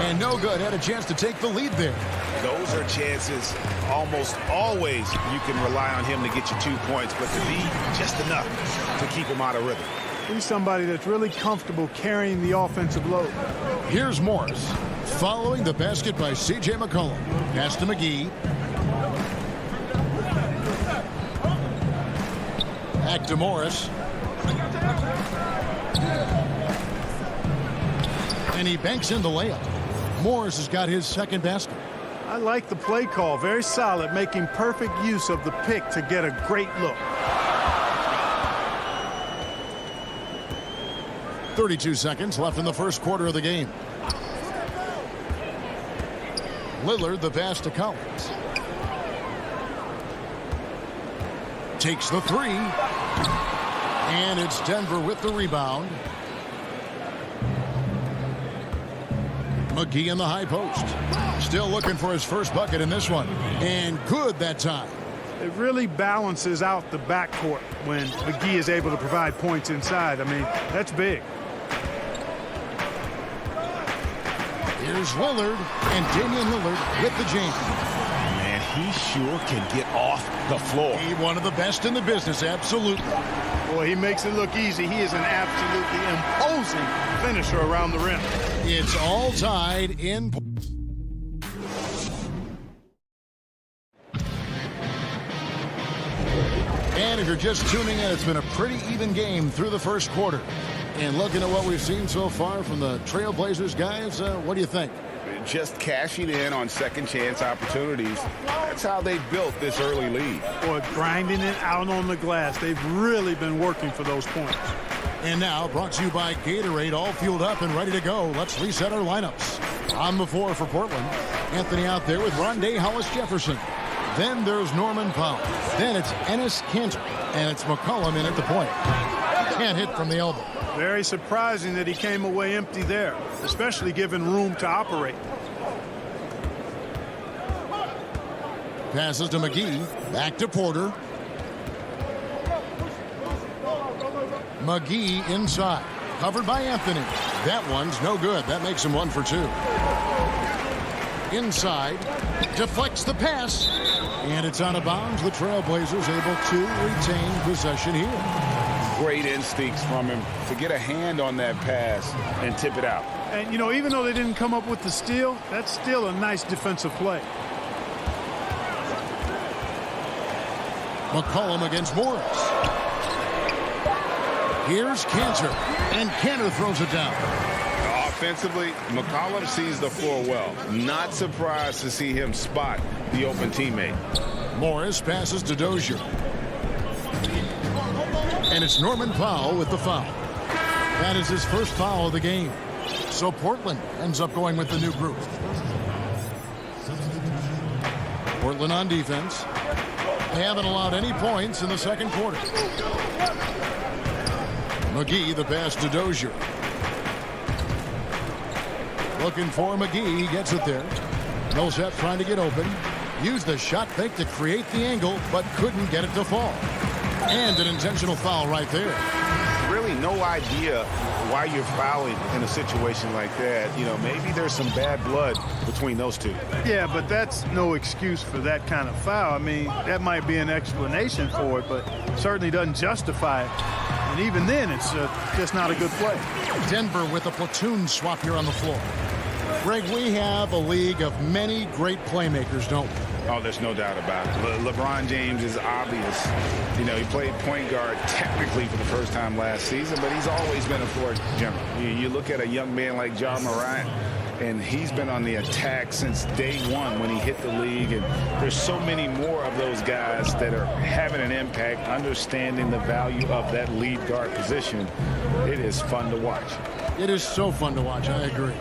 And no good. Had a chance to take the lead there. Those are chances almost always you can rely on him to get you 2 points, but to be just enough to keep him out of rhythm. He's somebody that's really comfortable carrying the offensive load. Here's Morris. Following the basket by C.J. McCollum. Pass to McGee. Back to Morris. And he banks in the layup. Morris has got his second basket. I like the play call. Very solid, making perfect use of the pick to get a great look. 32 seconds left in the first quarter of the game. Lillard, the pass to Collins. Takes the 3. And it's Denver with the rebound. McGee in the high post. Still looking for his first bucket in this one. And good that time. It really balances out the backcourt when McGee is able to provide points inside. I mean, that's big. Here's Lillard, and Damian Lillard with the jam. Man, he sure can get off the floor. He's one of the best in the business, absolutely. Boy, he makes it look easy. He is an absolutely imposing finisher around the rim. It's all tied in. And if you're just tuning in, it's been a pretty even game through the first quarter. And looking at what we've seen so far from the Trailblazers, guys, what do you think? Just cashing in on second chance opportunities. That's how they built this early lead. Boy, grinding it out on the glass. They've really been working for those points. And now, brought to you by Gatorade, all fueled up and ready to go. Let's reset our lineups. On the floor for Portland, Anthony out there with Rondé Hollis-Jefferson. Then there's Norman Powell. Then it's Enes Kanter. And it's McCollum in at the point. Can't hit from the elbow. Very surprising that he came away empty there, especially given room to operate. Passes to McGee. Back to Porter. McGee inside. Covered by Anthony. That one's no good. That makes him 1 for 2. Inside. Deflects the pass. And it's out of bounds. The Trailblazers able to retain possession here. Great instincts from him to get a hand on that pass and tip it out. And, you know, even though they didn't come up with the steal, that's still a nice defensive play. McCollum against Morris. Here's Kanter. And Kanter throws it down. Offensively, McCollum sees the floor well. Not surprised to see him spot the open teammate. Morris passes to Dozier. And it's Norman Powell with the foul. That is his first foul of the game. So Portland ends up going with the new group. Portland on defense. They haven't allowed any points in the second quarter. McGee, the pass to Dozier. Looking for McGee. He gets it there. Millsap trying to get open. Used the shot fake to create the angle, but couldn't get it to fall. And an intentional foul right there. Really no idea why you're fouling in a situation like that. You know, maybe there's some bad blood between those two. Yeah, but that's no excuse for that kind of foul. I mean, that might be an explanation for it, but certainly doesn't justify it. And even then, it's just not a good play. Denver with a platoon swap here on the floor. Greg, we have a league of many great playmakers, don't we? Oh, there's no doubt about it. LeBron James is obvious. You know, he played point guard technically for the first time last season, but he's always been a floor general. You look at a young man like Ja Morant, and he's been on the attack since day one when he hit the league. And there's so many more of those guys that are having an impact, understanding the value of that lead guard position. It is fun to watch. It is so fun to watch. I agree.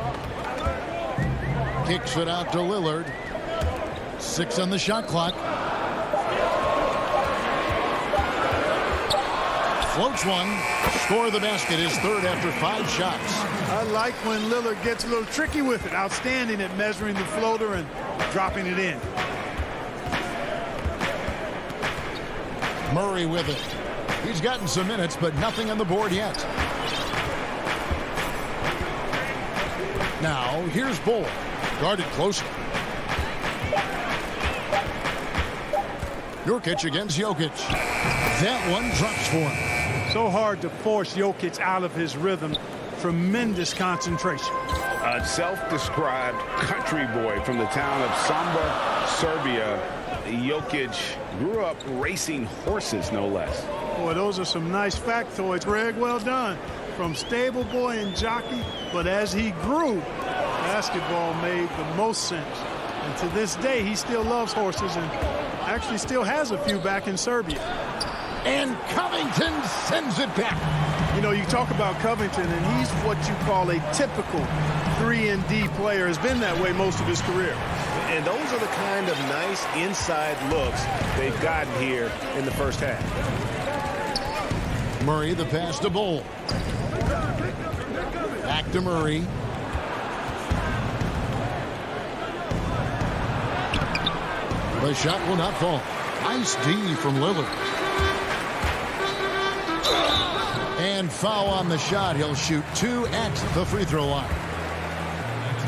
Kicks it out to Lillard. 6 on the shot clock. Floats one. Score the basket. His third after 5 shots. I like when Lillard gets a little tricky with it. Outstanding at measuring the floater and dropping it in. Murray with it. He's gotten some minutes, but nothing on the board yet. Now, here's Bull. Guarded closely. Jokic against Jokic. That one drops for him. So hard to force Jokic out of his rhythm. Tremendous concentration. A self-described country boy from the town of Samba, Serbia. Jokic grew up racing horses, no less. Boy, those are some nice factoids, Greg. Well done. From stable boy and jockey, but as he grew, basketball made the most sense. And to this day, he still loves horses and actually still has a few back in Serbia. And Covington sends it back. You know, you talk about Covington, and he's what you call a typical 3-and-D player. Has been that way most of his career. And those are the kind of nice inside looks they've gotten here in the first half. Murray, the pass to Bull. Back to Murray. The shot will not fall. Nice D from Lillard. And foul on the shot. He'll shoot 2 at the free throw line.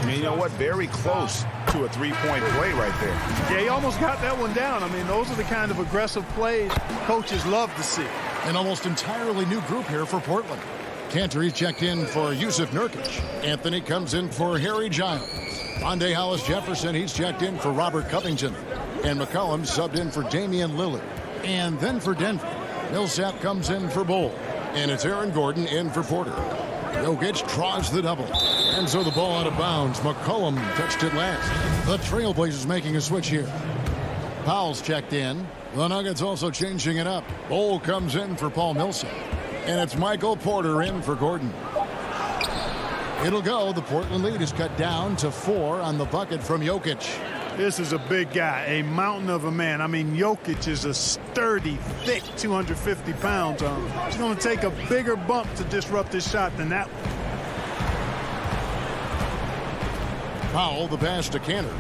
And you know what? Very close to a three-point play right there. Yeah, he almost got that one down. I mean, those are the kind of aggressive plays coaches love to see. An almost entirely new group here for Portland. Cantor checked in for Yusuf Nurkic. Anthony comes in for Harry Giles. Monday Hollis Jefferson, he's checked in for Robert Covington. And McCollum subbed in for Damian Lillard. And then for Denver, Millsap comes in for Bull. And it's Aaron Gordon in for Porter. Jokic draws the double. And so the ball out of bounds. McCollum touched it last. The Trailblazers making a switch here. Powell's checked in. The Nuggets also changing it up. Bull comes in for Paul Millsap. And it's Michael Porter in for Gordon. It'll go. The Portland lead is cut down to 4 on the bucket from Jokic. This is a big guy, a mountain of a man. I mean, Jokic is a sturdy, thick 250 pounds. It's going to take a bigger bump to disrupt his shot than that one. Powell, the pass to Cantor.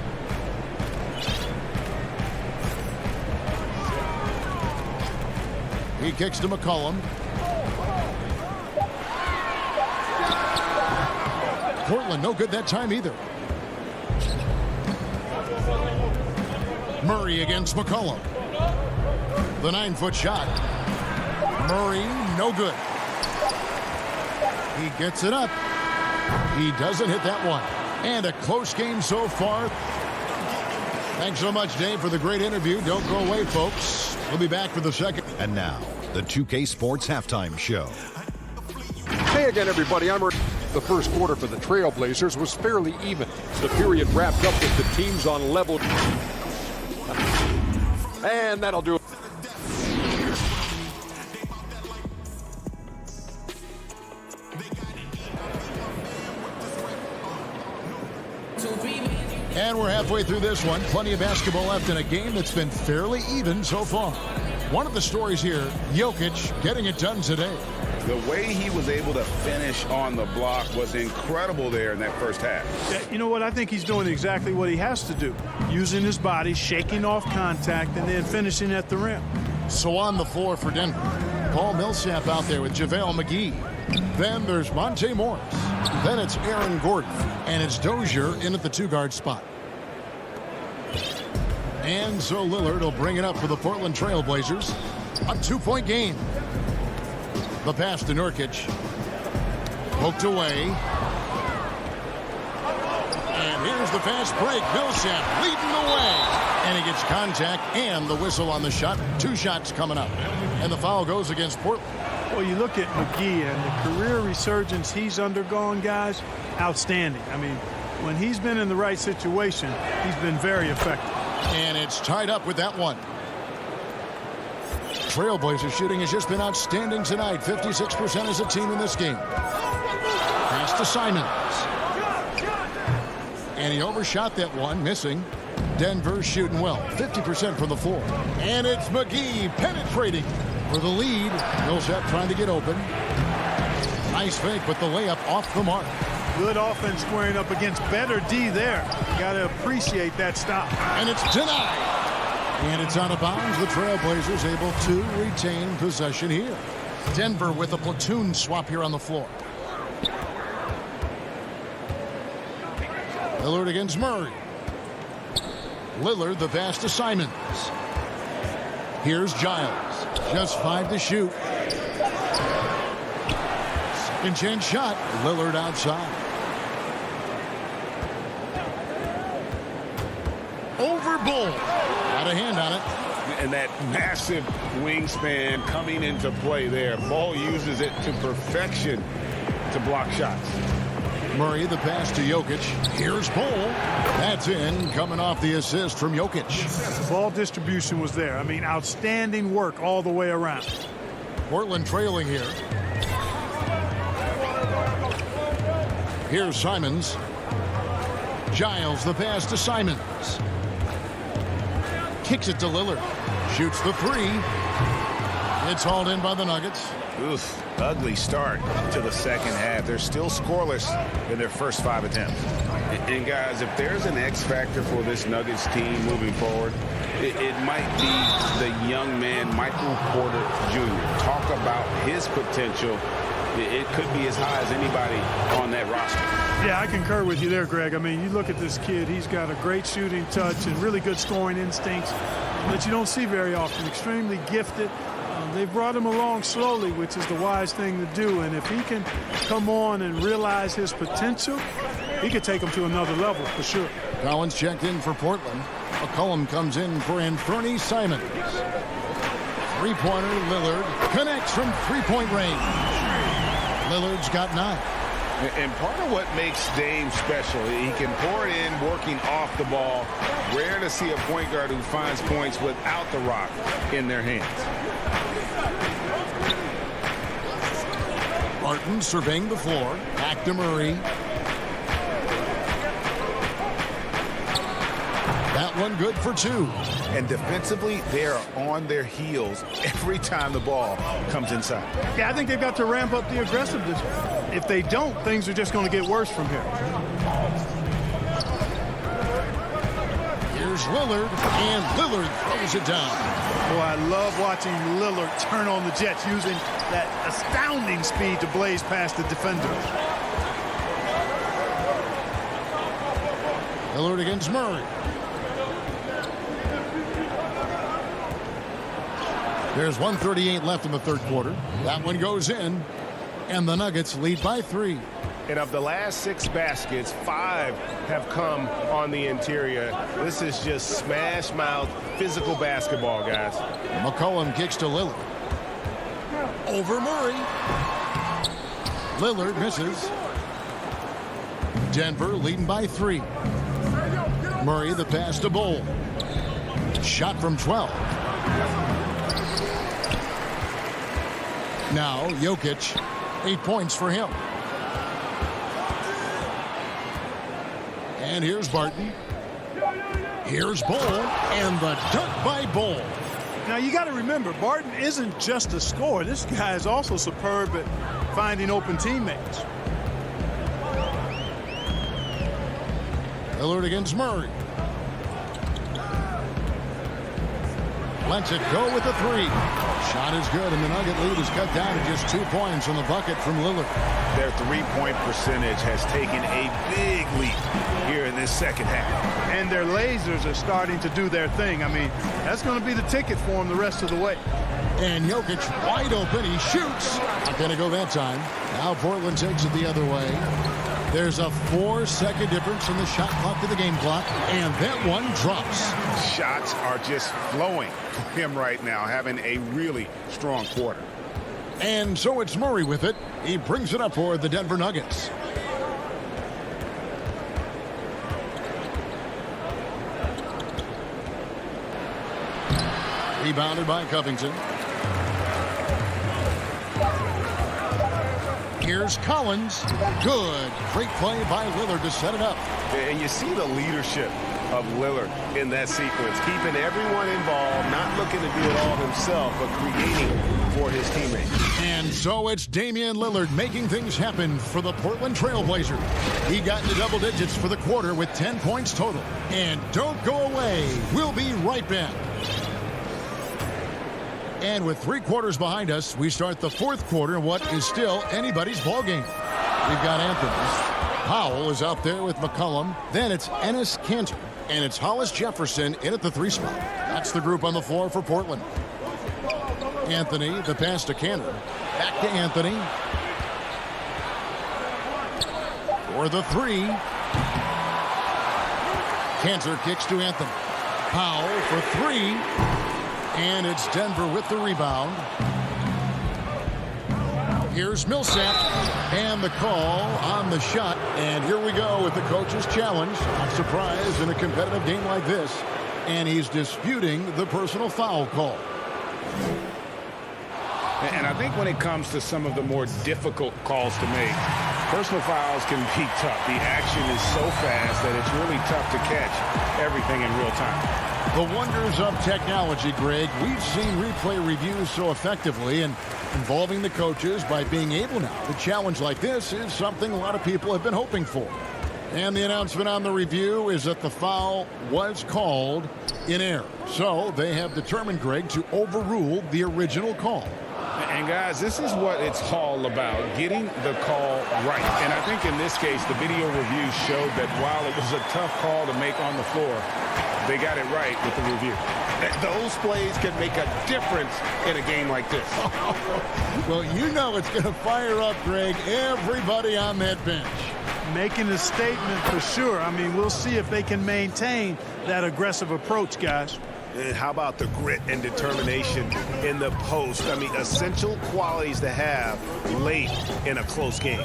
He kicks to McCollum. Portland no good that time either. Murray against McCollum. The 9-foot shot. Murray, no good. He gets it up. He doesn't hit that one. And a close game so far. Thanks so much, Dave, for the great interview. Don't go away, folks. We'll be back for the second. And now, the 2K Sports Halftime Show. Hey again, everybody. I'm the first quarter for the Trailblazers was fairly even. The period wrapped up with the teams on level. And that'll do it. And we're halfway through this one. Plenty of basketball left in a game that's been fairly even so far. One of the stories here, Jokic getting it done today. The way he was able to finish on the block was incredible there in that first half. You know what? I think he's doing exactly what he has to do. Using his body, shaking off contact, and then finishing at the rim. So on the floor for Denver, Paul Millsap out there with JaVale McGee. Then there's Monte Morris. Then it's Aaron Gordon. And it's Dozier in at the 2-guard spot. And so Lillard will bring it up for the Portland Trailblazers. A 2-point game. The pass to Nurkic. Poked away. And here's the fast break. Millsap leading the way. And he gets contact and the whistle on the shot. 2 shots coming up. And the foul goes against Portland. Well, you look at McGee and the career resurgence he's undergone, guys, outstanding. I mean, when he's been in the right situation, he's been very effective. And it's tied up with that one. Trailblazers shooting has just been outstanding tonight. 56% as a team in this game. Pass to Simons. And he overshot that one, missing. Denver shooting well. 50% from the floor. And it's McGee penetrating for the lead. Millsap trying to get open. Nice fake, but the layup off the mark. Good offense squaring up against better D there. You got to appreciate that stop. And it's denied. And it's out of bounds. The Trailblazers able to retain possession here. Denver with a platoon swap here on the floor. Lillard against Murray. Lillard the pass to Simons. Here's Giles. Just 5 to shoot. Second chance shot. Lillard outside. Over Bull. Got a hand on it. And that massive wingspan coming into play there. Ball uses it to perfection to block shots. Murray the pass to Jokic. Here's Bull. That's in, coming off the assist from Jokic. The ball distribution was there. I mean, outstanding work all the way around. Portland trailing here. Here's Simons. Giles the pass to Simons. Kicks it to Lillard. Shoots the 3. It's hauled in by the Nuggets. Oof, ugly start to the second half. They're still scoreless in their first 5 attempts. And guys, if there's an X factor for this Nuggets team moving forward, it might be the young man, Michael Porter Jr. Talk about his potential. It could be as high as anybody on that roster. Yeah, I concur with you there, Greg. I mean, you look at this kid, he's got a great shooting touch and really good scoring instincts that you don't see very often. Extremely gifted. They've brought him along slowly, which is the wise thing to do. And if he can come on and realize his potential, he could take him to another level for sure. Collins checked in for Portland. McCollum comes in for Anthony Simons. Three-pointer, Lillard connects from three-point range. Lillard's got 9. And part of what makes Dame special, he can pour it in working off the ball. Rare to see a point guard who finds points without the rock in their hands. Barton surveying the floor. Back to Murray. That one good for 2. And defensively, they are on their heels every time the ball comes inside. Yeah, I think they've got to ramp up the aggressiveness. If they don't, things are just going to get worse from here. Here's Lillard, and Lillard throws it down. Boy, I love watching Lillard turn on the Jets using that astounding speed to blaze past the defenders. Lillard against Murray. There's 1:38 left in the third quarter. That one goes in, and the Nuggets lead by 3. And of the last 6 baskets, 5 have come on the interior. This is just smash mouth physical basketball, guys. McCollum kicks to Lillard. Over Murray. Lillard misses. Denver leading by 3. Murray the pass to Bull. Shot from 12. Now Jokic, 8 points for him. And here's Barton. Here's Bull, and the dunk by Bull. Now you got to remember, Barton isn't just a scorer. This guy is also superb at finding open teammates. Lillard against Murray. Lets it go with the 3. Shot is good, and the Nugget lead is cut down to just 2 points on the bucket from Lillard. Their three-point percentage has taken a big leap here in this second half. And their lasers are starting to do their thing. I mean, that's going to be the ticket for them the rest of the way. And Jokic wide open. He shoots. Not going to go that time. Now Portland takes it the other way. There's a 4-second difference in the shot clock to the game clock, and that one drops. Shots are just flowing for him right now, having a really strong quarter. And so it's Murray with it. He brings it up for the Denver Nuggets. Rebounded by Covington. Here's Collins. Good. Great play by Lillard to set it up. And you see the leadership of Lillard in that sequence, keeping everyone involved, not looking to do it all himself, but creating for his teammates. And so it's Damian Lillard making things happen for the Portland Trail Blazers. He got into double digits for the quarter with 10 points total. And don't go away. We'll be right back. And with 3 quarters behind us, we start the fourth quarter in what is still anybody's ballgame. We've got Anthony. Powell is out there with McCollum. Then it's Enes Kanter. And it's Hollis Jefferson in at the 3 spot. That's the group on the floor for Portland. Anthony, the pass to Kanter. Back to Anthony. For the 3. Kanter kicks to Anthony. Powell for 3. And it's Denver with the rebound. Here's Millsap. And the call on the shot. And here we go with the coach's challenge. Not surprised in a competitive game like this. And he's disputing the personal foul call. And I think when it comes to some of the more difficult calls to make, personal fouls can be tough. The action is so fast that it's really tough to catch everything in real time. The wonders of technology, Greg. We've seen replay reviews so effectively, and involving the coaches by being able now to challenge like this is something a lot of people have been hoping for. And the announcement on the review is that the foul was called in error. So they have determined, Greg, to overrule the original call. And guys, this is what it's all about, getting the call right. And I think in this case, the video review showed that while it was a tough call to make on the floor, they got it right with the review. Those plays can make a difference in a game like this. Well, you know it's going to fire up, Greg, everybody on that bench. Making a statement for sure. I mean, we'll see if they can maintain that aggressive approach, guys. And how about the grit and determination in the post? I mean, essential qualities to have late in a close game.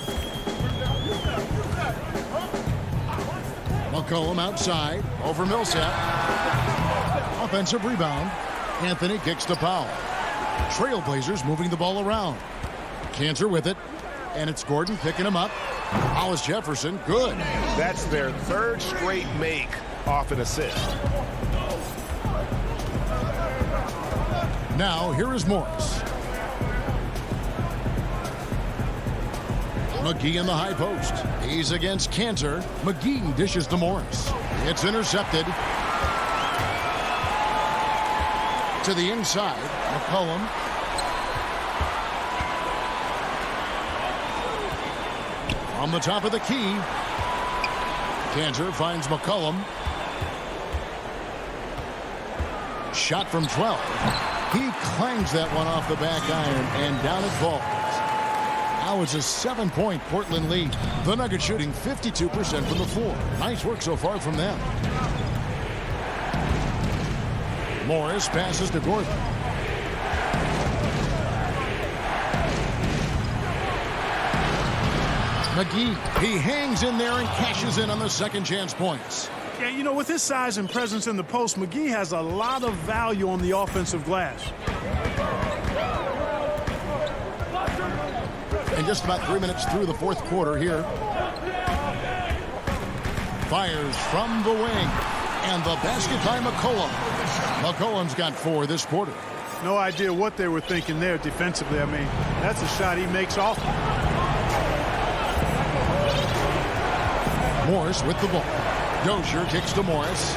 McCollum outside over Millsap. Offensive rebound. Anthony kicks to Powell. Trailblazers moving the ball around. Cantor with it. And it's Gordon picking him up. Hollis Jefferson, good. That's their third straight make off an assist. Now, here is Morris. McGee in the high post. He's against Cantor. McGee dishes to Morris. It's intercepted. To the inside. McCollum. On the top of the key. Cantor finds McCollum. Shot from 12. He clangs that one off the back iron, and down it falls. Now it's a 7-point Portland lead. The Nuggets shooting 52% from the floor. Nice work so far from them. Morris passes to Gordon. McGee, he hangs in there and cashes in on the second chance points. Yeah, you know, with his size and presence in the post, McGee has a lot of value on the offensive glass. And just about 3 minutes through the fourth quarter here. Fires from the wing. And the basket by McCollum. McCollum's got 4 this quarter. No idea what they were thinking there defensively. I mean, that's a shot he makes often. Morris with the ball. Dozier kicks to Morris.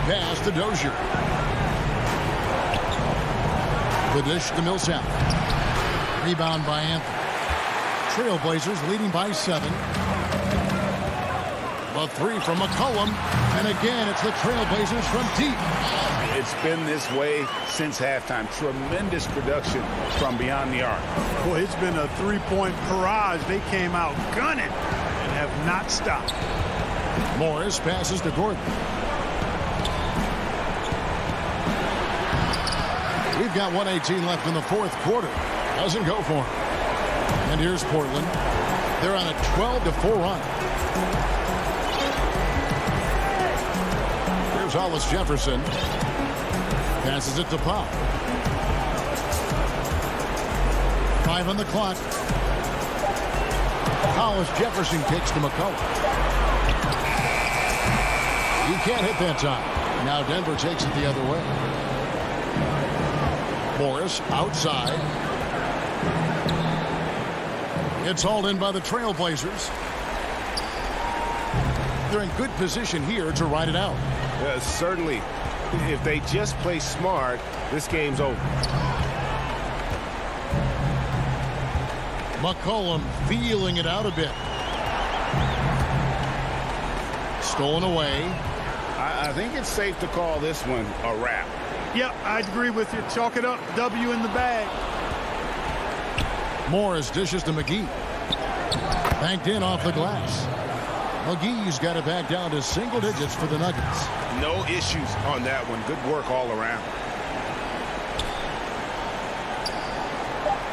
Pass to Dozier. The dish to Millsap. Rebound by Anthony. Trailblazers leading by 7. A 3 from McCollum. And again, it's the Trailblazers from deep. It's been this way since halftime. Tremendous production from beyond the arc. Boy, it's been a three-point barrage. They came out gunning and have not stopped. Morris passes to Gordon. We've got 1:18 left in the fourth quarter. Doesn't go for him. And here's Portland. They're on a 12-4 run. Here's Hollis Jefferson. Passes it to Powell. 5 on the clock. Hollis Jefferson kicks to McCollum. He can't hit that time. Now Denver takes it the other way. Morris outside. It's hauled in by the Trailblazers. They're in good position here to ride it out. Certainly, if they just play smart, this game's over. McCollum feeling it out a bit. Stolen away. I think it's safe to call this one a wrap. Yep, I'd agree with you. Chalk it up. W in the bag. Morris dishes to McGee. Banked in off the glass. McGee's got it back down to single digits for the Nuggets. No issues on that one. Good work all around.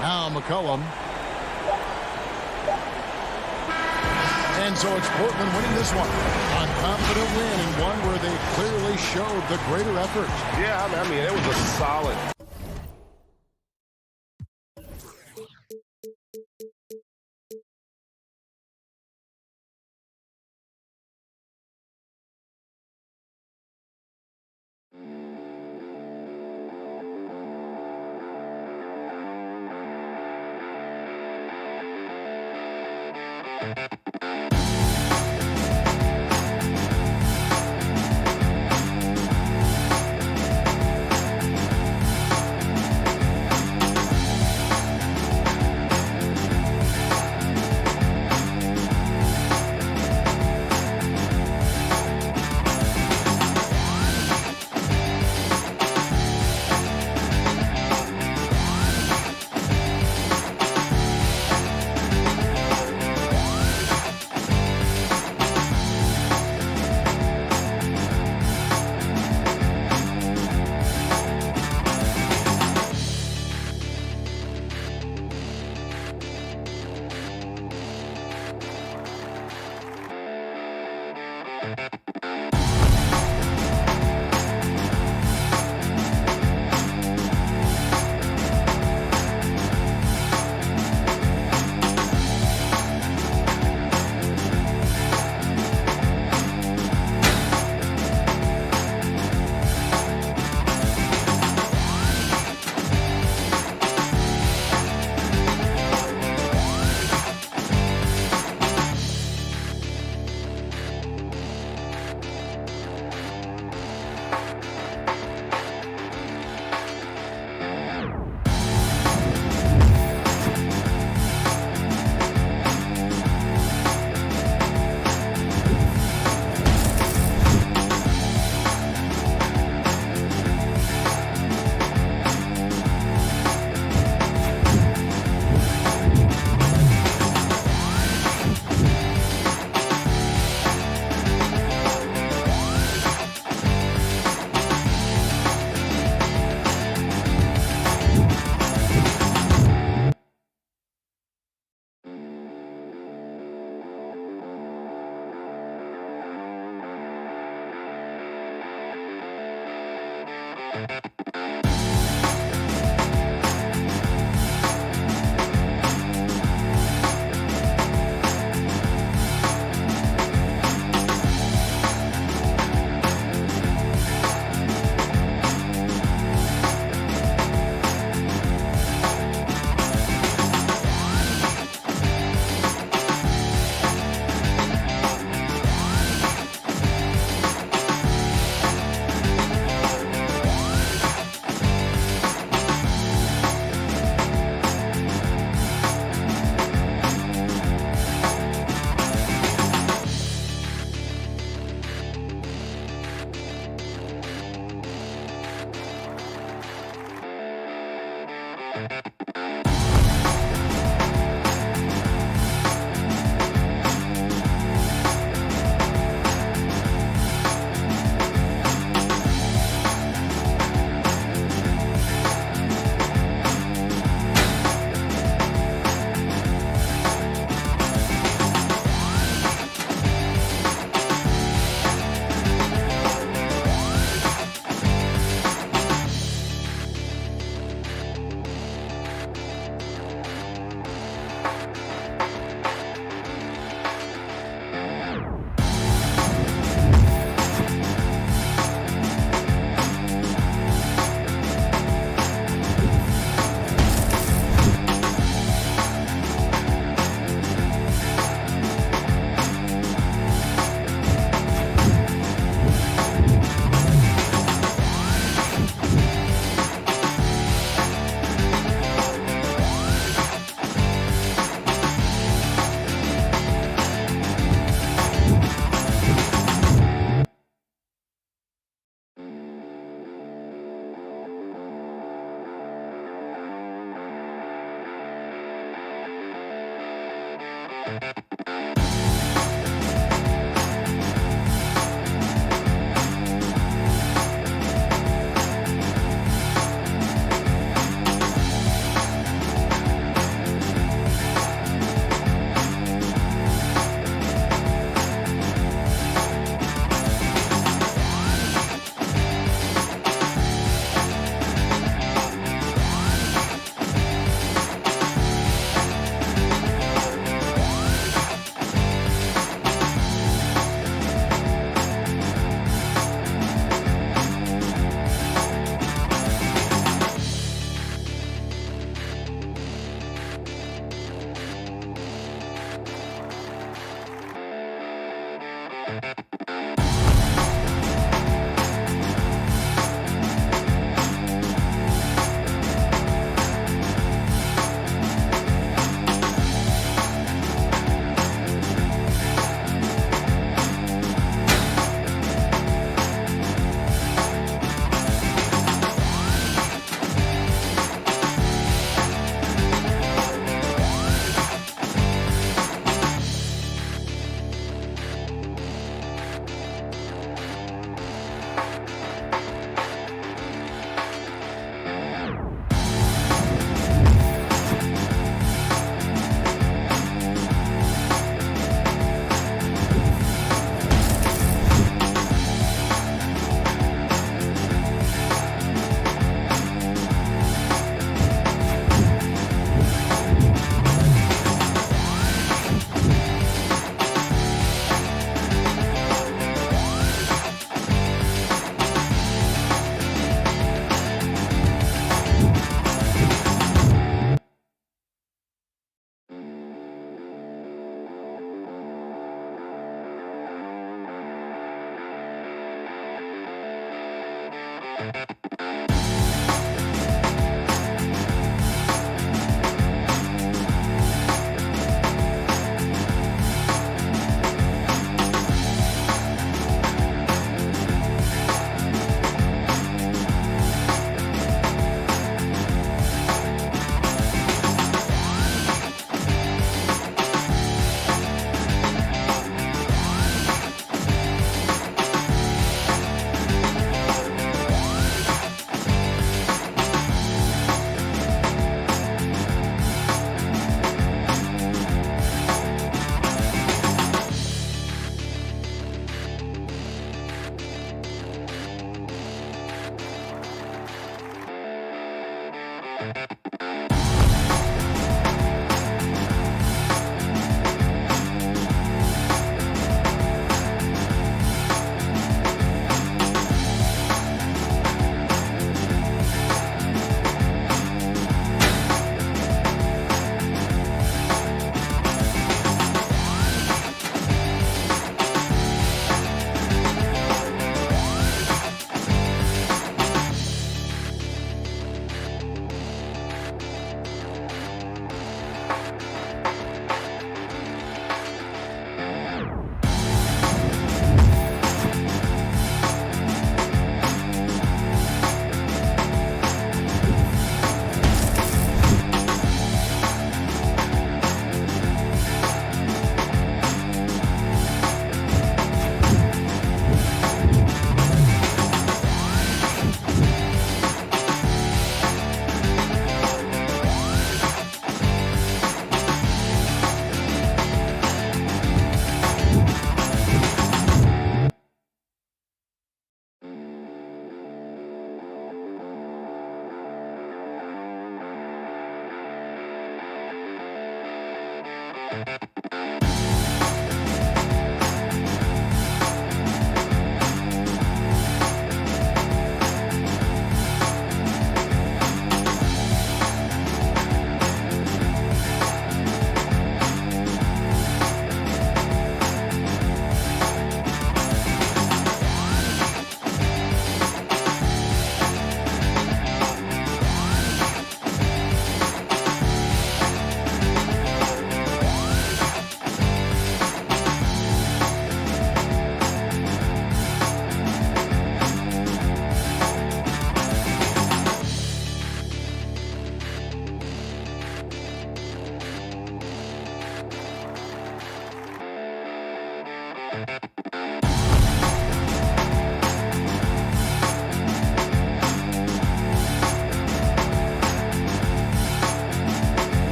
Now McCollum. And so it's Portland winning this one. A confident win, and one where they clearly showed the greater effort. Yeah, I mean, it was a solid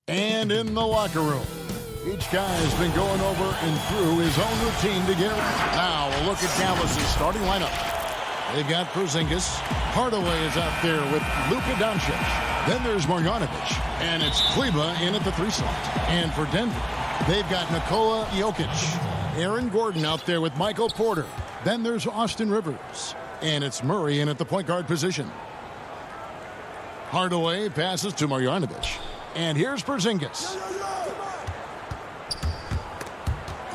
And in the locker room, each guy has been going over and through his own routine to get ready. Now a look at Dallas's starting lineup. They've got Porzingis. Hardaway is out there with Luka Doncic. Then there's Marjanovic. And it's Kleba in at the 3 slot. And for Denver, they've got Nikola Jokic. Aaron Gordon out there with Michael Porter. Then there's Austin Rivers. And it's Murray in at the point guard position. Hardaway passes to Marjanovic. And here's Porzingis.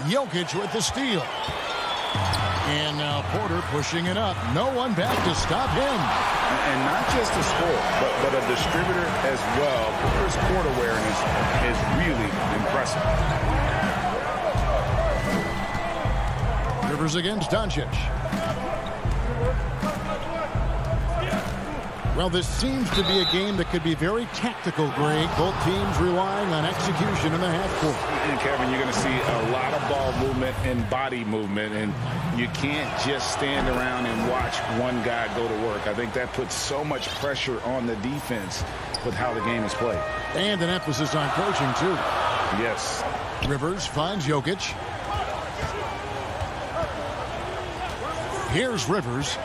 Jokic with the steal. And now Porter pushing it up. No one back to stop him. And not just a scorer, but a distributor as well. Porter's court awareness is really impressive. Rivers against Doncic. Well, this seems to be a game that could be very tactical, Greg. Both teams relying on execution in the half court. And Kevin, you're going to see a lot of ball movement and body movement, and you can't just stand around and watch one guy go to work. I think that puts so much pressure on the defense with how the game is played. And an emphasis on coaching, too. Yes. Rivers finds Jokic. Here's Rivers.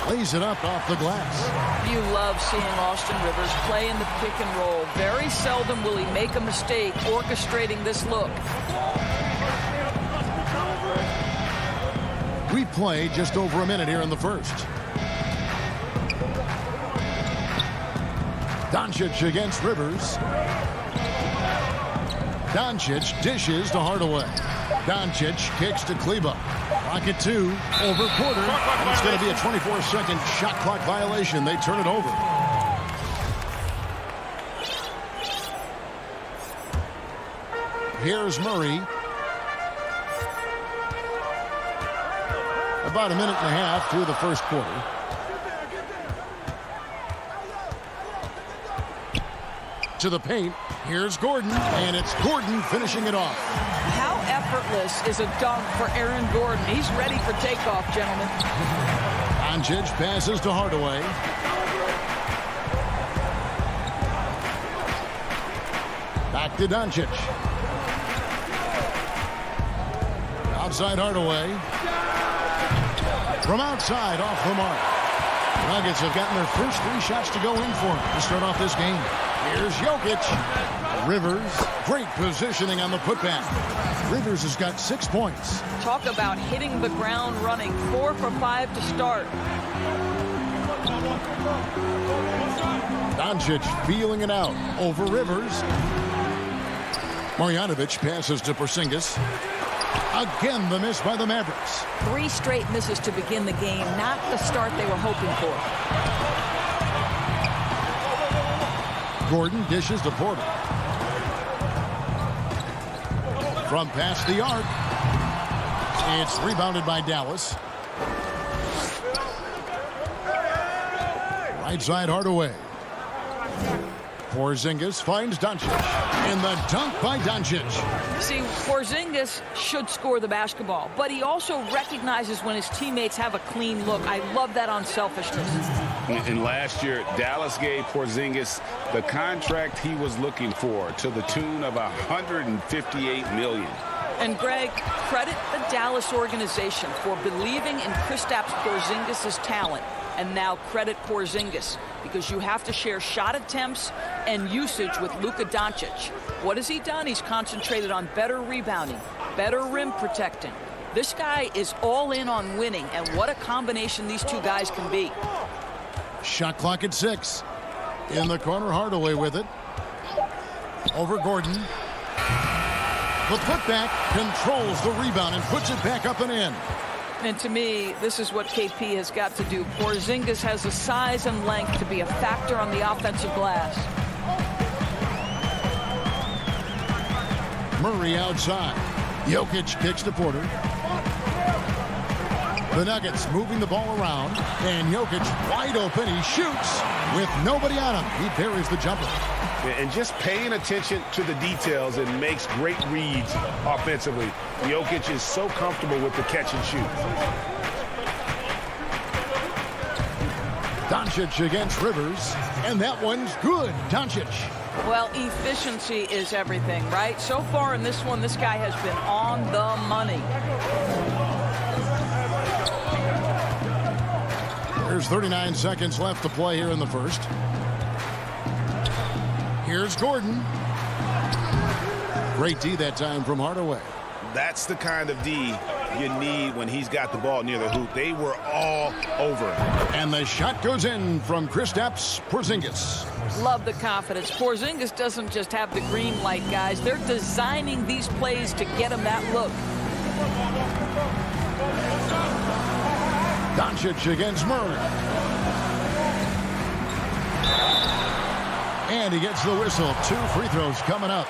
Lays it up off the glass. You love seeing Austin Rivers play in the pick and roll. Very seldom will he make a mistake orchestrating this look. We play just over a minute here in the first. Doncic against Rivers. Doncic dishes to Hardaway. Doncic kicks to Kleba. Clock at 2 over Porter. And it's going to be a 24-second shot clock violation. They turn it over. Here's Murray. About a minute and a half through the first quarter. To the paint. Here's Gordon. And it's Gordon finishing it off. How effortless is a dunk for Aaron Gordon? He's ready for takeoff, gentlemen. Doncic passes to Hardaway. Back to Doncic. Outside Hardaway. From outside, off the mark. Nuggets have gotten their first 3 shots to go in for them to start off this game. Here's Jokic. Rivers, great positioning on the putback. Rivers has got 6 points. Talk about hitting the ground running. 4 for 5 to start. Doncic feeling it out over Rivers. Marjanovic passes to Porzingis. Again, the miss by the Mavericks. 3 straight misses to begin the game. Not the start they were hoping for. Gordon dishes to Porter. From past the arc. It's rebounded by Dallas. Right side Hardaway. Porzingis finds Doncic. And the dunk by Doncic. See, Porzingis should score the basketball, but he also recognizes when his teammates have a clean look. I love that unselfishness. And last year, Dallas gave Porzingis the contract he was looking for to the tune of $158 million. And Greg, credit the Dallas organization for believing in Kristaps Porzingis' talent. And now credit Porzingis, because you have to share shot attempts and usage with Luka Doncic. What has he done? He's concentrated on better rebounding, better rim protecting. This guy is all in on winning, and what a combination these two guys can be. Shot clock at 6. In the corner, Hardaway with it. Over Gordon. The putback controls the rebound and puts it back up and in. And to me, this is what KP has got to do. Porzingis has the size and length to be a factor on the offensive glass. Murray outside. Jokic kicks to Porter. The Nuggets moving the ball around. And Jokic wide open. He shoots with nobody on him. He buries the jumper. And just paying attention to the details and makes great reads offensively. Jokic is so comfortable with the catch and shoot. Doncic against Rivers. And that one's good. Doncic. Well, efficiency is everything, right? So far in this one, this guy has been on the money. There's 39 seconds left to play here in the first. Here's Gordon. Great D that time from Hardaway. That's the kind of D you need when he's got the ball near the hoop. They were all over. And the shot goes in from Kristaps Porzingis. Love the confidence. Porzingis doesn't just have the green light, guys. They're designing these plays to get him that look. Doncic against Murray. And he gets the whistle. 2 free throws coming up.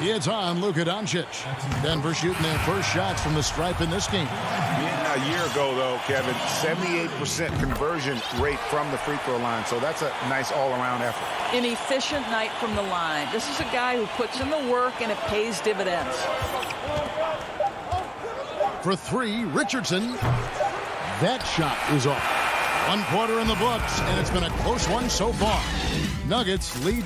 It's on Luka Doncic. Denver shooting their first shots from the stripe in this game. A year ago, though, Kevin, 78% conversion rate from the free throw line. So that's a nice all-around effort. An efficient night from the line. This is a guy who puts in the work and it pays dividends. For 3, Richardson. That shot is off. 1 quarter in the books, and it's been a close one so far. Nuggets lead.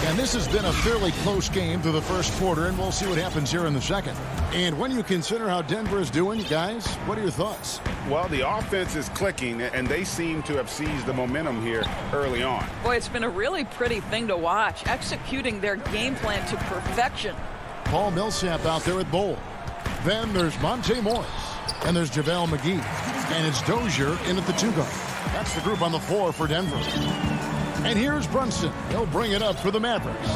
And this has been a fairly close game through the first quarter, and we'll see what happens here in the second. And when you consider how Denver is doing, guys, what are your thoughts? Well, the offense is clicking, and they seem to have seized the momentum here early on. Boy, it's been a really pretty thing to watch, executing their game plan to perfection. Paul Millsap out there at Bowl. Then there's Monte Morris. And there's JaVale McGee. And it's Dozier in at the 2 guard. That's the group on the floor for Denver. And here's Brunson. He'll bring it up for the Mavericks.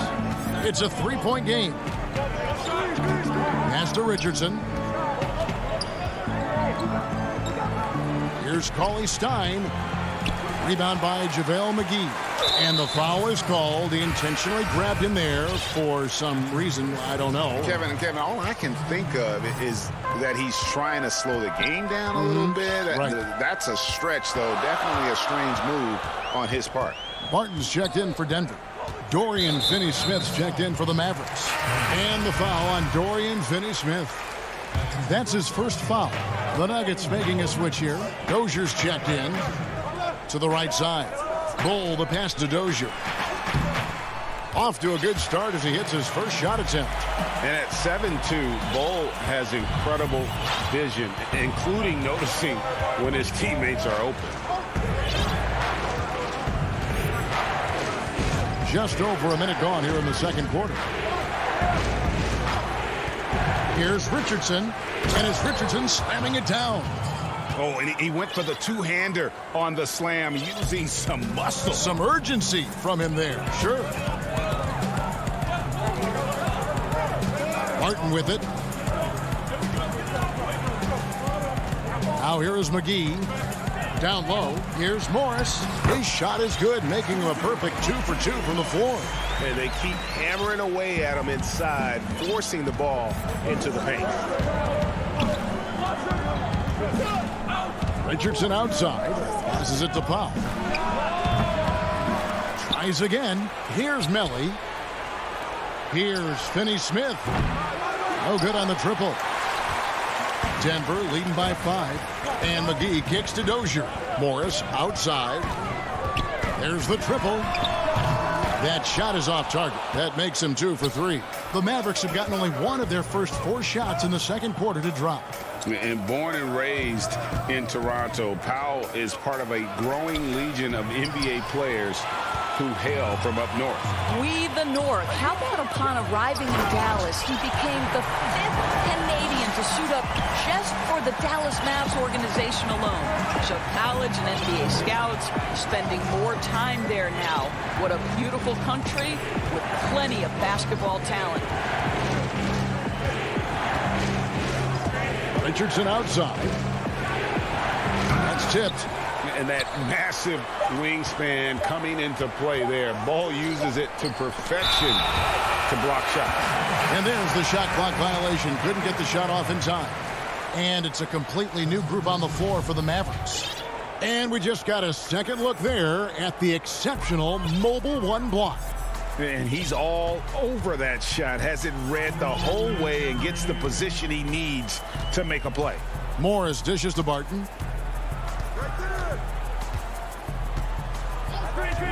It's a three-point game. Pass to Richardson. Here's Cauley Stein. Rebound by JaVale McGee. And the foul is called. He intentionally grabbed him there for some reason. I don't know. Kevin, all I can think of is that he's trying to slow the game down a little bit. Right. That's a stretch, though. Definitely a strange move on his part. Martin's checked in for Denver. Dorian Finney-Smith's checked in for the Mavericks. And the foul on Dorian Finney-Smith. That's his first foul. The Nuggets making a switch here. Dozier's checked in to the right side. Bull, the pass to Dozier. Off to a good start as he hits his first shot attempt. And at 7'2", Bull has incredible vision, including noticing when his teammates are open. Just over a minute gone here in the second quarter. Here's Richardson, and it's Richardson slamming it down. Oh, and he went for the two-hander on the slam, using some muscle. Some urgency from him there, sure. Martin with it. Now here is McGee. Down low, here's Morris. His shot is good, making him a perfect 2 for 2 from the floor. And they keep hammering away at him inside, forcing the ball into the paint. Richardson outside. Passes it to Pop. Tries again. Here's Melly. Here's Finney-Smith. No good on the triple. Denver leading by 5. And McGee kicks to Dozier. Morris outside. There's the triple. That shot is off target. That makes him 2 for 3. The Mavericks have gotten only one of their first 4 shots in the second quarter to drop. And born and raised in Toronto, Powell is part of a growing legion of NBA players who hail from up north. We the North. How about upon arriving in Dallas, he became the 5th Canadian to suit up just for the Dallas Mavs organization alone. So college and NBA scouts spending more time there now. What a beautiful country with plenty of basketball talent. Richardson outside. That's tipped. And that massive wingspan coming into play there. Ball uses it to perfection to block shots. And there's the shot clock violation. Couldn't get the shot off in time. And it's a completely new group on the floor for the Mavericks. And we just got a second look there at the exceptional mobile 1 block. And he's all over that shot. Has it read the whole way and gets the position he needs to make a play. Morris dishes to Barton.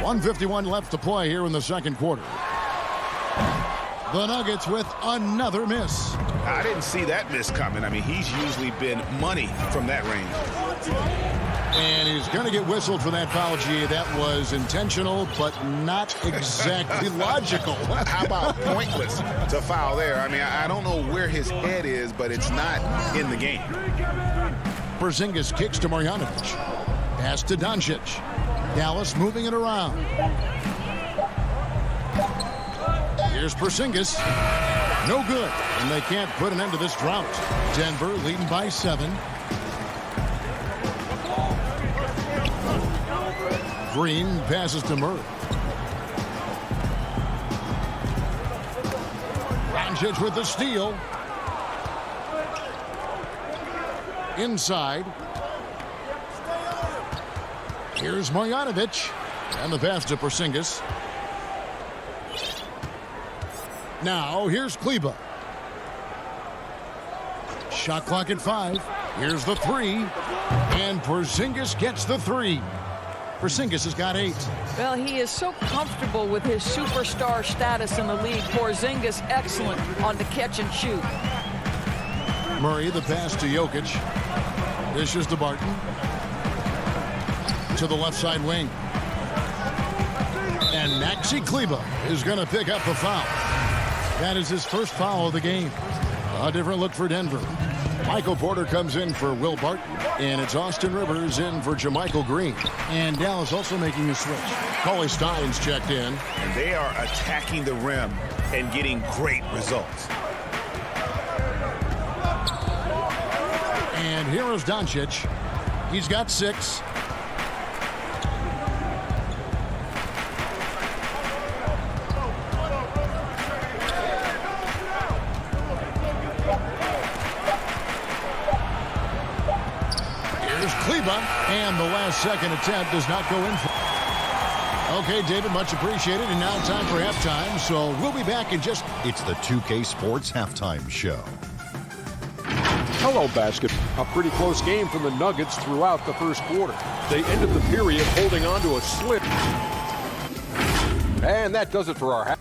1:51 left to play here in the second quarter. The Nuggets with another miss. I didn't see that miss coming. I mean, he's usually been money from that range. And he's going to get whistled for that foul, G. That was intentional, but not exactly logical. How about pointless to foul there? I mean, I don't know where his head is, but it's not in the game. Porzingis kicks to Marjanovic. Pass to Doncic. Dallas moving it around. Here's Porzingis. No good. And they can't put an end to this drought. Denver leading by 7. Green passes to Murray. Doncic with the steal. Inside. Here's Marjanovic. And the pass to Porzingis. Now, here's Kleba. Shot clock at 5. Here's the 3. And Porzingis gets the 3. Porzingis has got 8. Well, he is so comfortable with his superstar status in the league. Porzingis excellent on the catch and shoot. Murray, the pass to Jokic. Dishes to Barton. To the left side wing. And Maxi Kleba is going to pick up the foul. That is his first foul of the game. A different look for Denver. Michael Porter comes in for Will Barton, and it's Austin Rivers in for Jermichael Green. And Dallas also making a switch. Cauley Stein's checked in. And they are attacking the rim and getting great results. And here is Doncic. He's got 6. And the last second attempt does not go in. Okay, David, much appreciated. And now time for halftime. So we'll be back in just... It's the 2K Sports Halftime Show. Hello, basket. A pretty close game from the Nuggets throughout the first quarter. They ended the period holding on to a slip. And that does it for our half.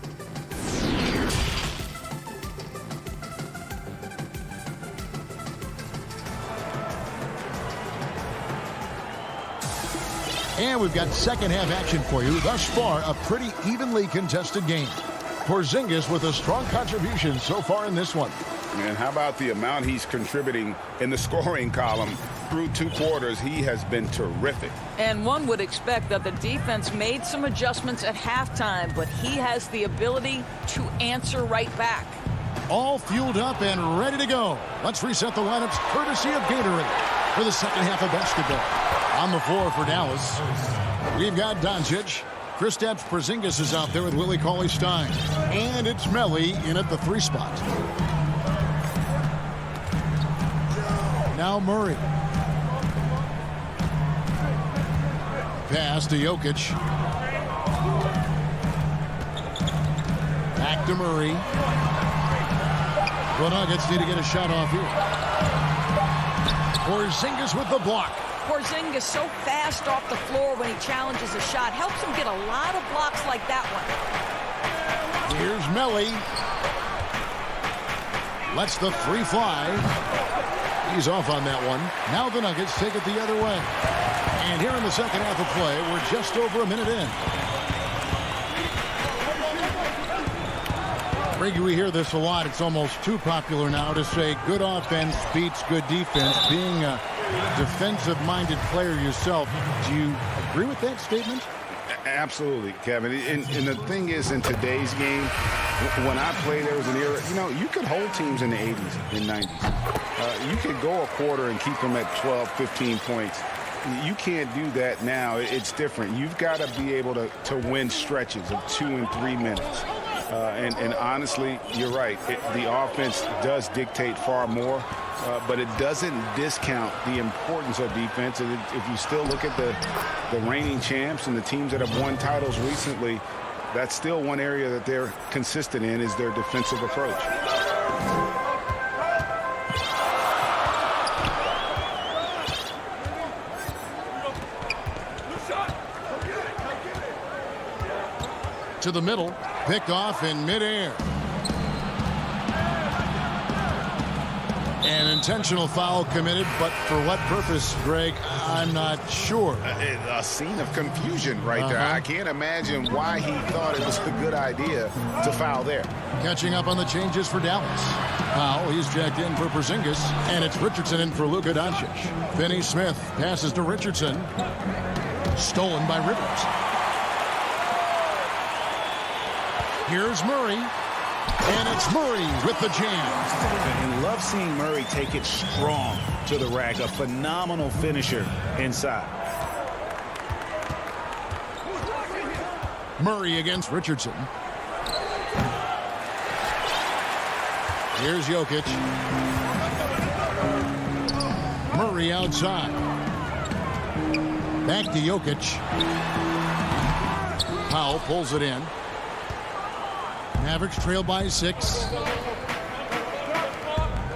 And we've got second half action for you. Thus far, a pretty evenly contested game. Porzingis with a strong contribution so far in this one. And how about the amount he's contributing in the scoring column? Through 2 quarters, he has been terrific. And one would expect that the defense made some adjustments at halftime, but he has the ability to answer right back. All fueled up and ready to go. Let's reset the lineups courtesy of Gatorade for the second half of basketball. On the floor for Dallas, we've got Doncic. Kristaps Porzingis is out there with Willie Cauley-Stein. And it's Melly in at the 3 spot. Now Murray. Pass to Jokic. Back to Murray. The Nuggets need to get a shot off here. Porzingis with the block. Porzingis so fast off the floor when he challenges a shot. Helps him get a lot of blocks like that one. Here's Melly. Lets the 3 fly. He's off on that one. Now the Nuggets take it the other way. And here in the second half of play, we're just over a minute in. Reggie, we hear this a lot. It's almost too popular now to say good offense beats good defense. Being a defensive-minded player yourself, do you agree with that statement? Absolutely, Kevin. And the thing is, in today's game, when I played, there was an era, you could hold teams in the 80s and 90s. You could go a quarter and keep them at 12, 15 points. You can't do that now. It's different. You've got to be able to win stretches of 2 and 3 minutes. And honestly, you're right. The offense does dictate far more. But it doesn't discount the importance of defense. And if you still look at the reigning champs and the teams that have won titles recently, that's still one area that they're consistent in is their defensive approach. To the middle, picked off in midair. An intentional foul committed, but for what purpose, Greg, I'm not sure. A scene of confusion right there. I can't imagine why he thought it was a good idea to foul there. Catching up on the changes for Dallas. Powell, he's checked in for Porzingis, and it's Richardson in for Luka Doncic. Finney Smith passes to Richardson. Stolen by Rivers. Here's Murray. And it's Murray with the jam. And love seeing Murray take it strong to the rack. A phenomenal finisher inside. Murray against Richardson. Here's Jokic. Murray outside. Back to Jokic. Powell pulls it in. Mavericks trail by 6.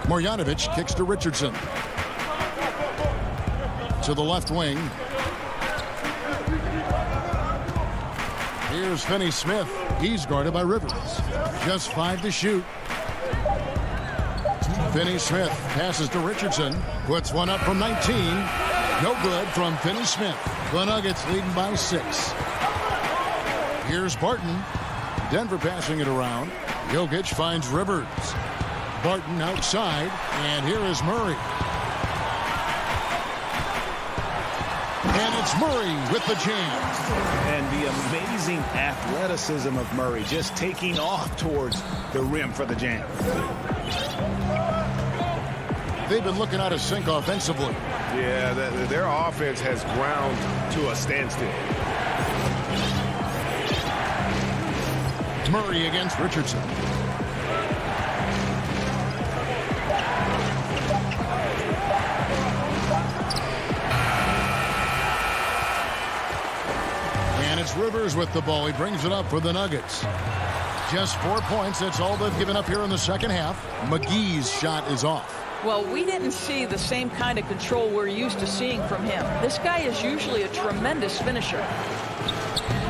Marjanovic kicks to Richardson. To the left wing. Here's Finney Smith. He's guarded by Rivers. Just 5 to shoot. Finney Smith passes to Richardson. Puts one up from 19. No good from Finney Smith. The Nuggets leading by 6. Here's Barton. Denver passing it around. Jokic finds Rivers. Barton outside, and here is Murray. And it's Murray with the jam. And the amazing athleticism of Murray just taking off towards the rim for the jam. They've been looking out of sync offensively. Yeah, their offense has ground to a standstill. Murray against Richardson. And it's Rivers with the ball. He brings it up for the Nuggets. Just 4 points. That's all they've given up here in the second half. McGee's shot is off. Well, we didn't see the same kind of control we're used to seeing from him. This guy is usually a tremendous finisher.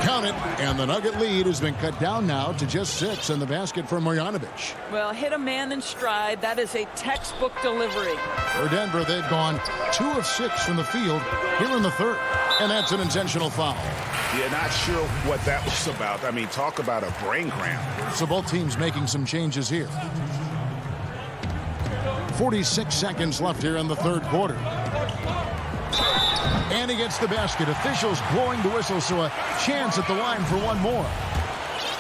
Count it, and the Nugget lead has been cut down now to just 6 in the basket for Marjanovic. Well, hit a man in stride. That is a textbook delivery. For Denver, they've gone 2 of 6 from the field here in the third, and that's an intentional foul. Yeah, not sure what that was about. I mean, talk about a brain cramp. So both teams making some changes here. 46 seconds left here in the third quarter. And he gets the basket. Officials blowing the whistle, so a chance at the line for one more.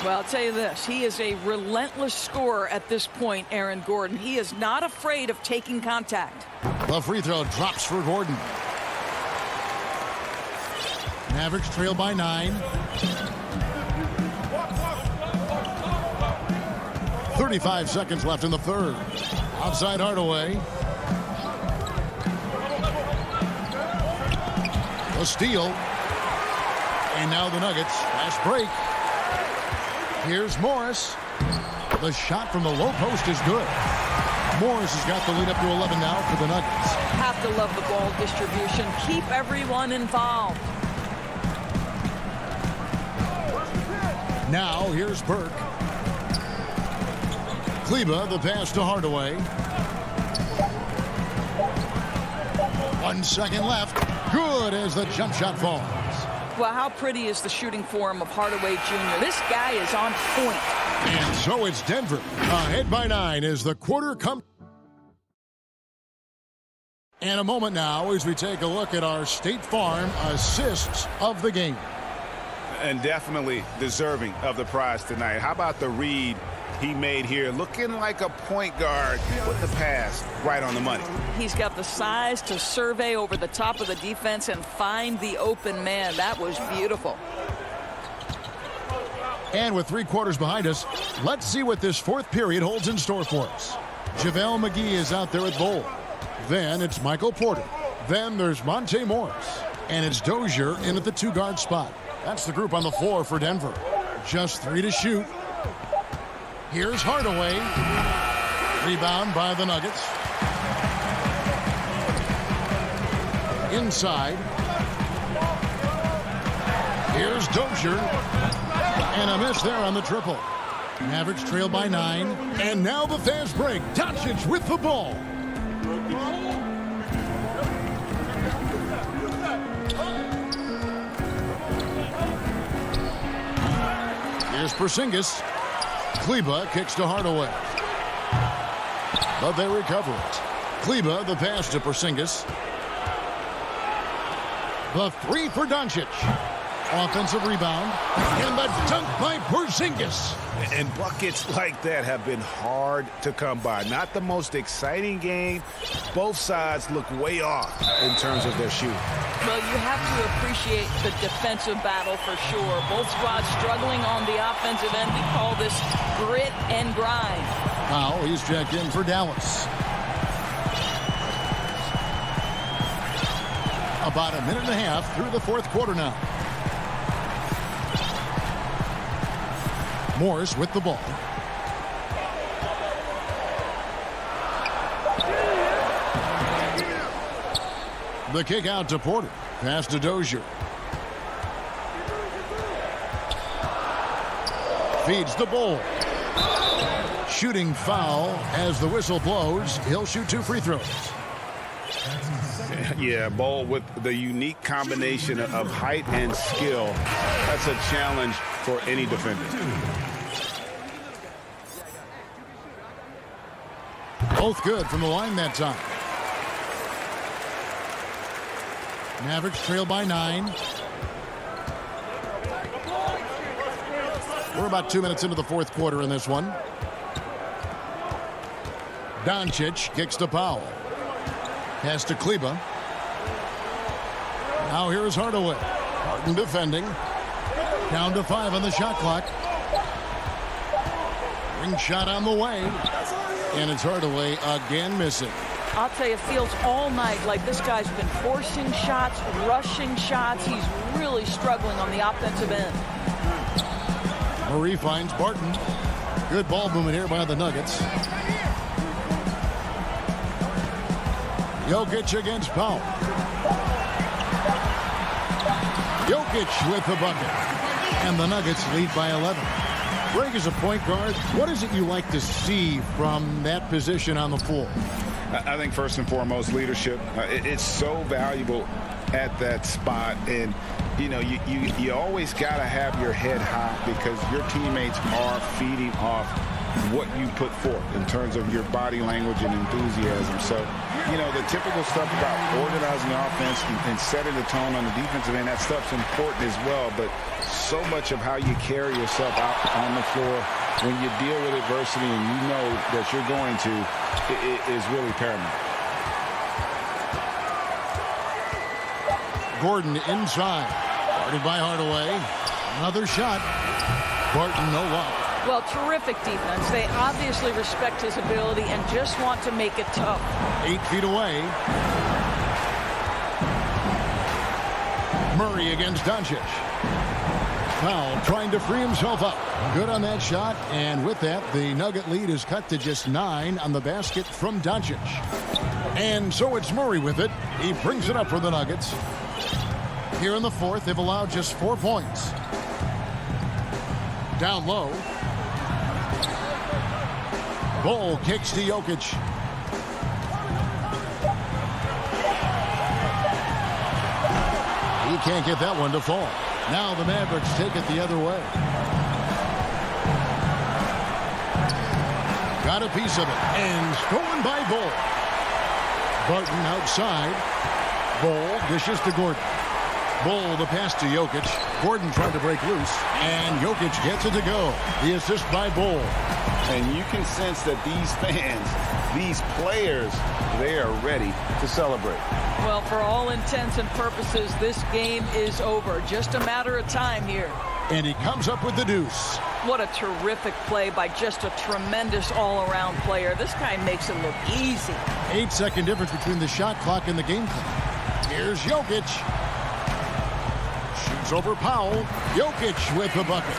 Well, I'll tell you this. He is a relentless scorer at this point, Aaron Gordon. He is not afraid of taking contact. The free throw drops for Gordon. Mavericks trail by 9. 35 seconds left in the third. Outside Hardaway. A steal. And now the Nuggets. Fast break. Here's Morris. The shot from the low post is good. Morris has got the lead up to 11 now for the Nuggets. Have to love the ball distribution. Keep everyone involved. Now here's Burke. Kleba, the pass to Hardaway. 1 second left. Good as the jump shot falls. Well, how pretty is the shooting form of Hardaway Jr.? This guy is on point. And so it's Denver. Ahead by 9 as the quarter comes. And a moment now as we take a look at our State Farm assists of the game. And definitely deserving of the prize tonight. How about the read he made here? Looking like a point guard with the pass right on the money. He's got the size to survey over the top of the defense and find the open man. That was beautiful. And with 3 quarters behind us, let's see what this fourth period holds in store for us. JaVale McGee is out there at goal. Then it's Michael Porter. Then there's Monte Morris. And it's Dozier in at the 2-guard spot. That's the group on the floor for Denver. Just 3 to shoot. Here's Hardaway. Rebound by the Nuggets. Inside. Here's Dozier. And a miss there on the triple. Mavericks trail by 9. And now the fast break. Doncic with the ball. Here's Porzingis. Kleba kicks to Hardaway. But they recover it. Kleba, the pass to Porzingis. The 3 for Doncic. Offensive rebound. And the dunk by Porzingis. And buckets like that have been hard to come by. Not the most exciting game. Both sides look way off in terms of their shooting. Well, you have to appreciate the defensive battle for sure. Both squads struggling on the offensive end. We call this grit and grind. Now he's checked in for Dallas. About a minute and a half through the fourth quarter now. Morris with the ball. The kick out to Porter. Pass to Dozier. Feeds the ball. Shooting foul as the whistle blows. He'll shoot 2 free throws. Yeah, Bol with the unique combination of height and skill. That's a challenge for any defender. Both good from the line that time. Mavericks trail by 9. We're about 2 minutes into the fourth quarter in this one. Doncic kicks to Powell. Pass to Kleba. Now here is Hardaway. Harden defending. Down to 5 on the shot clock. Ring shot on the way. And it's Hardaway again missing. I'll tell you, it feels all night like this guy's been forcing shots, rushing shots. He's really struggling on the offensive end. Murray finds Barton. Good ball movement here by the Nuggets. Jokic against Powell. Jokic with the bucket. And the Nuggets lead by 11. Greg, as a point guard, what is it you like to see from that position on the floor? I think first and foremost, leadership. It's so valuable at that spot. And, you know, you always got to have your head high because your teammates are feeding off what you put forth in terms of your body language and enthusiasm. So, you know, the typical stuff about organizing the offense and setting the tone on the defensive end, that stuff's important as well. But so much of how you carry yourself out on the floor when you deal with adversity and you know that you're going to is really paramount. Gordon inside. Guarded by Hardaway. Another shot. Barton, no luck. Well, terrific defense. They obviously respect his ability and just want to make it tough. 8 feet away. Murray against Doncic. Powell trying to free himself up. Good on that shot, and with that, the Nugget lead is cut to just 9 on the basket from Doncic. And so it's Murray with it. He brings it up for the Nuggets. Here in the fourth, they've allowed just 4 points. Down low. Bull kicks to Jokic. He can't get that one to fall. Now the Mavericks take it the other way. Got a piece of it. And stolen by Bull. Barton outside. Bull dishes to Gordon. Bull the pass to Jokic. Gordon trying to break loose. And Jokic gets it to go. The assist by Bull. And you can sense that these fans, these players, they are ready to celebrate. Well, for all intents and purposes, this game is over. Just a matter of time here. And he comes up with the deuce. What a terrific play by just a tremendous all-around player. This guy makes it look easy. 8-second difference between the shot clock and the game clock. Here's Jokic. Shoots over Powell. Jokic with the bucket.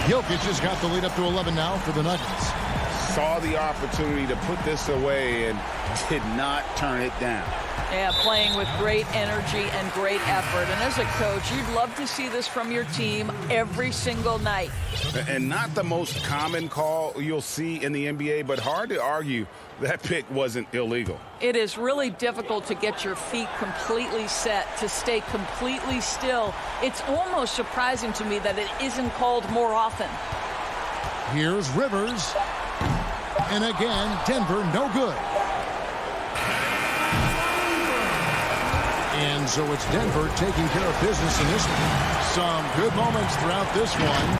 Jokic has got the lead up to 11 now for the Nuggets. Saw the opportunity to put this away and did not turn it down. Yeah, playing with great energy and great effort. And as a coach, you'd love to see this from your team every single night. And not the most common call you'll see in the NBA, but hard to argue that pick wasn't illegal. It is really difficult to get your feet completely set, to stay completely still. It's almost surprising to me that it isn't called more often. Here's Rivers. And again, Denver no good. And so it's Denver taking care of business in this one. Some good moments throughout this one.